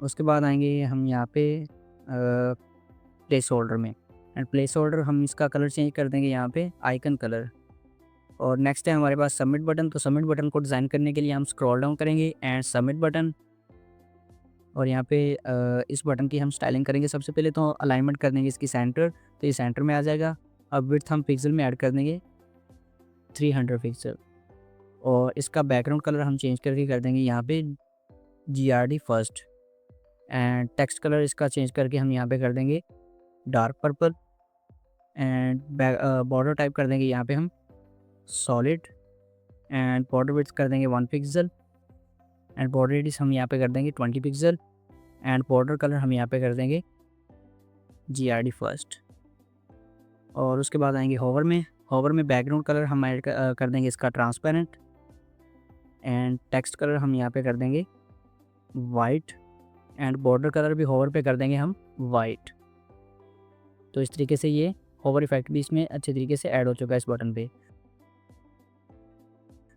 उसके बाद आएंगे हम यहाँ पे प्लेस होल्डर में, एंड प्लेस होल्डर हम इसका कलर चेंज कर देंगे यहाँ पे आइकन कलर। और नेक्स्ट है हमारे पास सबमिट बटन। तो सबमिट बटन को डिज़ाइन करने के लिए हम स्क्रॉल डाउन करेंगे एंड सबमिट बटन, और यहाँ पे इस बटन की हम स्टाइलिंग करेंगे। सबसे पहले तो अलाइनमेंट कर देंगे इसकी सेंटर, तो ये सेंटर में आ जाएगा। अब विड्थ हम पिक्सल में ऐड कर देंगे 300 पिक्सल, और इसका बैकग्राउंड कलर हम चेंज करके कर देंगे यहाँ पे GRD first, and text colour इसका चेंज करके हम यहाँ पे कर देंगे dark purple, and border type कर देंगे यहाँ पे हम सॉलिड, एंड बॉर्डर विड्थ कर देंगे 1 पिक्सल, एंड बॉर्डर रेडियस हम यहाँ पे कर देंगे 20 पिक्सल, एंड बॉर्डर कलर हम यहाँ पे कर देंगे GRD फर्स्ट। और उसके बाद आएंगे होवर में। होवर में बैकग्राउंड कलर हम ऐड कर देंगे इसका ट्रांसपेरेंट, एंड टेक्स्ट कलर हम यहाँ पे कर देंगे वाइट, एंड बॉर्डर कलर भी होवर पे कर देंगे हम वाइट। तो इस तरीके से ये होवर इफेक्ट भी इसमें अच्छे तरीके से ऐड हो चुका है इस बटन पे।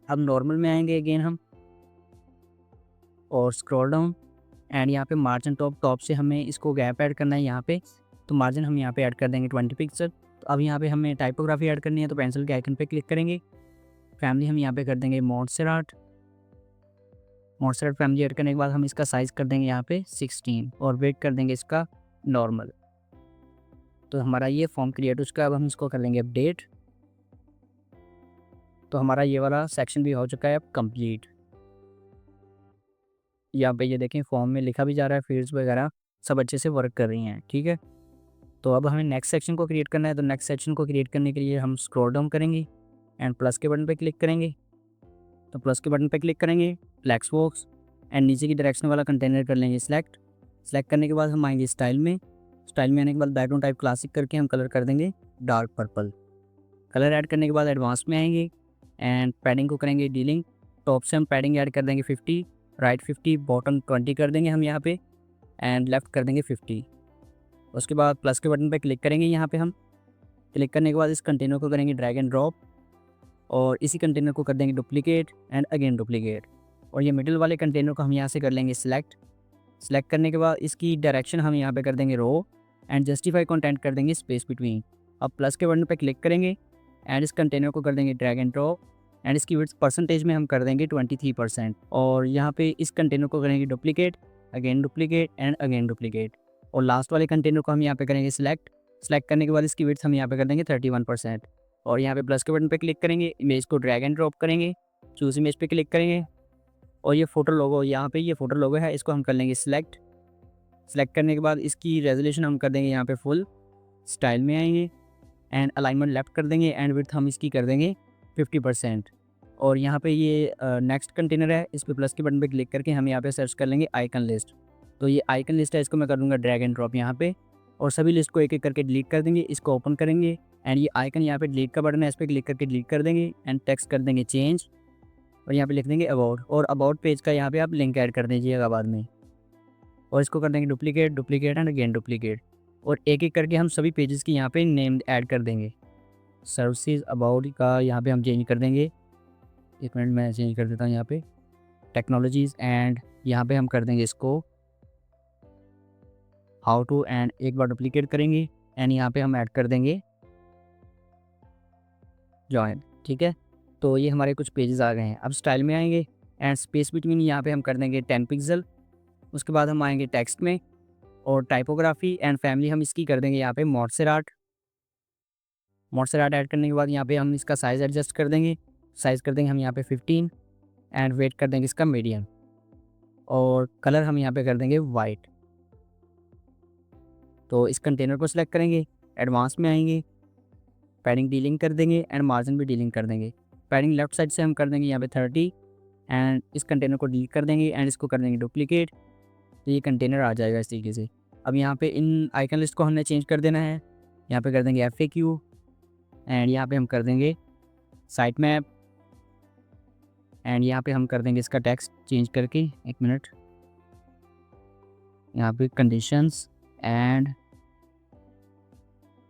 अब नॉर्मल में आएंगे अगेन हम, और स्क्रॉल डाउन, एंड यहाँ पे मार्जिन टॉप से हमें इसको गैप ऐड करना है यहाँ पे, तो मार्जिन हम यहाँ पे ऐड कर देंगे 20 पिक्सल। तो अब यहाँ पे हमें टाइपोग्राफी ऐड करनी है, तो पेंसिल के आइकन पे क्लिक करेंगे। फैमिली हम यहाँ पे कर देंगे मॉन्सेराट। मॉन्सेराट फैमिली ऐड करने के बाद हम इसका साइज़ कर देंगे यहाँ पे 16, और वेट कर देंगे इसका नॉर्मल। तो हमारा ये फॉर्म क्रिएट हो चुका है। अब हम इसको कर लेंगे अपडेट। तो हमारा ये वाला सेक्शन भी हो चुका है अब कंप्लीट। यहाँ पे ये देखें फॉर्म में लिखा भी जा रहा है, फील्ड्स वगैरह सब अच्छे से वर्क कर रही हैं, ठीक है। तो अब हमें नेक्स्ट सेक्शन को क्रिएट करना है। तो नेक्स्ट सेक्शन को क्रिएट करने के लिए हम स्क्रॉल डाउन करेंगे एंड प्लस के बटन पे क्लिक करेंगे। तो प्लस के बटन पे क्लिक करेंगे, फ्लेक्स बॉक्स, एंड नीचे की डायरेक्शन वाला कंटेनर कर लेंगे सिलेक्ट। सेलेक्ट करने के बाद हम आएंगे स्टाइल में। स्टाइल में आने के बाद बैकग्राउंड टाइप क्लासिक करके हम कलर कर देंगे डार्क पर्पल। कलर ऐड करने के बाद एडवांस में आएंगे एंड पैडिंग को करेंगे डीलिंग। टॉप से हम पैडिंग ऐड कर देंगे 50, राइट 50, बॉटम 20 कर देंगे हम यहाँ पे, एंड लेफ़्ट कर देंगे 50। उसके बाद प्लस के बटन पे क्लिक करेंगे। यहाँ पे हम क्लिक करने के बाद इस कंटेनर को करेंगे ड्रैग एंड ड्रॉप, और इसी कंटेनर को कर देंगे डुप्लीकेट एंड अगेन डुप्लीकेट, और ये मिडिल वाले कंटेनर को हम यहाँ से कर लेंगे सिलेक्ट। सेलेक्ट करने के बाद इसकी डायरेक्शन हम यहाँ पे कर देंगे रो, एंड जस्टिफाई कंटेंट कर देंगे स्पेस बिटवीन। अब प्लस के बटन पे क्लिक करेंगे एंड इस कंटेनर को कर देंगे ड्रैग एंड ड्रॉप, एंड इसकी विड्थ परसेंटेज में हम कर देंगे 23%, और यहाँ पे इस कंटेनर को करेंगे duplicate, again duplicate and again duplicate, और लास्ट वाले कंटेनर को हम यहाँ पे करेंगे सिलेक्ट। सेलेक्ट करने के बाद इसकी विड्थ हम यहाँ पे कर देंगे 31%, और यहाँ पे प्लस के बटन पे क्लिक करेंगे, इमेज को ड्रैग एंड ड्रॉप करेंगे, चूज इमेज पे क्लिक करेंगे, और ये फोटो लोगो, यहाँ पे ये फोटो लोगो है, इसको हम कर लेंगे सिलेक्ट। सेलेक्ट करने के बाद इसकी रेजोल्यूशन हम कर देंगे यहाँ पे फुल। स्टाइल में आएंगे एंड अलाइनमेंट लेफ्ट कर देंगे, एंड विड्थ हम इसकी कर देंगे 50%, और यहाँ पे ये नेक्स्ट कंटेनर है, इस पर प्लस के बटन पे क्लिक करके हम यहाँ पे सर्च कर लेंगे आइकन लिस्ट। तो ये आइकन लिस्ट है, इसको मैं कर दूँगा ड्रैग एंड ड्रॉप यहाँ पे, और सभी लिस्ट को एक एक करके डिलीट कर देंगे। इसको ओपन करेंगे एंड ये आइकन यहाँ पे डिलीट का बटन है, इस पर क्लिक करके डिलीट कर देंगे, एंड टेक्स्ट कर देंगे चेंज, और यहाँ पे लिख देंगे अबाउट, और अबाउट पेज का यहाँ पे आप लिंक ऐड कर दीजिएगा बाद में, और इसको कर देंगे duplicate, duplicate and again duplicate, और एक एक करके हम सभी पेजेस की यहाँ पे नेम ऐड कर देंगे। सर्विसेज अबाउट का यहाँ पे हम चेंज कर देंगे, एक मिनट मैं चेंज कर देता हूँ यहाँ पे टेक्नोलॉजीज़, एंड यहाँ पे हम कर देंगे इसको हाउ टू, एंड एक बार डुप्लीकेट करेंगे एंड यहाँ पे हम ऐड कर देंगे जॉइन, ठीक है। तो ये हमारे कुछ पेजेस आ गए हैं। अब स्टाइल में आएंगे एंड स्पेस बिटवीन यहाँ पे हम कर देंगे 10 पिक्सल। उसके बाद हम आएंगे टेक्स्ट में, और टाइपोग्राफी एंड फैमिली हम इसकी कर देंगे यहाँ पे मॉन्सेराट। मॉन्सेराट ऐड करने के बाद यहाँ पे हम इसका साइज़ एडजस्ट कर देंगे, साइज़ कर देंगे हम यहाँ पे 15, एंड वेट कर देंगे इसका मीडियम, और कलर हम यहाँ पे कर देंगे वाइट। तो इस कंटेनर को सिलेक्ट करेंगे, एडवांस में आएंगे, पैडिंग डीलिंग कर देंगे एंड मार्जिन भी डीलिंग कर देंगे। पैडिंग लेफ्ट साइड से हम कर देंगे यहाँ पे 30, एंड इस कंटेनर को डिलीट कर देंगे एंड इसको कर देंगे डुप्लीकेट, तो ये कंटेनर आ जाएगा इस तरीके से। अब यहाँ पे इन आइकन लिस्ट को हमने चेंज कर देना है, यहाँ पे कर देंगे FAQ, एंड यहाँ पे हम कर देंगे साइट मैप एंड यहाँ पे हम कर देंगे इसका टेक्स्ट चेंज करके, 1 मिनट, यहाँ पे कंडीशंस एंड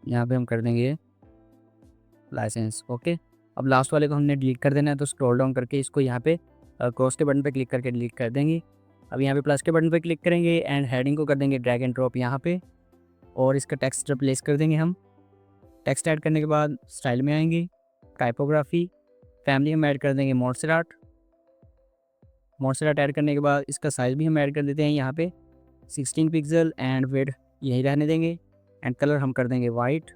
यहाँ पे हम कर देंगे लाइसेंस। ओके, अब लास्ट वाले को हमने डिलीट कर देना है, तो स्क्रॉल डाउन करके इसको यहाँ पे क्रॉस के बटन पे क्लिक करके डिलीट कर देंगे। अब यहाँ पे प्लस के बटन पे क्लिक करेंगे एंड हेडिंग को कर देंगे ड्रैग एंड ड्रॉप यहाँ पे, और इसका टेक्स्ट रिप्लेस कर देंगे हम। टेक्स्ट ऐड करने के बाद स्टाइल में आएंगे, टाइपोग्राफी, फैमिली हम ऐड कर देंगे मोंटसेराट। मोंटसेराट ऐड करने के बाद इसका साइज़ भी हम ऐड कर देते हैं यहाँ पे 16 पिक्सल एंड विड्थ यही रहने देंगे एंड कलर हम कर देंगे वाइट।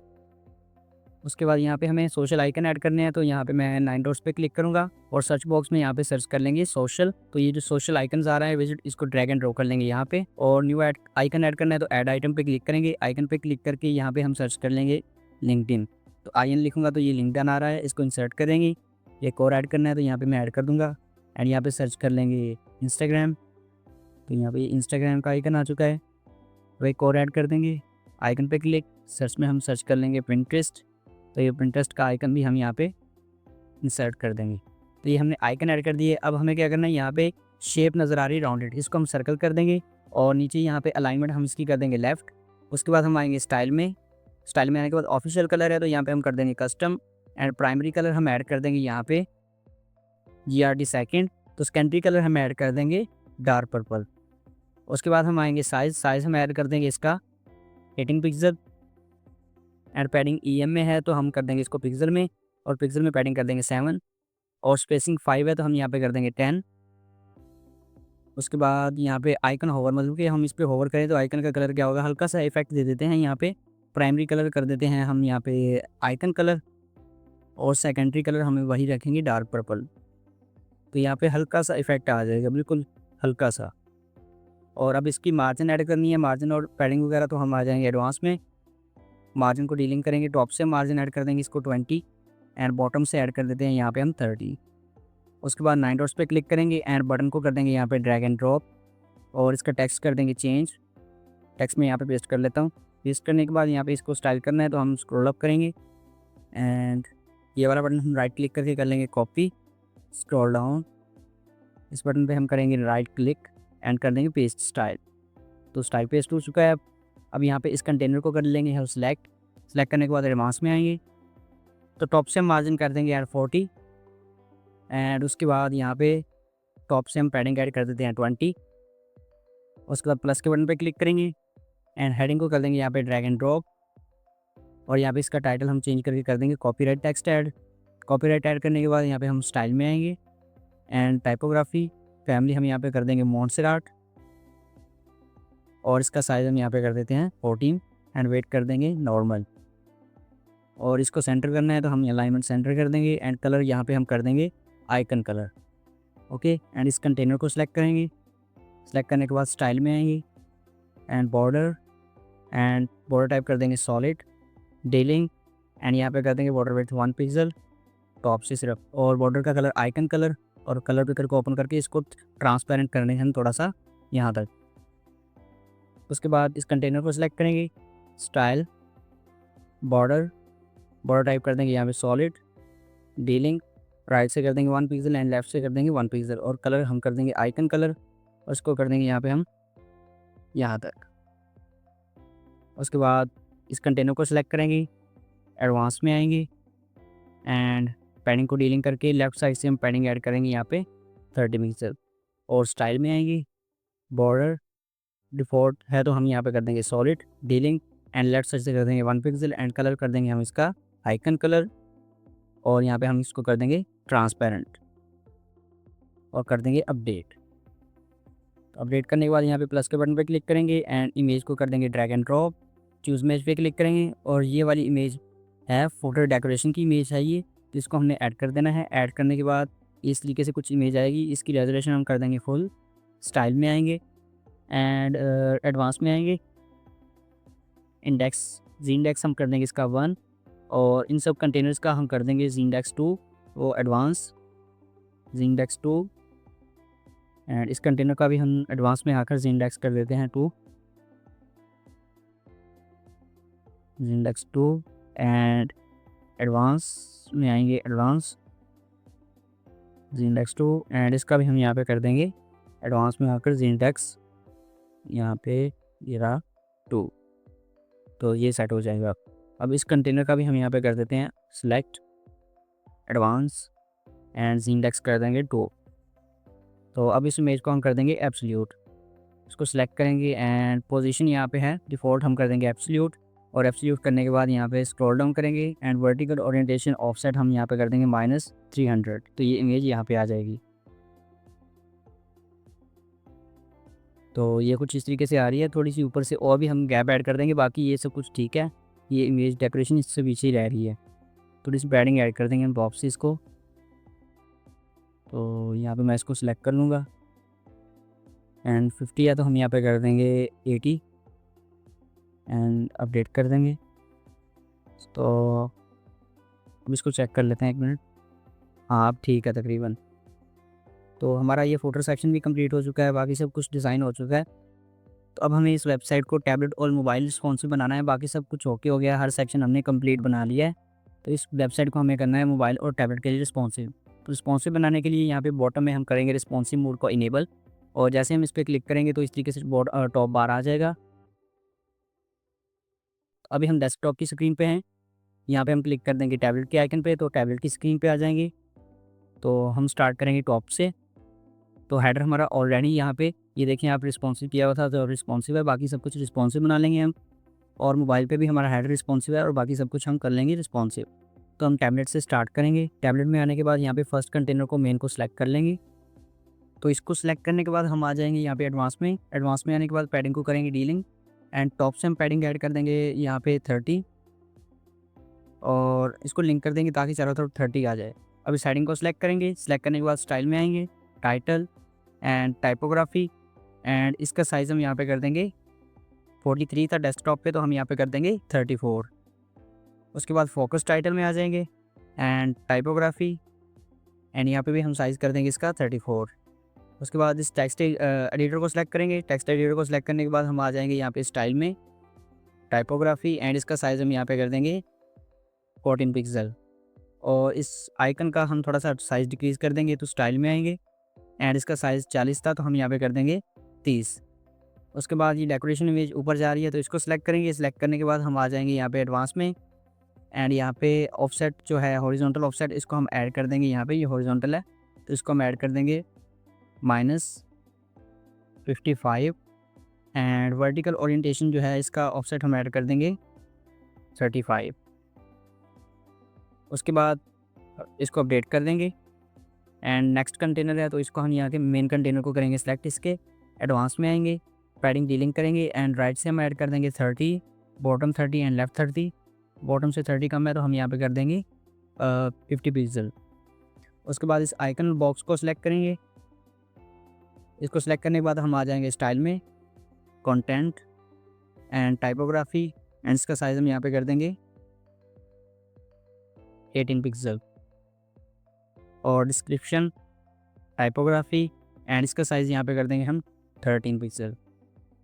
उसके बाद यहाँ पे हमें सोशल आइकन ऐड करने हैं, तो यहाँ पे मैं 9 डॉट्स पे क्लिक करूँगा और सर्च बॉक्स में यहाँ पे सर्च कर लेंगे सोशल। तो ये जो सोशल आइकन्स आ रहा है विजिट, इसको ड्रैग एंड ड्रॉप कर लेंगे यहाँ पे, और न्यू आइकन ऐड करना है तो ऐड आइटम पे क्लिक करेंगे। आइकन पे क्लिक करके यहाँ पे हम सर्च कर लेंगे लिंक्डइन। तो IN लिखूँगा तो ये लिंक्डइन आ रहा है, इसको इंसर्ट करेंगे। एक और ऐड करना है तो यहाँ पर मैं ऐड कर दूँगा एंड यहाँ पर सर्च कर लेंगे इंस्टाग्राम। तो यहाँ पर इंस्टाग्राम का आइकन आ चुका है, तो एक और ऐड कर देंगे। आइकन पे क्लिक, सर्च में हम सर्च कर लेंगे पिंटरेस्ट। तो ये पिंटरेस्ट का आइकन भी हम यहाँ पे इंसर्ट कर देंगे। तो ये हमने आइकन ऐड कर दिए। अब हमें क्या करना है, यहाँ पे शेप नज़र आ रही है राउंडेड, इसको हम सर्कल कर देंगे और नीचे यहाँ पे अलाइनमेंट हम इसकी कर देंगे लेफ़्ट। उसके बाद हम आएंगे स्टाइल में। स्टाइल में आने के बाद ऑफिशियल कलर है तो यहाँ पे हम कर देंगे कस्टम एंड प्राइमरी कलर हम ऐड कर देंगे यहाँ पे GRD सेकेंड। तो सेकेंडरी कलर हम ऐड कर देंगे डार्क पर्पल। उसके बाद हम आएंगे साइज़ हम ऐड कर देंगे इसका 18 पिक्सल एंड पैडिंग EM में है तो हम कर देंगे इसको पिक्सल में, और पिक्सल में पैडिंग कर देंगे 7 और स्पेसिंग 5 है तो हम यहाँ पे कर देंगे 10। उसके बाद यहाँ पे आइकन होवर, मतलब कि हम इस पे होवर करें तो आइकन का कलर क्या होगा, हल्का सा इफेक्ट दे देते हैं। यहाँ पे प्राइमरी कलर कर देते हैं हम यहाँ पे आइकन कलर, और सेकेंडरी कलर हमें वही रखेंगे डार्क पर्पल। तो यहाँ पे हल्का सा इफेक्ट आ जाएगा, बिल्कुल हल्का सा। और अब इसकी मार्जिन ऐड करनी है, मार्जिन और पैडिंग वगैरह तो हम आ जाएंगे एडवांस में। मार्जिन को डीलिंग करेंगे, टॉप से मार्जिन ऐड कर देंगे इसको 20 एंड बॉटम से ऐड कर देते हैं यहाँ पे हम 30। उसके बाद 9 डॉट्स पे क्लिक करेंगे एंड बटन को कर देंगे यहाँ पे ड्रैग एंड ड्रॉप, और इसका टेक्स्ट कर देंगे चेंज। टेक्स्ट में यहाँ पे पेस्ट कर लेता हूँ। पेस्ट करने के बाद यहाँ पे इसको स्टाइल करना है तो हम स्क्रॉल अप करेंगे एंड ये वाला बटन हम राइट क्लिक करके कर लेंगे कॉपी। स्क्रॉल डाउन, इस बटन पे हम करेंगे राइट क्लिक एंड कर देंगे पेस्ट स्टाइल। तो स्टाइल पेस्ट हो चुका है। अब यहाँ पे इस कंटेनर को कर लेंगे हम सेलेक्ट करने के बाद एडवांस में आएंगे तो टॉप से हम मार्जिन कर देंगे यार 40 एंड उसके बाद यहाँ पे टॉप से हम पैडिंग ऐड कर देते हैं 20। उसके बाद प्लस के बटन पे क्लिक करेंगे एंड हेडिंग को कर देंगे यहाँ पे ड्रैग एंड ड्रॉप, और यहाँ पे इसका टाइटल हम चेंज करके कर देंगे copyright text add. Copyright add करने के बाद यहाँ पे हम स्टाइल में आएंगे एंड टाइपोग्राफी, फैमिली हम यहाँ पे कर देंगे मोंटसेराट, और इसका साइज़ हम यहाँ पे कर देते हैं 14 एंड वेट कर देंगे नॉर्मल। और इसको सेंटर करना है तो हम अलाइनमेंट सेंटर कर देंगे एंड कलर यहाँ पे हम कर देंगे आइकन कलर। ओके, एंड इस कंटेनर को सिलेक्ट करेंगे। सिलेक्ट करने के बाद स्टाइल में आएंगे एंड बॉर्डर टाइप कर देंगे सॉलिड डीलिंग एंड यहाँ पे कर देंगे बॉर्डर विड्थ 1 पिक्सल टॉप से सिर्फ, और बॉर्डर का कलर आइकन कलर, और कलर पिकर को ओपन करके इसको ट्रांसपेरेंट करने हैं हम थोड़ा सा यहाँ तक। उसके बाद इस कंटेनर को सिलेक्ट करेंगे, स्टाइल, बॉर्डर टाइप कर देंगे यहाँ पे सॉलिड डीलिंग, राइट से कर देंगे 1 पिक्सल एंड लेफ्ट से कर देंगे 1 पिक्सल, और कलर हम कर देंगे आइकन कलर, और इसको कर देंगे यहाँ पे हम यहाँ तक। उसके बाद इस कंटेनर को सिलेक्ट करेंगे, एडवांस में आएंगे एंड पैडिंग को डीलिंग करके लेफ़्ट साइड से हम पैडिंग ऐड करेंगे यहाँ पे 30 पिक्सल, और स्टाइल में आएंगे, बॉर्डर डिफ़ॉल्ट है तो हम यहाँ पे कर देंगे solid dealing and left side से कर देंगे 1 पिक्सल एंड कलर कर देंगे हम इसका आइकन कलर, और यहाँ पे हम इसको कर देंगे ट्रांसपेरेंट और कर देंगे अपडेट। तो अपडेट करने के बाद यहाँ पे प्लस के बटन पे क्लिक करेंगे एंड इमेज को कर देंगे drag and drop, choose image पे क्लिक करेंगे, और ये वाली इमेज है फोटो डेकोरेशन की इमेज है ये, तो इसको हमने ऐड कर देना है। ऐड करने के बाद इस तरीके से कुछ इमेज आएगी, इसकी रेजोल्यूशन हम कर देंगे फुल। स्टाइल में आएंगे एंड एडवांस में आएंगे, इंडेक्स हम कर देंगे इसका 1, और इन सब कंटेनर्स का हम कर देंगे इंडेक्स 2, वो एडवांस इंडेक्स 2, एंड इस कंटेनर का भी हम एडवांस में आकर इंडेक्स कर देते हैं 2 इंडेक्स 2 एंड एडवांस में आएंगे, एडवांस जीनडेक्स 2 एंड इसका भी हम यहाँ पे कर देंगे एडवांस में आकर जीनडेक्स यहाँ पे ये रहा 2। तो ये सेट हो जाएगा। अब इस कंटेनर का भी हम यहाँ पे कर देते हैं सिलेक्ट, एडवांस एंड जीनडेक्स कर देंगे 2। तो अब इस इमेज को हम कर देंगे एब्सोल्यूट, इसको सिलेक्ट करेंगे एंड पोजीशन यहाँ पे है डिफ़ॉल्ट हम कर देंगे एब्सोल्यूट। और एब्सोल्यूट करने के बाद यहाँ पे स्क्रॉल डाउन करेंगे एंड वर्टिकल ओरिएंटेशन ऑफसेट हम यहाँ पे कर देंगे -300। तो ये इमेज यहाँ पे आ जाएगी। तो ये कुछ इस तरीके से आ रही है, थोड़ी सी ऊपर से और भी हम गैप ऐड कर देंगे, बाकी ये सब कुछ ठीक है। ये इमेज डेकोरेशन इससे पीछे ही रह रही है, थोड़ी सी पैडिंग ऐड कर देंगे हम बॉक्सेस को। तो यहाँ पे मैं इसको सिलेक्ट कर लूँगा एंड 50 है तो हम यहाँ पे कर देंगे 80 एंड अपडेट कर देंगे। तो अब इसको चेक कर लेते हैं 1 मिनट। हाँ अब ठीक है तकरीबन। तो हमारा ये फोटो सेक्शन भी कंप्लीट हो चुका है, बाकी सब कुछ डिज़ाइन हो चुका है। तो अब हमें इस वेबसाइट को टैबलेट और मोबाइल रिस्पॉन्सिव बनाना है, बाकी सब कुछ ओके हो गया, हर सेक्शन हमने कंप्लीट बना लिया है। तो इस वेबसाइट को हमें करना है मोबाइल और टैबलेट के लिए रिस्पॉन्सिव। तो रिस्पॉन्सिव बनाने के लिए यहाँ पे बॉटम में हम करेंगे रिस्पॉन्सिव मोड को इनेबल, और जैसे हम इस पर क्लिक करेंगे तो इस तरीके से टॉप बार आ जाएगा। अभी हम डेस्कटॉप की स्क्रीन पे हैं, यहाँ पे हम क्लिक कर देंगे टैबलेट के आइकन पे, तो टैबलेट की स्क्रीन पे आ जाएंगे। तो हम स्टार्ट करेंगे टॉप से। तो हेडर हमारा ऑलरेडी यहाँ पे ये देखिए आप रिस्पॉन्सिव किया हुआ था, तो रिस्पॉन्सिव है, बाकी सब कुछ रिस्पॉन्सिव बना लेंगे हम। और मोबाइल पे भी हमारा हेडर रिस्पॉन्सिव है और बाकी सब कुछ हम कर लेंगे रिस्पॉन्सिव। तो हम टैबलेट से स्टार्ट करेंगे। टैबलेट में आने के बाद यहाँ पे फर्स्ट कंटेनर को मेन को सिलेक्ट कर लेंगे। तो इसको सिलेक्ट करने के बाद हम आ जाएंगे यहाँ पे एडवांस में। एडवांस में आने के बाद पैडिंग को करेंगे डीलिंग एंड टॉप से हम पैडिंग ऐड कर देंगे यहाँ पे 30 और इसको लिंक कर देंगे ताकि चारों तरफ 30 आ जाए। अब इस हेडिंग को सिलेक्ट करेंगे, सिलेक्ट करने के बाद स्टाइल में आएंगे, टाइटल एंड टाइपोग्राफी एंड इसका साइज़ हम यहाँ पे कर देंगे 43 था डेस्कटॉप पे, तो हम यहाँ पे कर देंगे 34। उसके बाद फोकस टाइटल में आ जाएंगे एंड टाइपोग्राफी एंड यहाँ पे भी हम साइज़ कर देंगे इसका 34। उसके बाद इस टेक्स्ट एडिटर को सिलेक्ट करेंगे। टेक्स्ट एडिटर को सिलेक्ट करने के बाद हम आ जाएंगे यहाँ पे स्टाइल में, टाइपोग्राफी एंड इसका साइज़ हम यहाँ पे कर देंगे 14 पिक्सल। और इस आइकन का हम थोड़ा सा साइज़ डिक्रीज़ कर देंगे, तो स्टाइल में आएंगे एंड इसका साइज़ 40 था, तो हम यहाँ पे कर देंगे 30। उसके बाद ये डेकोरेशन इमेज ऊपर जा रही है, तो इसको सिलेक्ट करेंगे। सिलेक्ट करने के बाद हम आ जाएंगे यहाँ पे एडवांस में एंड यहाँ पे ऑफसेट जो है हॉरिजॉन्टल ऑफसेट, इसको हम ऐड कर देंगे। यहाँ पे ये हॉरिजॉन्टल है तो इसको हम ऐड कर देंगे -55 एंड वर्टिकल ओरिएंटेशन जो है इसका ऑफसेट हम ऐड कर देंगे 35। उसके बाद इसको अपडेट कर देंगे एंड नेक्स्ट कंटेनर है, तो इसको हम यहाँ के मेन कंटेनर को करेंगे सिलेक्ट। इसके एडवांस में आएंगे, पैडिंग डीलिंग करेंगे एंड राइट से हम ऐड कर देंगे 30, बॉटम 30 एंड लेफ्ट 30। बॉटम से 30 कम है तो हम यहाँ पे कर देंगे 50 पिक्सल। उसके बाद इस आइकन बॉक्स को सिलेक्ट करेंगे। इसको सिलेक्ट करने के बाद हम आ जाएंगे स्टाइल में, कंटेंट एंड टाइपोग्राफी एंड इसका साइज़ हम यहाँ पे कर देंगे 18 पिक्सल। और डिस्क्रिप्शन, टाइपोग्राफी एंड इसका साइज़ यहाँ पे कर देंगे हम 13 पिक्सल।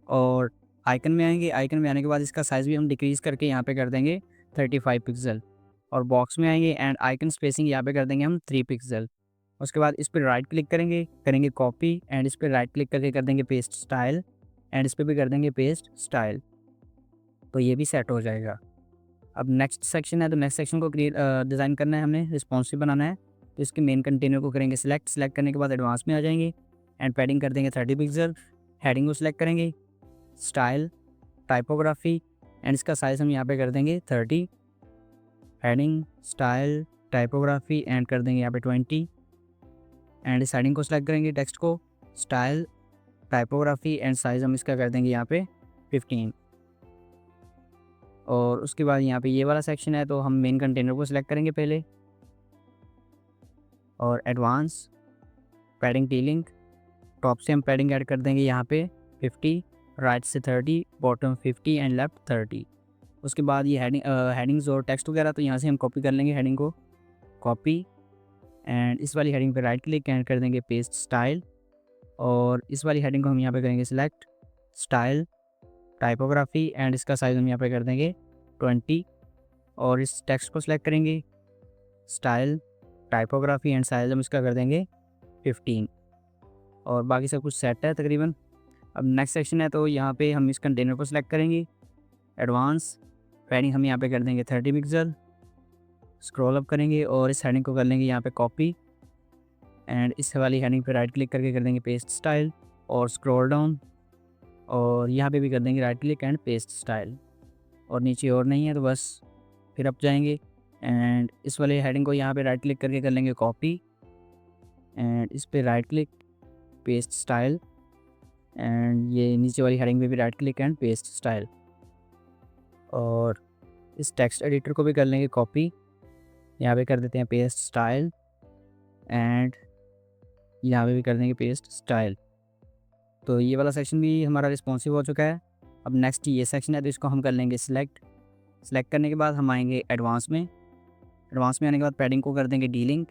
और आइकन में आएंगे, आइकन में आने के बाद इसका साइज़ भी हम डिक्रीज़ करके यहाँ पे कर देंगे 35 पिक्सल। और बॉक्स में आएंगे एंड आइकन स्पेसिंग यहाँ पे कर देंगे हम 3 पिक्सल। उसके बाद इस पर राइट क्लिक करेंगे, करेंगे कॉपी एंड इस पर राइट क्लिक करके कर देंगे पेस्ट स्टाइल एंड इस पर भी कर देंगे पेस्ट स्टाइल। तो ये भी सेट हो जाएगा। अब नेक्स्ट सेक्शन है, तो नेक्स्ट सेक्शन को डिज़ाइन करना है, हमने रिस्पॉन्सिव बनाना है। तो इसके मेन कंटेनर को करेंगे सिलेक्ट। सिलेक्ट करने के बाद एडवांस में आ जाएंगे एंड पैडिंग कर देंगे 30 पिक्सल। हेडिंग को सिलेक्ट करेंगे, स्टाइल, टाइपोग्राफी एंड इसका साइज़ हम यहाँ पे कर देंगे 30। हेडिंग, स्टाइल, टाइपोग्राफी एंड कर देंगे यहाँ पे 20 एंड इस हेडिंग को सिलेक्ट करेंगे, टेक्स्ट को, स्टाइल, टाइपोग्राफी एंड साइज़ हम इसका कर देंगे यहाँ पे 15। और उसके बाद यहाँ पे ये वाला सेक्शन है, तो हम मेन कंटेनर को सिलेक्ट करेंगे पहले और एडवांस, पैडिंग डीलिंग, टॉप से हम पैडिंग ऐड कर देंगे यहाँ पे 50, राइट से 30, बॉटम 50 एंड लेफ्ट 30। उसके बाद ये हेडिंग्स और टेक्स्ट वगैरह, तो यहाँ से हम कॉपी कर लेंगे हेडिंग को, कॉपी एंड इस वाली हेडिंग पे राइट क्लिक एंड कर देंगे पेस्ट स्टाइल। और इस वाली हेडिंग को हम यहाँ पे करेंगे सिलेक्ट, स्टाइल, टाइपोग्राफी एंड इसका साइज़ हम यहाँ पे कर देंगे 20। और इस टेक्स्ट को सिलेक्ट करेंगे, स्टाइल, टाइपोग्राफी एंड साइज हम इसका कर देंगे 15 और बाकी सब कुछ सेट है तकरीबन। अब नेक्स्ट सेक्शन है तो यहाँ पे हम इस कंटेनर को सिलेक्ट करेंगे, एडवांस, पैडिंग हम यहाँ पे कर देंगे 30 पिक्सल, स्क्रॉल अप करेंगे और इस हेडिंग को कर लेंगे यहाँ पे कॉपी एंड इस वाली हेडिंग पे राइट क्लिक करके कर देंगे पेस्ट स्टाइल और स्क्रॉल डाउन और यहाँ पे भी कर देंगे right click and paste style और नीचे और नहीं है तो बस फिर अप जाएंगे एंड इस वाले हेडिंग को यहाँ पे राइट क्लिक करके कर लेंगे कॉपी एंड इस पे right click paste style and ये नीचे वाली हेडिंग पे भी right click and paste style और इस टेक्स्ट एडिटर को भी कर लेंगे कॉपी, यहाँ पे कर देते हैं पेस्ट स्टाइल एंड यहाँ पे भी कर देंगे पेस्ट स्टाइल। तो ये वाला सेक्शन भी हमारा रिस्पॉन्सिव हो चुका है। अब नेक्स्ट ये सेक्शन है तो इसको हम कर लेंगे सिलेक्ट करने के बाद हम आएंगे एडवांस में आने के बाद पैडिंग को कर देंगे डीलिंक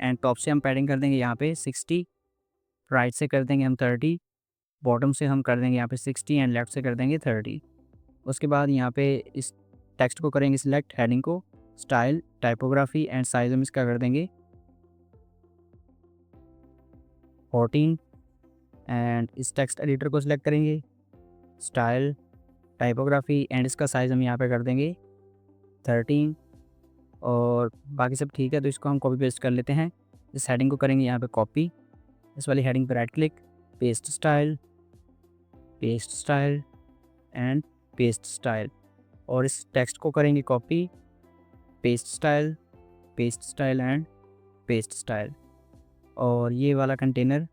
एंड टॉप से हम पैडिंग कर देंगे यहाँ पे 60, राइट से कर देंगे हम 30, बॉटम से हम कर देंगे यहाँ पे 60 एंड लेफ़्ट से कर देंगे 30। उसके बाद यहाँ पे इस टेक्स्ट को करेंगे सिलेक्ट, हेडिंग को, स्टाइल, टाइपोग्राफी एंड साइज हम इसका कर देंगे 14 एंड इस टेक्स्ट एडिटर को सिलेक्ट करेंगे, स्टाइल, टाइपोग्राफी एंड इसका साइज़ हम यहाँ पे कर देंगे 13 और बाकी सब ठीक है तो इसको हम कॉपी पेस्ट कर लेते हैं। इस हेडिंग को करेंगे यहाँ पे कॉपी, इस वाली हेडिंग पे right click, paste style and paste style और इस टेक्स्ट को करेंगे copy, paste style and paste style और ये वाला कंटेनर,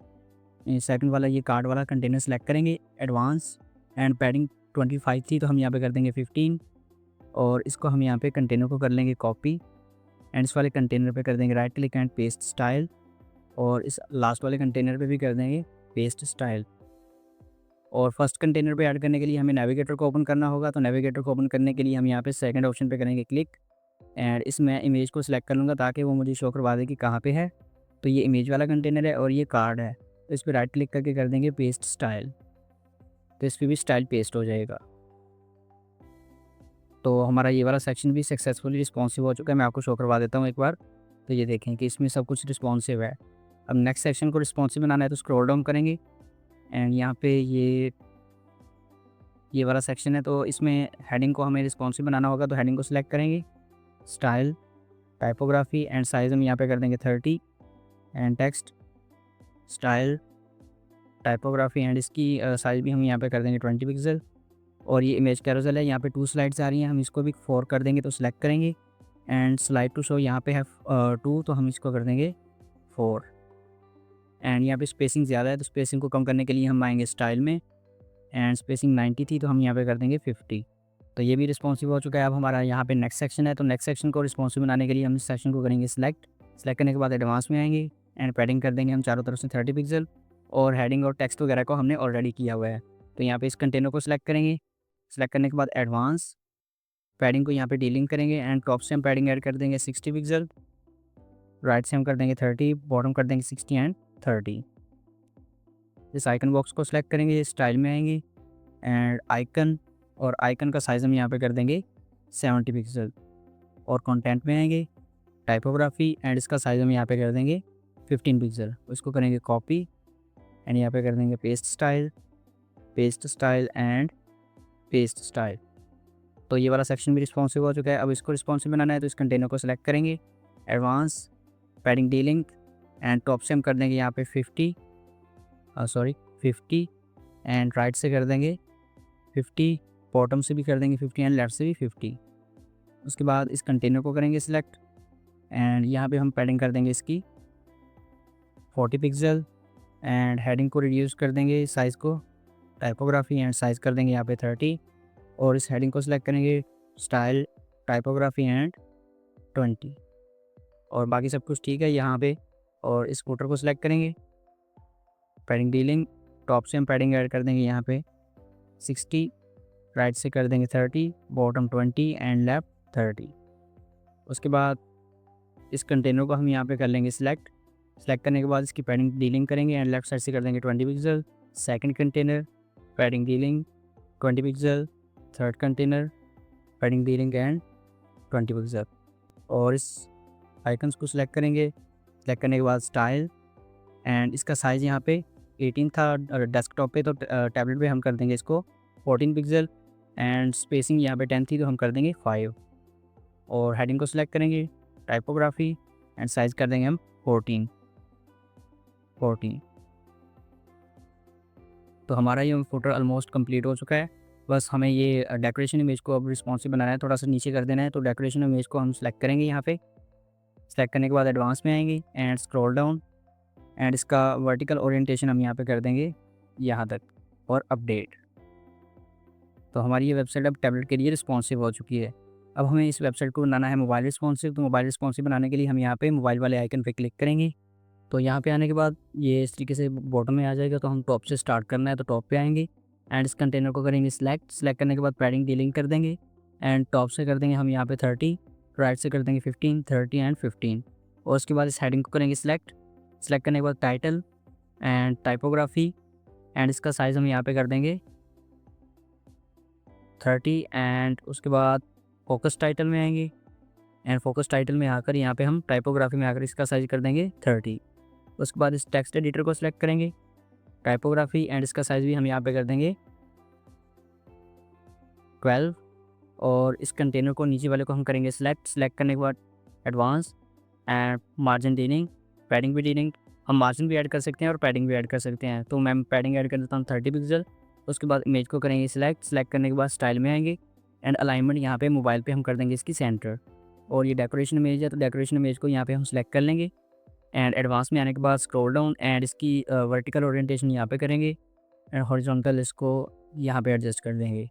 सेकंड वाला ये कार्ड वाला कंटेनर सेलेक्ट करेंगे, एडवांस एंड पैडिंग 25 थी तो हम यहाँ पे कर देंगे 15 और इसको हम यहाँ पे कंटेनर को कर लेंगे कॉपी एंड इस वाले कंटेनर पे कर देंगे right click and paste style और इस लास्ट वाले कंटेनर पे भी कर देंगे पेस्ट स्टाइल। और फर्स्ट कंटेनर पे ऐड करने के लिए हमें नेविगेटर को ओपन करना होगा तो नेविगेटर को ओपन करने के लिए हम यहाँ पे सेकंड ऑप्शन पे करेंगे क्लिक एंड इसमें इमेज को सिलेक्ट कर लूँगा ताकि वो मुझे शो करवा दे कि कहाँ पे है। तो ये इमेज वाला कंटेनर है और ये कार्ड है तो इस पर राइट क्लिक करके कर देंगे पेस्ट स्टाइल, तो इस पर भी स्टाइल पेस्ट हो जाएगा। तो हमारा ये वाला सेक्शन भी सक्सेसफुली रिस्पॉन्सिव हो चुका है। मैं आपको शो करवा देता हूँ एक बार, तो ये देखें कि इसमें सब कुछ रिस्पॉन्सिव है। अब नेक्स्ट सेक्शन को रिस्पॉन्सिव बनाना है तो स्क्रॉल डाउन करेंगे एंड यहाँ पे ये वाला सेक्शन है तो इसमें हेडिंग को हमें रिस्पॉन्सिव बनाना होगा तो हेडिंग को सिलेक्ट करेंगे, स्टाइल, टाइपोग्राफी एंड साइज़ हम यहाँ पे कर देंगे 30 and text, style, typography and इसकी साइज़ भी हम यहाँ पे कर देंगे 20 पिक्सल और ये इमेज कैरोसेल है, यहाँ पे 2 स्लाइड्स आ रही हैं, हम इसको भी 4 कर देंगे तो सिलेक्ट करेंगे एंड स्लाइड टू शो यहाँ पे है 2 तो हम इसको कर देंगे 4 एंड यहाँ पे स्पेसिंग ज़्यादा है तो स्पेसिंग को कम करने के लिए हम आएंगे स्टाइल में एंड स्पेसिंग 90 थी तो हम यहाँ पे कर देंगे 50। तो ये भी रिस्पॉन्सिव हो चुका है। अब हमारा यहाँ पे नेक्स्ट सेक्शन है तो नेक्स्ट सेक्शन को रिस्पॉन्सिव बनाने के लिए हम इस सेक्शन को करेंगे सिलेक्ट करने के बाद एडवांस में आएंगे एंड पैडिंग कर देंगे हम चारों तरफ से 30 पिक्सल और हेडिंग और टेक्स्ट वगैरह को हमने ऑलरेडी किया हुआ है। तो यहाँ पे इस कंटेनर को सिलेक्ट करेंगे, सिलेक्ट करने के बाद एडवांस, पैडिंग को यहाँ पे डीलिंक करेंगे एंड टॉप से हम पैडिंग ऐड कर देंगे 60 पिक्सल, राइट से हम कर देंगे 30, बॉटम कर देंगे 60 एंड 30। इस आइकन बॉक्स को सिलेक्ट करेंगे, स्टाइल में आएंगे एंड आइकन का साइज़ हम यहाँ पे कर देंगे 70 पिक्सल और कंटेंट में आएंगे, टाइपोग्राफी एंड इसका साइज़ हम यहाँ पे कर देंगे 15 पिक्सल। इसको करेंगे कॉपी एंड यहाँ पे कर देंगे paste style and paste style. तो ये वाला सेक्शन भी रिस्पॉन्सिव हो चुका है। अब इसको रिस्पॉन्सिव बनाना है तो इस कंटेनर को सिलेक्ट करेंगे, advance, padding delink and top से हम कर देंगे यहाँ पे 50 एंड राइट से कर देंगे 50, बॉटम से भी कर देंगे 50 एंड लेफ्ट से भी 50। उसके बाद इस कंटेनर को करेंगे सिलेक्ट एंड यहाँ पे हम पैडिंग कर देंगे इसकी 40 पिक्सल एंड हेडिंग को रिड्यूस कर देंगे साइज़ को, टाइपोग्राफी एंड साइज़ कर देंगे यहाँ पे 30 और इस हेडिंग को सिलेक्ट करेंगे, स्टाइल, टाइपोग्राफी एंड 20 और बाकी सब कुछ ठीक है यहाँ पे। और इस फुटर को सिलेक्ट करेंगे, पैडिंग डीलिंक, टॉप से हम पैडिंग ऐड कर देंगे यहाँ पे 60, राइट से कर देंगे 30, बॉटम 20 एंड लेफ्ट 30। उसके बाद इस कंटेनर को हम यहाँ पे कर लेंगे सिलेक्ट करने के बाद इसकी पैडिंग डीलिंक करेंगे एंड लेफ्ट साइड से कर देंगे 20 pixel. Second container, padding delink 20 pixel, third container, padding delink and 20 pixel. और इस आइकन्स को सिलेक्ट करेंगे। सिलेक्ट करने के बाद स्टाइल एंड इसका साइज़ यहाँ पे 18 था डेस्कटॉप पे, तो टैबलेट पे हम कर देंगे इसको 14 पिक्सल। एंड स्पेसिंग यहाँ पे 10 थी तो हम कर देंगे 5। और हेडिंग को सिलेक्ट करेंगे, टाइपोग्राफी एंड साइज़ कर देंगे हम 14। तो हमारा ये फुटर ऑलमोस्ट कंप्लीट हो चुका है। बस हमें ये डेकोरेशन इमेज को अब रिस्पॉन्सिव बनाना है, थोड़ा सा नीचे कर देना है। तो डेकोरेशन इमेज को हम सेलेक्ट करेंगे यहाँ पे। सेलेक्ट करने के बाद एडवांस में आएंगे एंड स्क्रॉल डाउन एंड इसका वर्टिकल ओरिएंटेशन हम यहाँ पे कर देंगे यहाँ तक और अपडेट। तो हमारी ये वेबसाइट अब टैबलेट के लिए रिस्पॉन्सिव हो चुकी है। अब हमें इस वेबसाइट को बनाना है मोबाइल रिस्पॉन्सिव। तो मोबाइल रिस्पॉन्सिव बनाने के लिए हम यहाँ पे मोबाइल वाले आइकन पे क्लिक करेंगे। तो यहाँ पे आने के बाद ये इस तरीके से बॉटम में आ जाएगा। तो हम टॉप से स्टार्ट करना है, तो टॉप पे आएंगे एंड इस कंटेनर को करेंगे सिलेक्ट करने के बाद पैडिंग डीलिंग कर देंगे एंड टॉप से कर देंगे हम यहाँ पे 30, राइट से कर देंगे 15, 30 एंड 15। और उसके बाद इस हेडिंग को करेंगे सिलेक्ट करने के बाद टाइटल एंड टाइपोग्राफी एंड इसका साइज़ हम यहाँ पे कर देंगे 30। एंड उसके बाद फोकस टाइटल में आएंगे एंड फोकस टाइटल में आकर यहाँ पे हम टाइपोग्राफी में आकर इसका साइज़ कर देंगे 30। उसके बाद इस टेक्स्ट एडिटर को सिलेक्ट करेंगे, टाइपोग्राफी एंड इसका साइज़ भी हम यहाँ पे कर देंगे 12। और इस कंटेनर को नीचे वाले को हम करेंगे सिलेक्ट करने के बाद advance and margin dealing, padding भी डीलिंग। हम मार्जिन भी ऐड कर सकते हैं और पैडिंग भी ऐड कर सकते हैं। तो मैं पैडिंग ऐड कर देता हूँ 30 पिक्सल। उसके बाद इमेज को करेंगे सिलेक्ट करने के बाद स्टाइल में आएंगे एंड अलाइनमेंट यहाँ पे मोबाइल पे हम कर देंगे इसकी सेंटर। और ये डेकोरेशन इमेज है, तो डेकोरेशन इमेज को यहाँ पे हम सिलेक्ट कर लेंगे एंड एडवांस में आने के बाद स्क्रॉल डाउन एंड इसकी वर्टिकल ओरिएंटेशन यहाँ पे करेंगे एंड हॉरिजॉन्टल इसको यहाँ पे एडजस्ट कर देंगे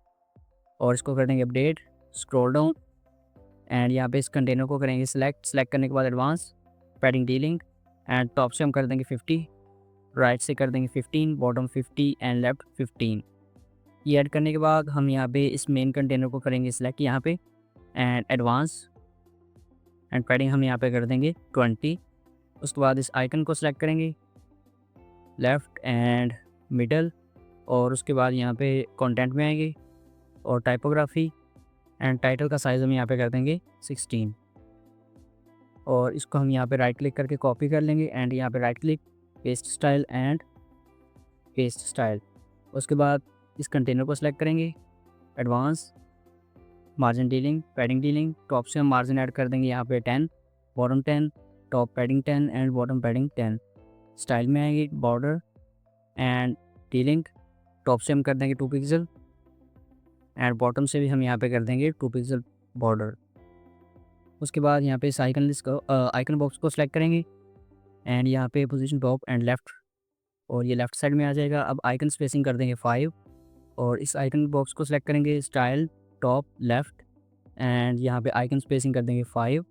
और इसको कर देंगे अपडेट, स्क्रॉल डाउन एंड यहाँ पे इस कंटेनर को करेंगे सिलेक्ट करने के बाद advance, padding dealing and top से हम कर देंगे 50, राइट से कर देंगे 15, बॉटम 50 एंड लेफ्ट 15। ये ऐड करने के बाद हम यहाँ पे इस मेन कंटेनर को करेंगे सिलेक्ट यहाँ पे एंड एडवांस एंड पैडिंग हम यहाँ पे कर देंगे 20। उसके बाद इस आइकन को सिलेक्ट करेंगे लेफ़्ट एंड मिडल और उसके बाद यहाँ पे कंटेंट में आएंगे और टाइपोग्राफी एंड टाइटल का साइज़ हम यहाँ पे कर देंगे 16। और इसको हम यहाँ पे राइट क्लिक करके कॉपी कर लेंगे एंड यहाँ पे right click paste style and paste style. उसके बाद इस कंटेनर को सिलेक्ट करेंगे, advance, margin dealing, padding dealing. Top से हम मार्जिन ऐड कर देंगे यहाँ पे 10, bottom 10, top padding 10 and bottom padding 10। Style में आएंगे बॉर्डर एंड डीलिंग। टॉप से हम कर देंगे 2 पिक्सल एंड बॉटम से भी हम यहाँ पे कर देंगे 2 पिक्सल बॉर्डर। उसके बाद यहाँ पे इस आइकन बॉक्स को सिलेक्ट करेंगे एंड यहाँ पे पोजीशन टॉप एंड लेफ़्ट और ये लेफ़्ट साइड में आ जाएगा। अब आइकन स्पेसिंग कर देंगे 5 और इस आइकन बॉक्स को सिलेक्ट करेंगे स्टाइल, टॉप, लेफ़्ट एंड यहाँ पे आइकन स्पेसिंग कर देंगे 5।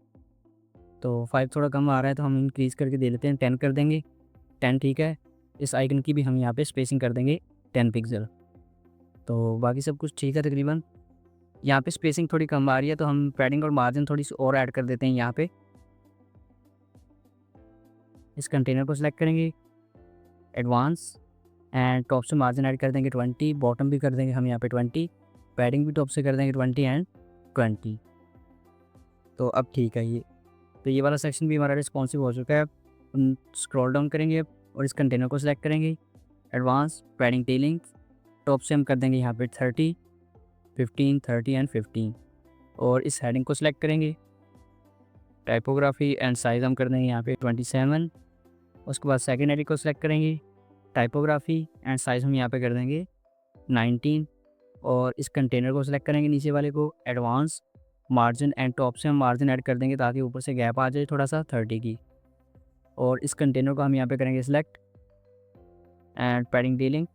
तो 5 थोड़ा कम आ रहा है तो हम इंक्रीज़ करके दे लेते हैं, 10 कर देंगे, 10 ठीक है। इस आइकन की भी हम यहाँ पे स्पेसिंग कर देंगे 10 पिक्सल। तो बाकी सब कुछ ठीक है तकरीबन। यहाँ पे स्पेसिंग थोड़ी कम आ रही है तो हम पैडिंग और मार्जिन थोड़ी सी और ऐड कर देते हैं यहाँ पे। इस कंटेनर को सिलेक्ट करेंगे, एडवांस एंड टॉप से मार्जिन ऐड कर देंगे 20, बॉटम भी कर देंगे हम यहाँ पे 20, पैडिंग भी टॉप से कर देंगे 20 एंड 20। तो अब ठीक है ये। तो ये वाला सेक्शन भी हमारा रिस्पॉन्सिव हो चुका है। हम स्क्रॉल डाउन करेंगे और इस कंटेनर को सिलेक्ट करेंगे, एडवांस, पैडिंग डीलिंग। टॉप से हम कर देंगे यहाँ पे 30, 15, 30 एंड 15। और इस हेडिंग को सिलेक्ट करेंगे, टाइपोग्राफी एंड साइज़ हम कर देंगे यहाँ पे 27। उसके बाद सेकेंड हेडिंग को सिलेक्ट करेंगे, टाइपोग्राफी एंड साइज़ हम यहाँ पे कर देंगे 19। और इस कंटेनर को सिलेक्ट करेंगे नीचे वाले को, एडवांस, मार्जिन एंड टॉप से हम मार्जिन ऐड कर देंगे ताकि ऊपर से गैप आ जाए थोड़ा सा 30 की। और इस कंटेनर को हम यहाँ पे करेंगे select and padding dealing.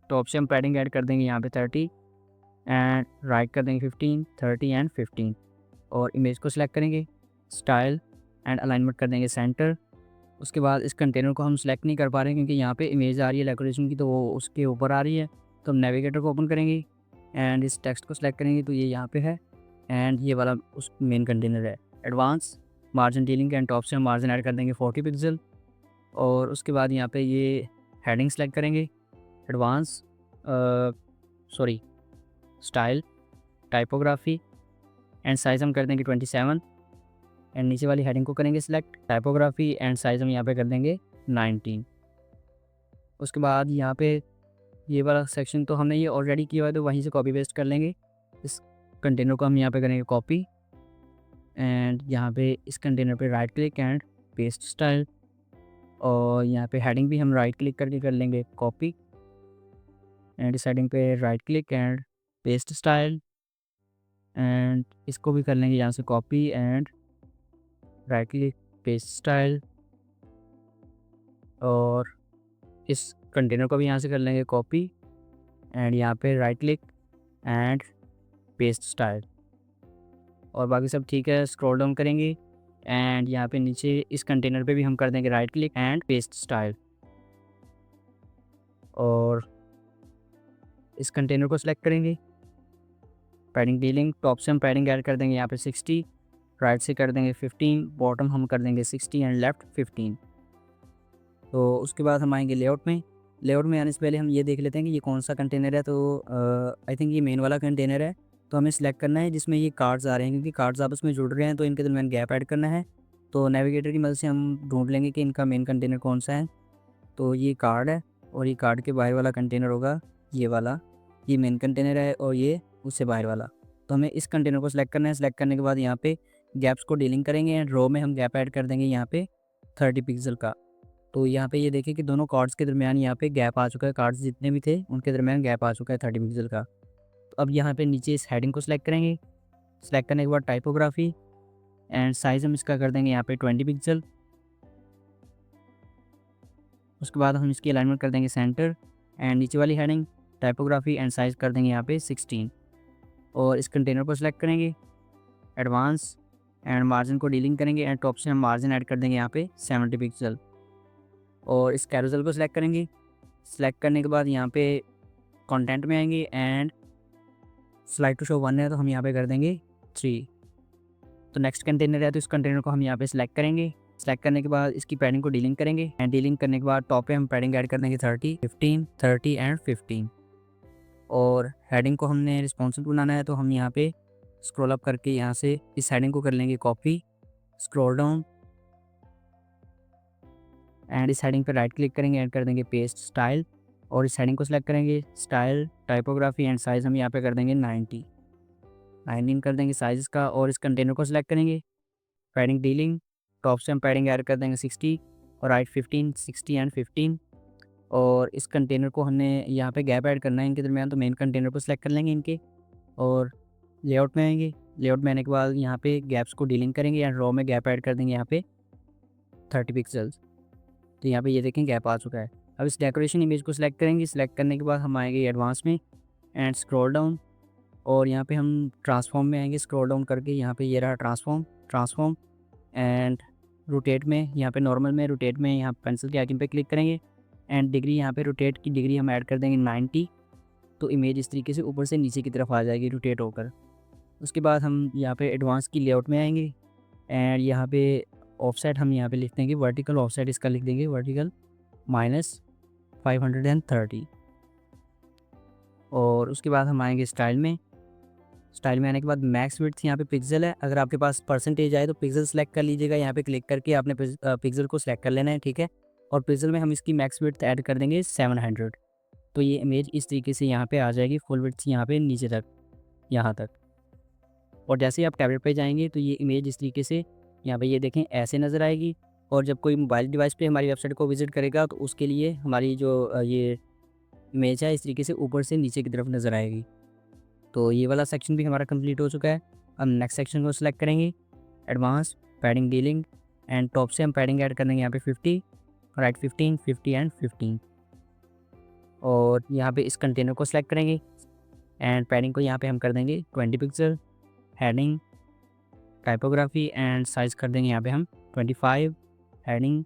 Top से हम पैडिंग ऐड कर देंगे यहाँ पे 30 एंड राइट कर देंगे 15, 30 एंड 15। और इमेज को सिलेक्ट करेंगे, स्टाइल एंड अलाइनमेंट कर देंगे सेंटर। उसके बाद इस कंटेनर को हम सिलेक्ट नहीं कर पा रहे हैं क्योंकि यहाँ पे इमेज आ रही है डेकोरेशन की, तो वो उसके ऊपर आ रही है। तो हम नेविगेटर को ओपन करेंगे एंड इस टेक्स्ट को सिलेक्ट करेंगे, तो ये यहाँ पे है एंड ये वाला उस मेन कंटेनर है। Advance, margin dealing and top से हम मार्जिन ऐड कर देंगे 40 पिक्सल। और उसके बाद यहाँ पे ये हेडिंग सेलेक्ट करेंगे, advance, style, typography and size हम कर देंगे 27 एंड नीचे वाली हेडिंग को करेंगे सिलेक्ट, टाइपोग्राफी एंड साइज़ हम यहाँ पे कर देंगे 19। उसके बाद यहाँ पे ये वाला सेक्शन तो हमने ये ऑलरेडी किया हुआ है, तो वहीं से कॉपी पेस्ट कर लेंगे। इस कंटेनर को हम यहाँ पे करेंगे कॉपी एंड यहाँ पे इस कंटेनर पे right click and paste style, और यहाँ पे हेडिंग भी हम राइट क्लिक करके कर लेंगे कॉपी एंड इस हेडिंग पे right click and paste style, and इसको भी कर लेंगे यहाँ से copy and right click paste style, और इस कंटेनर को भी यहाँ से कर लेंगे कॉपी एंड यहाँ पे right click and paste style, और बाकी सब ठीक है। स्क्रॉल डाउन करेंगे एंड यहाँ पे नीचे इस कंटेनर पे भी हम कर देंगे right click and paste style, और इस कंटेनर को सिलेक्ट करेंगे। पैडिंग डीलिंग, टॉप से हम पैडिंग ऐड कर देंगे यहाँ पे 60, राइट से कर देंगे 15, बॉटम हम कर देंगे 60 एंड लेफ़्ट 15। तो उसके बाद हम आएंगे लेआउट में। लेआउट में आने से पहले हम ये देख लेते हैं कि ये कौन सा कंटेनर है। तो आई थिंक ये मेन वाला कंटेनर है, तो हमें सिलेक्ट करना है जिसमें ये कार्ड्स आ रहे हैं, क्योंकि कार्ड्स आपस में जुड़ रहे हैं तो इनके दरमियान गैप ऐड करना है। तो नेविगेटर की मदद से हम ढूंढ लेंगे कि इनका मेन कंटेनर कौन सा है। तो ये कार्ड है और ये कार्ड के बाहर वाला कंटेनर होगा ये वाला, ये मेन कंटेनर है और ये उससे बाहर वाला। तो हमें इस कंटेनर को सिलेक्ट करना है। सिलेक्ट करने के बाद यहाँ पे गैप्स को डीलिंग करेंगे एंड रो में हम गैप ऐड कर देंगे यहाँ पे 30 पिक्सल का। तो यहाँ पे ये देखिए कि दोनों कार्ड्स के दरमियान यहाँ पे गैप आ चुका है, कार्ड्स जितने भी थे उनके दरमियान गैप आ चुका है 30 पिक्सल का। तो अब यहाँ पे नीचे इस हेडिंग को सिलेक्ट करेंगे। सिलेक्ट करने के बाद टाइपोग्राफी एंड साइज़ हम इसका कर देंगे यहाँ पे 20 पिक्सल। उसके बाद हम इसकी अलाइनमेंट कर देंगे सेंटर एंड नीचे वाली हेडिंग टाइपोग्राफी एंड साइज़ कर देंगे यहाँ पे 16, और इस कंटेनर को सिलेक्ट करेंगे, एडवांस एंड मार्जिन को डीलिंग करेंगे एंड टॉप से हम मार्जिन ऐड कर देंगे यहाँ पे 70 पिक्सल, और इस कैरोसेल को सिलेक्ट करेंगे। सिलेक्ट करने के बाद यहाँ पे कंटेंट में आएंगे एंड स्लाइड टू शो 1 है तो हम यहाँ पे कर देंगे 3। तो नेक्स्ट कंटेनर है तो इस कंटेनर को हम यहाँ पे सिलेक्ट करेंगे। सिलेक्ट करने के बाद इसकी पैडिंग को डीलिंग करेंगे एंड डीलिंग करने के बाद टॉप पे हम पैडिंग ऐड कर देंगे 30, 15, 30 एंड 15, और हेडिंग को हमने रिस्पॉन्सिव बनाना है तो हम यहाँ पे स्क्रॉल अप करके यहाँ से इस हेडिंग को कर लेंगे कॉपी, स्क्रॉल डाउन एंड इस हेडिंग पे राइट क्लिक करेंगे, ऐड कर देंगे पेस्ट स्टाइल, और इस हेडिंग को सिलेक्ट करेंगे, स्टाइल, टाइपोग्राफी एंड साइज़ हम यहाँ पे कर देंगे 19 कर देंगे साइज़ का, और इस कंटेनर को सिलेक्ट करेंगे। पैडिंग डीलिंग, टॉप से हम पैडिंग ऐड कर देंगे 60 और राइट 15, 60 एंड 15, और इस कंटेनर को हमने यहाँ पे गैप ऐड करना है इनके दरमियान, तो मेन कंटेनर को सिलेक्ट कर लेंगे इनके, और लेआउट में आएंगे। लेआउट में आने के बाद यहाँ पे गैप्स को डीलिंग करेंगे एंड रो में गैप ऐड कर देंगे यहाँ पे 30 पिक्सल्स। तो यहाँ पे ये देखें गैप आ चुका है। अब इस डेकोरेशन इमेज को सिलेक्ट करेंगे। सिलेक्ट करने के बाद हम आएंगे एडवांस में एंड स्क्रॉल डाउन, और यहाँ पे हम ट्रांसफॉर्म में आएंगे। स्क्रॉल डाउन करके यहाँ पे ये रहा ट्रांसफॉर्म एंड रोटेट में, यहाँ पे नॉर्मल में, रोटेट में यहाँ पेंसिल के आइकन पे क्लिक करेंगे एंड डिग्री, यहाँ पे रोटेट की डिग्री हम ऐड कर देंगे 90। तो इमेज इस तरीके से ऊपर से नीचे की तरफ आ जाएगी रोटेट होकर। उसके बाद हम यहाँ पे एडवांस की लेआउट में आएंगे एंड यहाँ पे ऑफसेट हम यहाँ पे लिख देंगे वर्टिकल ऑफसेट, इसका लिख देंगे वर्टिकल -530, और उसके बाद हम आएंगे स्टाइल में। स्टाइल में आने के बाद मैक्स विड्थ यहाँ पे पिक्सल है, अगर आपके पास परसेंटेज आए तो पिक्सल सेलेक्ट कर लीजिएगा। यहाँ पे क्लिक करके आपने पिक्सल को सिलेक्ट कर लेना है, ठीक है। और पिक्सल में हम इसकी मैक्स विड्थ ऐड कर देंगे 700। तो ये इमेज इस तरीके से यहाँ पे आ जाएगी, फुल विड्थ यहाँ पे नीचे तक, यहाँ तक। और जैसे ही आप टैबलेट पे जाएंगे तो ये इमेज इस तरीके से यहाँ पे ये देखें ऐसे नज़र आएगी। और जब कोई मोबाइल डिवाइस पे हमारी वेबसाइट को विज़िट करेगा तो उसके लिए हमारी जो ये इमेज है इस तरीके से ऊपर से नीचे की तरफ नज़र आएगी। तो ये वाला सेक्शन भी हमारा कंप्लीट हो चुका है। अब नेक्स्ट सेक्शन को सिलेक्ट करेंगे, advance, padding dealing and top से हम पैडिंग ऐड कर देंगे यहाँ पे 50, राइट 15, 50 एंड 15, और यहाँ पे इस कंटेनर को सिलेक्ट करेंगे एंड पैडिंग को यहाँ पे हम कर देंगे 20 pixel. Heading, typography and size कर देंगे यहाँ पे हम 25, हेडिंग,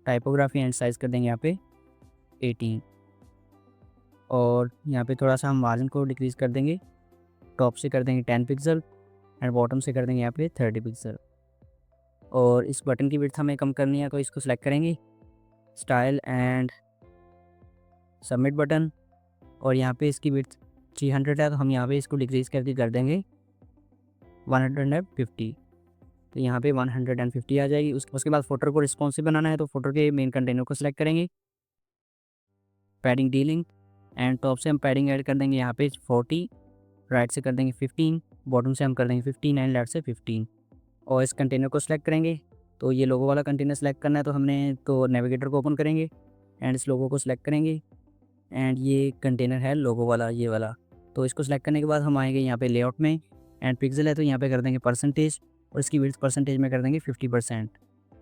टाइपोग्राफी एंड साइज़ कर देंगे यहाँ पे 18, और यहाँ पे थोड़ा सा हम मार्जिन को डिक्रीज़ कर देंगे। टॉप से कर देंगे 10 पिक्सल एंड बॉटम से कर देंगे यहाँ पे 30 पिक्सल, और इस बटन की विड्थ हमें कम करनी है तो इसको सिलेक्ट करेंगे, स्टाइल एंड सबमिट बटन, और यहाँ पे इसकी विड्थ 300 है तो हम यहाँ पे इसको डिक्रीज़ करके कर देंगे 150। तो यहाँ पे 150 आ जाएगी। उसके बाद फोल्डर को रिस्पॉन्सिव बनाना है, तो फोल्डर के मेन कंटेनर को सिलेक्ट करेंगे, पैडिंग डीलिंग, एंड टॉप से हम पैडिंग ऐड कर देंगे यहाँ पे 40, राइट से कर देंगे 15, बॉटम से हम कर देंगे 15 एंड लेफ्ट से 15। और इस कंटेनर को सिलेक्ट करेंगे। तो ये लोगो वाला कंटेनर सेलेक्ट करना है, तो हमने तो नेविगेटर को ओपन करेंगे एंड इस लोगो को सिलेक्ट करेंगे। एंड ये कंटेनर है लोगो वाला, ये वाला। तो इसको सिलेक्ट करने के बाद हम आएंगे यहाँ पे लेआउट में, एंड पिक्सल है तो यहाँ पे कर देंगे परसेंटेज, और इसकी विड्थ परसेंटेज में कर देंगे 50%।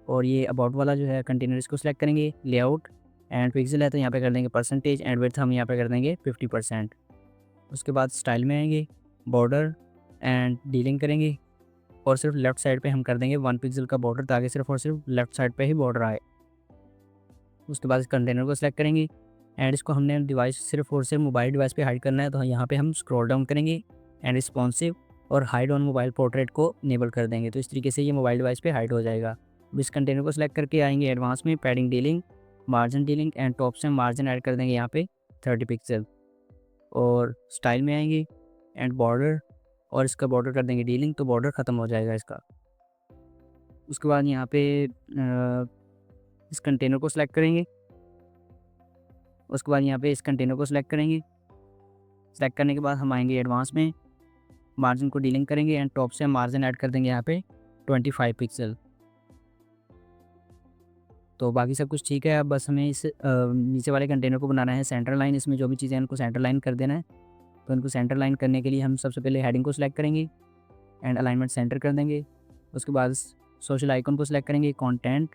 और ये अबाउट वाला जो है कंटेनर, इसको सिलेक्ट करेंगे, लेआउट एंड पिक्सल है तो यहाँ पे कर देंगे परसेंटेज, एंड विड्थ हम यहाँ पे कर देंगे 50%। उसके बाद स्टाइल में आएंगे, बॉर्डर एंड डीलिंग करेंगे, और सिर्फ लेफ़्ट साइड पे हम कर देंगे 1 पिक्सल का बॉर्डर, ताकि सिर्फ और सिर्फ लेफ़्ट साइड पे ही बॉर्डर आए। उसके बाद इस कंटेनर को सिलेक्ट करेंगे, एंड इसको हमने डिवाइस सिर्फ और सिर्फ मोबाइल डिवाइस पे हाइड करना है, तो यहाँ पे हम स्क्रॉल डाउन करेंगे एंड रिस्पॉन्सिव और हाइड ऑन मोबाइल पोर्ट्रेट को इनेबल कर देंगे। तो इस तरीके से ये मोबाइल डिवाइस पे हाइड हो जाएगा। अब इस कंटेनर को सिलेक्ट करके आएंगे एडवांस में, padding dealing, margin dealing, and top से मार्जिन ऐड कर देंगे यहाँ पे 30 पिक्सल। और स्टाइल में आएंगे एंड बॉर्डर, और इसका बॉर्डर कर देंगे डीलिंग, तो बॉर्डर ख़त्म हो जाएगा इसका। उसके बाद यहाँ पे इस कंटेनर को सिलेक्ट करेंगे। उसके बाद यहाँ पे इस कंटेनर को सिलेक्ट करेंगे। सिलेक्ट करने के बाद हम आएंगे एडवांस में, मार्जिन को डीलिंग करेंगे, एंड टॉप से हम मार्जिन ऐड कर देंगे यहाँ पे 25 पिक्सल। तो बाकी सब कुछ ठीक है। अब बस हमें इस नीचे वाले कंटेनर को बनाना है सेंटर लाइन। इसमें जो भी चीज़ें हैं उनको सेंटर लाइन कर देना है। तो इनको सेंटर लाइन करने के लिए हम सबसे पहले हेडिंग को सिलेक्ट करेंगे एंड अलाइनमेंट सेंटर कर देंगे। उसके बाद सोशल आइकन को सिलेक्ट करेंगे, कंटेंट,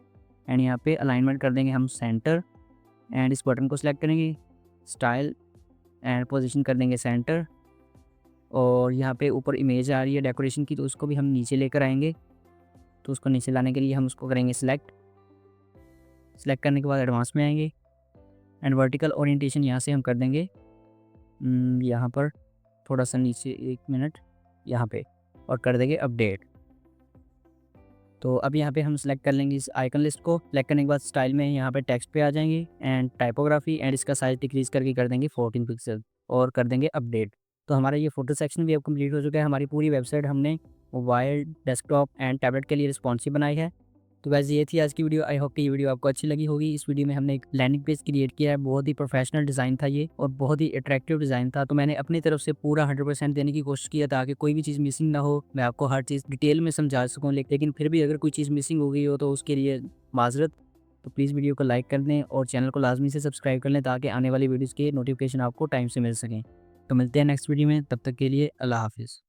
एंड यहाँ पे अलाइनमेंट कर देंगे हम सेंटर। एंड इस बटन को सिलेक्ट करेंगे, स्टाइल एंड पोजीशन कर देंगे सेंटर। और यहाँ पे ऊपर इमेज आ रही है डेकोरेशन की, तो उसको भी हम नीचे लेकर आएंगे। तो उसको नीचे लाने के लिए हम उसको करेंगे सिलेक्ट। सिलेक्ट करने के बाद एडवांस में आएंगे एंड वर्टिकल ओरिएंटेशन यहाँ से हम कर देंगे यहाँ पर थोड़ा सा नीचे, 1 मिनट यहाँ पे, और कर देंगे अपडेट। तो अब यहाँ पे हम सेलेक्ट कर लेंगे इस आइकन लिस्ट को। सेलेक्ट करने के बाद स्टाइल में यहाँ पे टेक्स्ट पे आ जाएंगे एंड टाइपोग्राफी, एंड इसका साइज डिक्रीज़ करके कर देंगे 14 पिक्सल, और कर देंगे अपडेट। तो हमारा ये फोटो सेक्शन भी अब कंप्लीट हो चुका है। हमारी पूरी वेबसाइट हमने मोबाइल, डेस्कटॉप एंड टैबलेट के लिए रिस्पॉन्सिव बनाई है। तो वैसे ये थी आज की वीडियो। आई होप कि ये वीडियो आपको अच्छी लगी होगी। इस वीडियो में हमने एक लैंडिंग पेज क्रिएट किया है। बहुत ही प्रोफेशनल डिज़ाइन था ये, और बहुत ही अट्रैक्टिव डिज़ाइन था। तो मैंने अपनी तरफ से पूरा 100% देने की कोशिश किया ताकि कोई भी चीज़ मिसिंग ना हो, मैं आपको हर चीज़ डिटेल में समझा सकूँ। लेकिन फिर भी अगर कोई चीज़ मिसिंग हो गई हो तो उसके लिए माजरत। तो प्लीज़ वीडियो को लाइक कर दें और चैनल को लाजमी से सब्सक्राइब कर लें, ताकि आने वाली वीडियोज़ के नोटिफिकेशन आपको टाइम से मिल सकें। तो मिलते हैं नेक्स्ट वीडियो में, तब तक के लिए अल्लाह हाफिज़।